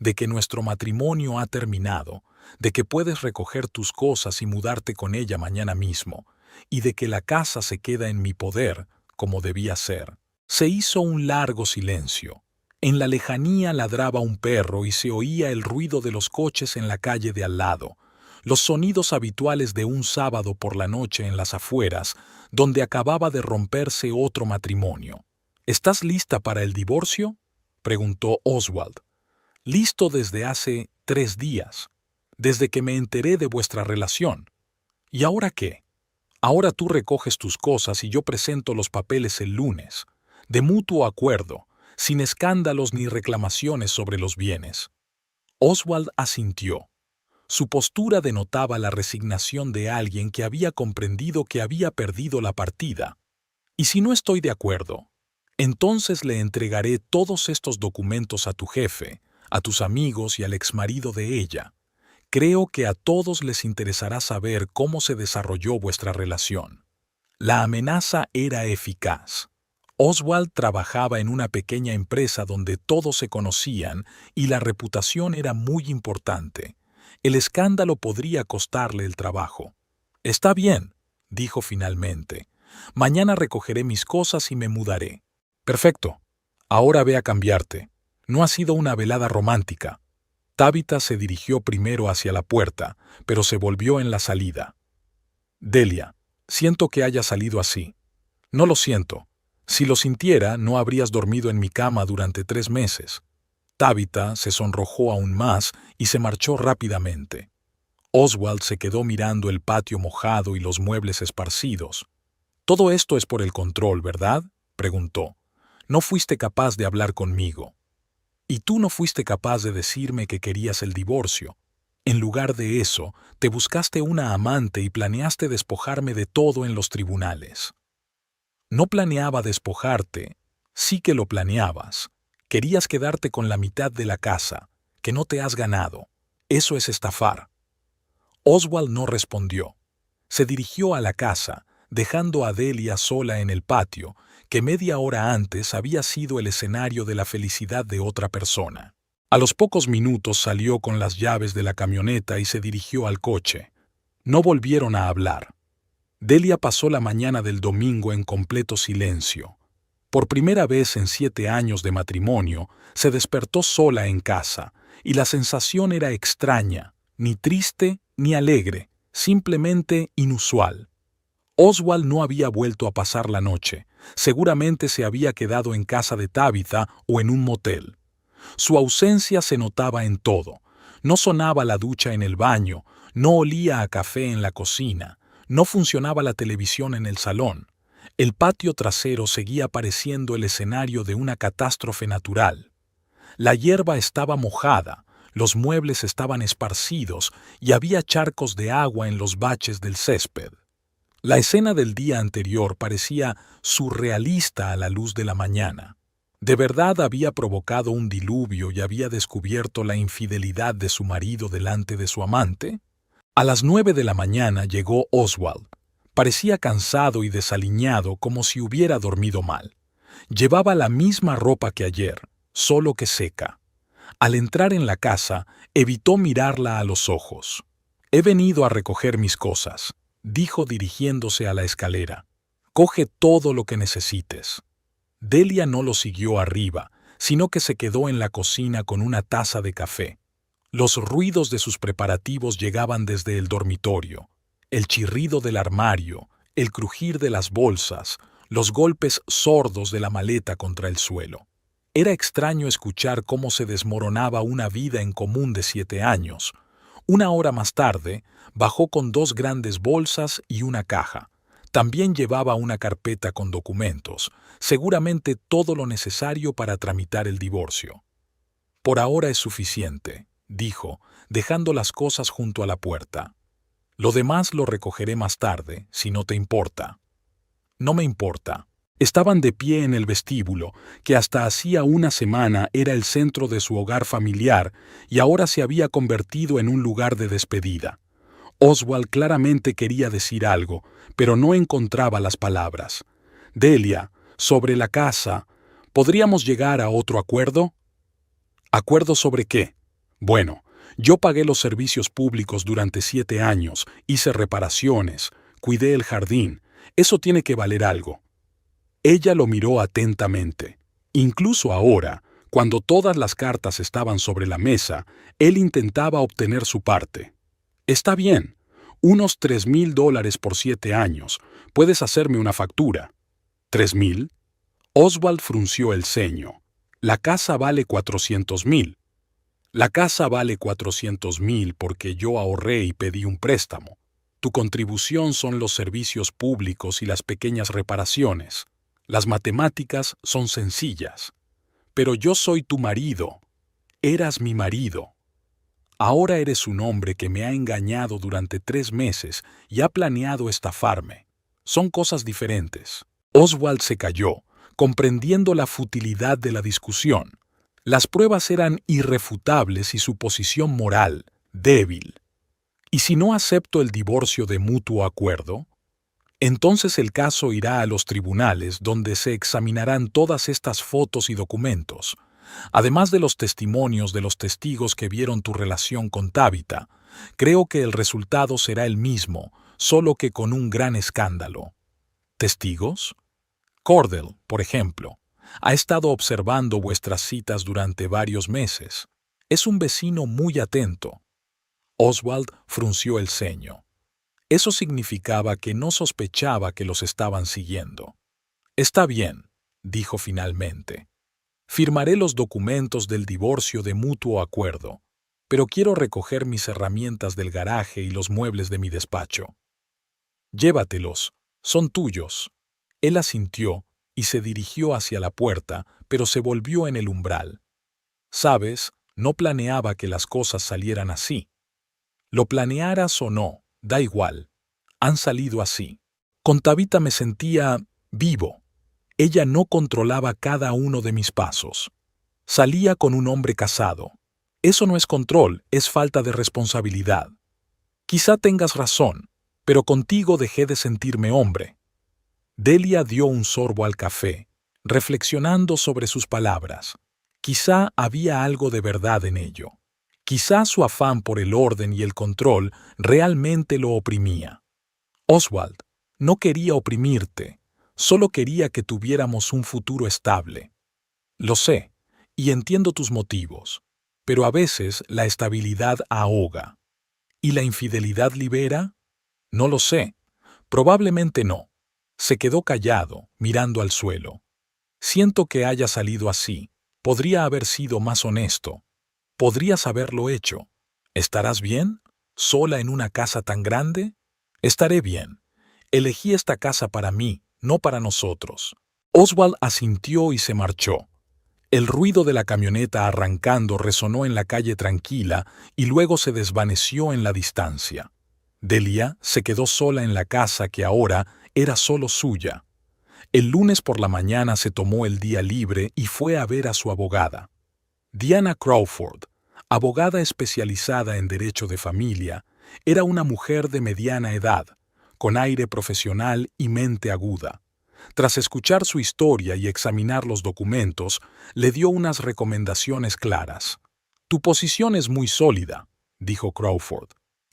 S1: De que nuestro matrimonio ha terminado, de que puedes recoger tus cosas y mudarte con ella mañana mismo, y de que la casa se queda en mi poder, como debía ser. Se hizo un largo silencio. En la lejanía ladraba un perro y se oía el ruido de los coches en la calle de al lado, los sonidos habituales de un sábado por la noche en las afueras, donde acababa de romperse otro matrimonio. ¿Estás lista para el divorcio?, preguntó Oswald. Listo desde hace 3 días, desde que me enteré de vuestra relación. ¿Y ahora qué? Ahora tú recoges tus cosas y yo presento los papeles el lunes, de mutuo acuerdo, sin escándalos ni reclamaciones sobre los bienes. Oswald asintió. Su postura denotaba la resignación de alguien que había comprendido que había perdido la partida. ¿Y si no estoy de acuerdo? Entonces le entregaré todos estos documentos a tu jefe, a tus amigos y al exmarido de ella. Creo que a todos les interesará saber cómo se desarrolló vuestra relación. La amenaza era eficaz. Oswald trabajaba en una pequeña empresa donde todos se conocían y la reputación era muy importante. El escándalo podría costarle el trabajo. Está bien, dijo finalmente. Mañana recogeré mis cosas y me mudaré. Perfecto. Ahora ve a cambiarte. No ha sido una velada romántica. Tabitha se dirigió primero hacia la puerta, pero se volvió en la salida. Delia, siento que haya salido así. No lo siento. Si lo sintiera, no habrías dormido en mi cama durante 3 meses. Tabitha se sonrojó aún más y se marchó rápidamente. Oswald se quedó mirando el patio mojado y los muebles esparcidos. «Todo esto es por el control, ¿verdad?», preguntó. «No fuiste capaz de hablar conmigo. Y tú no fuiste capaz de decirme que querías el divorcio. En lugar de eso, te buscaste una amante y planeaste despojarme de todo en los tribunales». No planeaba despojarte, sí que lo planeabas. Querías quedarte con la mitad de la casa, que no te has ganado. Eso es estafar. Oswald no respondió. Se dirigió a la casa, dejando a Delia sola en el patio, que media hora antes había sido el escenario de la felicidad de otra persona. A los pocos minutos salió con las llaves de la camioneta y se dirigió al coche. No volvieron a hablar. Delia pasó la mañana del domingo en completo silencio. Por primera vez en 7 años de matrimonio, se despertó sola en casa, y la sensación era extraña, ni triste ni alegre, simplemente inusual. Oswald no había vuelto a pasar la noche, seguramente se había quedado en casa de Tabitha o en un motel. Su ausencia se notaba en todo. No sonaba la ducha en el baño, no olía a café en la cocina, no funcionaba la televisión en el salón. El patio trasero seguía pareciendo el escenario de una catástrofe natural. La hierba estaba mojada, los muebles estaban esparcidos y había charcos de agua en los baches del césped. La escena del día anterior parecía surrealista a la luz de la mañana. ¿De verdad había provocado un diluvio y había descubierto la infidelidad de su marido delante de su amante? A las 9 de la mañana llegó Oswald. Parecía cansado y desaliñado como si hubiera dormido mal. Llevaba la misma ropa que ayer, solo que seca. Al entrar en la casa, evitó mirarla a los ojos. «He venido a recoger mis cosas», dijo dirigiéndose a la escalera. «Coge todo lo que necesites». Delia no lo siguió arriba, sino que se quedó en la cocina con una taza de café. Los ruidos de sus preparativos llegaban desde el dormitorio. el chirrido del armario, el crujir de las bolsas, los golpes sordos de la maleta contra el suelo. Era extraño escuchar cómo se desmoronaba una vida en común de 7 años. Una hora más tarde, bajó con 2 grandes bolsas y una caja. También llevaba una carpeta con documentos, seguramente todo lo necesario para tramitar el divorcio. Por ahora es suficiente, dijo, dejando las cosas junto a la puerta. Lo demás lo recogeré más tarde, si no te importa. No me importa. Estaban de pie en el vestíbulo, que hasta hacía una semana era el centro de su hogar familiar y ahora se había convertido en un lugar de despedida. Oswald claramente quería decir algo, pero no encontraba las palabras. Delia, sobre la casa, ¿podríamos llegar a otro acuerdo? ¿Acuerdo sobre qué? Bueno, yo pagué los servicios públicos durante 7 años, hice reparaciones, cuidé el jardín. Eso tiene que valer algo. Ella lo miró atentamente. Incluso ahora, cuando todas las cartas estaban sobre la mesa, él intentaba obtener su parte. Está bien, unos $3,000 por 7 años. Puedes hacerme una factura. ¿3,000? Oswald frunció el ceño. La casa vale 400,000. La casa vale 400,000 porque yo ahorré y pedí un préstamo. Tu contribución son los servicios públicos y las pequeñas reparaciones. Las matemáticas son sencillas. Pero yo soy tu marido. Eras mi marido. Ahora eres un hombre que me ha engañado durante 3 meses y ha planeado estafarme. Son cosas diferentes. Oswald se calló, comprendiendo la futilidad de la discusión. Las pruebas eran irrefutables y su posición moral, débil. ¿Y si no acepto el divorcio de mutuo acuerdo? Entonces el caso irá a los tribunales donde se examinarán todas estas fotos y documentos, además de los testimonios de los testigos que vieron tu relación con Tabitha. Creo que el resultado será el mismo, solo que con un gran escándalo. ¿Testigos? Cordell, por ejemplo, ha estado observando vuestras citas durante varios meses. Es un vecino muy atento. Oswald frunció el ceño. Eso significaba que no sospechaba que los estaban siguiendo. Está bien, dijo finalmente. Firmaré los documentos del divorcio de mutuo acuerdo, pero quiero recoger mis herramientas del garaje y los muebles de mi despacho. Llévatelos, son tuyos. Él asintió y se dirigió hacia la puerta, pero se volvió en el umbral. Sabes, no planeaba que las cosas salieran así. Lo planearas o no, da igual. Han salido así. Con Tabitha me sentía vivo. Ella no controlaba cada uno de mis pasos. Salía con un hombre casado. Eso no es control, es falta de responsabilidad. Quizá tengas razón, pero contigo dejé de sentirme hombre. Delia dio un sorbo al café, reflexionando sobre sus palabras. Quizá había algo de verdad en ello. Quizá su afán por el orden y el control realmente lo oprimía. Oswald, no quería oprimirte, solo quería que tuviéramos un futuro estable. Lo sé, y entiendo tus motivos, pero a veces la estabilidad ahoga. ¿Y la infidelidad libera? No lo sé, probablemente no. Se quedó callado, mirando al suelo. Siento que haya salido así. Podría haber sido más honesto. Podrías haberlo hecho. ¿Estarás bien? ¿Sola en una casa tan grande? Estaré bien. Elegí esta casa para mí, no para nosotros. Oswald asintió y se marchó. El ruido de la camioneta arrancando resonó en la calle tranquila y luego se desvaneció en la distancia. Delia se quedó sola en la casa que ahora era solo suya. El lunes por la mañana se tomó el día libre y fue a ver a su abogada. Diana Crawford, abogada especializada en derecho de familia, era una mujer de mediana edad, con aire profesional y mente aguda. Tras escuchar su historia y examinar los documentos, le dio unas recomendaciones claras. «Tu posición es muy sólida», dijo Crawford.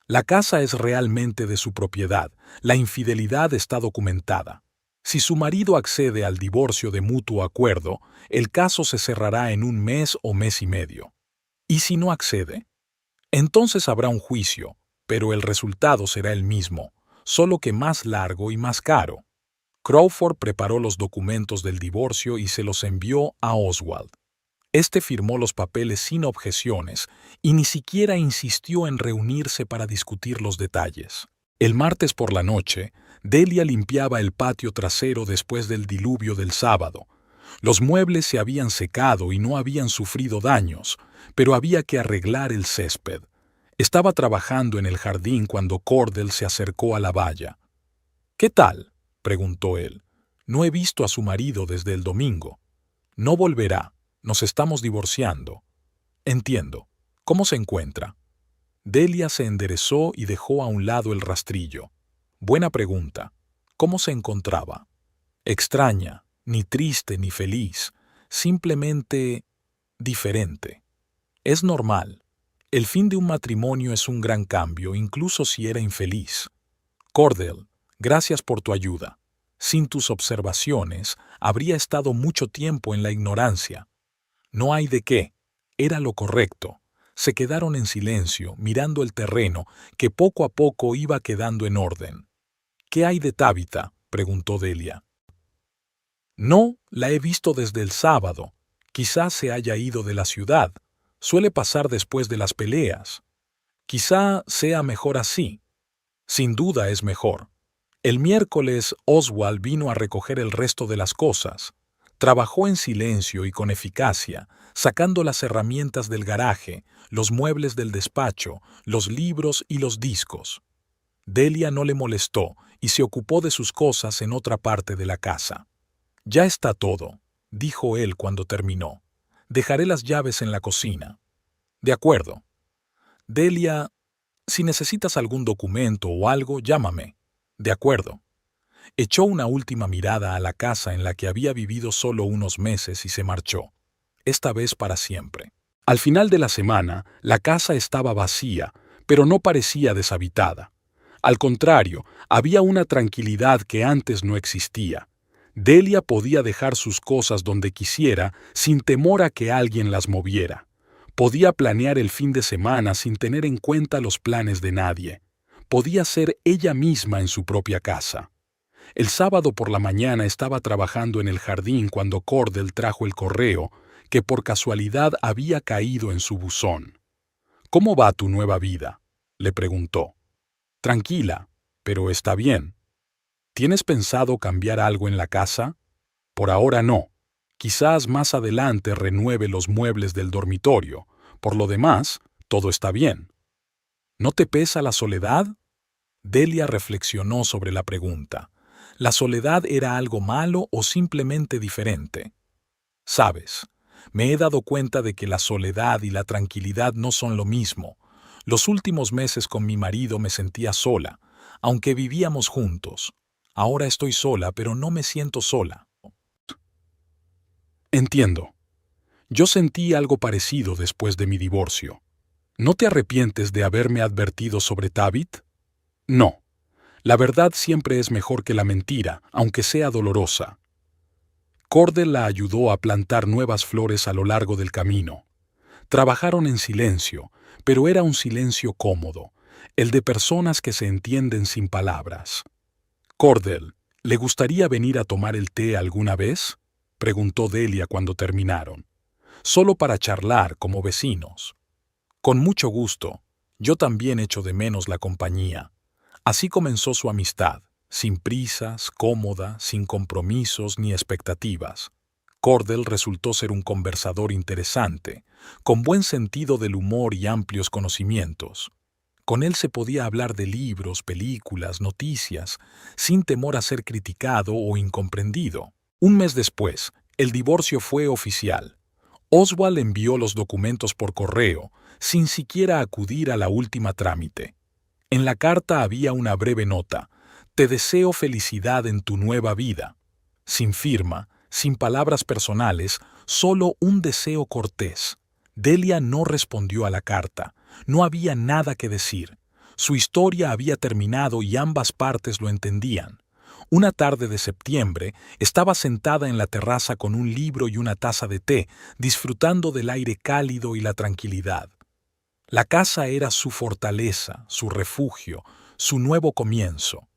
S1: «La casa es realmente de su propiedad, la infidelidad está documentada. Si su marido accede al divorcio de mutuo acuerdo, el caso se cerrará en un mes o mes y medio. ¿Y si no accede? Entonces habrá un juicio, pero el resultado será el mismo. solo que más largo y más caro. Crawford preparó los documentos del divorcio y se los envió a Oswald. Este firmó los papeles sin objeciones y ni siquiera insistió en reunirse para discutir los detalles. El martes por la noche, Delia limpiaba el patio trasero después del diluvio del sábado. Los muebles se habían secado y no habían sufrido daños, pero había que arreglar el césped. Estaba trabajando en el jardín cuando Cordell se acercó a la valla. «¿Qué tal?», preguntó él. «No he visto a su marido desde el domingo». «No volverá. Nos estamos divorciando». «Entiendo. ¿Cómo se encuentra?». Delia se enderezó y dejó a un lado el rastrillo. «Buena pregunta. ¿Cómo se encontraba?». «Extraña, ni triste ni feliz, simplemente diferente. Es normal. El fin de un matrimonio es un gran cambio, incluso si era infeliz. Cordell, gracias por tu ayuda. Sin tus observaciones, habría estado mucho tiempo en la ignorancia». «No hay de qué. Era lo correcto». Se quedaron en silencio, mirando el terreno, que poco a poco iba quedando en orden. «¿Qué hay de Tabitha?», preguntó Delia. «No, la he visto desde el sábado. Quizás se haya ido de la ciudad. Suele pasar después de las peleas. Quizá sea mejor así». «Sin duda es mejor. El miércoles Oswald vino a recoger el resto de las cosas. Trabajó en silencio y con eficacia, sacando las herramientas del garaje, los muebles del despacho, los libros y los discos. Delia no le molestó y se ocupó de sus cosas en otra parte de la casa. «Ya está todo», dijo él cuando terminó. «Dejaré las llaves en la cocina». «De acuerdo». «Delia, si necesitas algún documento o algo, llámame». «De acuerdo». Echó una última mirada a la casa en la que había vivido solo unos meses y se marchó, esta vez para siempre. Al final de la semana, la casa estaba vacía, pero no parecía deshabitada. Al contrario, había una tranquilidad que antes no existía. Delia podía dejar sus cosas donde quisiera sin temor a que alguien las moviera. Podía planear el fin de semana sin tener en cuenta los planes de nadie. Podía ser ella misma en su propia casa. El sábado por la mañana estaba trabajando en el jardín cuando Cordell trajo el correo que por casualidad había caído en su buzón. «¿Cómo va tu nueva vida?», le preguntó. «Tranquila, pero está bien». «¿Tienes pensado cambiar algo en la casa?». «Por ahora no. Quizás más adelante renueve los muebles del dormitorio. Por lo demás, todo está bien». «¿No te pesa la soledad?». Delia reflexionó sobre la pregunta. ¿La soledad era algo malo o simplemente diferente? «Sabes, me he dado cuenta de que la soledad y la tranquilidad no son lo mismo. Los últimos meses con mi marido me sentía sola, aunque vivíamos juntos. Ahora estoy sola, pero no me siento sola». «Entiendo. Yo sentí algo parecido después de mi divorcio. ¿No te arrepientes de haberme advertido sobre Tabitha?». «No. La verdad siempre es mejor que la mentira, aunque sea dolorosa». Cordell la ayudó a plantar nuevas flores a lo largo del camino. Trabajaron en silencio, pero era un silencio cómodo, el de personas que se entienden sin palabras. «Cordell, ¿le gustaría venir a tomar el té alguna vez?», preguntó Delia cuando terminaron. «Solo para charlar como vecinos». «Con mucho gusto. Yo también echo de menos la compañía». Así comenzó su amistad, sin prisas, cómoda, sin compromisos ni expectativas. Cordell resultó ser un conversador interesante, con buen sentido del humor y amplios conocimientos. Con él se podía hablar de libros, películas, noticias, sin temor a ser criticado o incomprendido. Un mes después, el divorcio fue oficial. Oswald envió los documentos por correo, sin siquiera acudir a la última trámite. En la carta había una breve nota: «Te deseo felicidad en tu nueva vida». Sin firma, sin palabras personales, solo un deseo cortés. Delia no respondió a la carta. No había nada que decir. Su historia había terminado y ambas partes lo entendían. Una tarde de septiembre, estaba sentada en la terraza con un libro y una taza de té, disfrutando del aire cálido y la tranquilidad. La casa era su fortaleza, su refugio, su nuevo comienzo.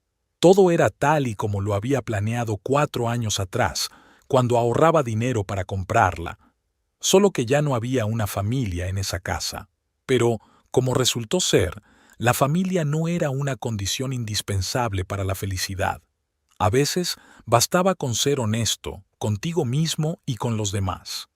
S1: Todo era tal y como lo había planeado 4 años atrás, cuando ahorraba dinero para comprarla. Solo que ya no había una familia en esa casa. Pero, como resultó ser, la familia no era una condición indispensable para la felicidad. A veces bastaba con ser honesto, contigo mismo y con los demás.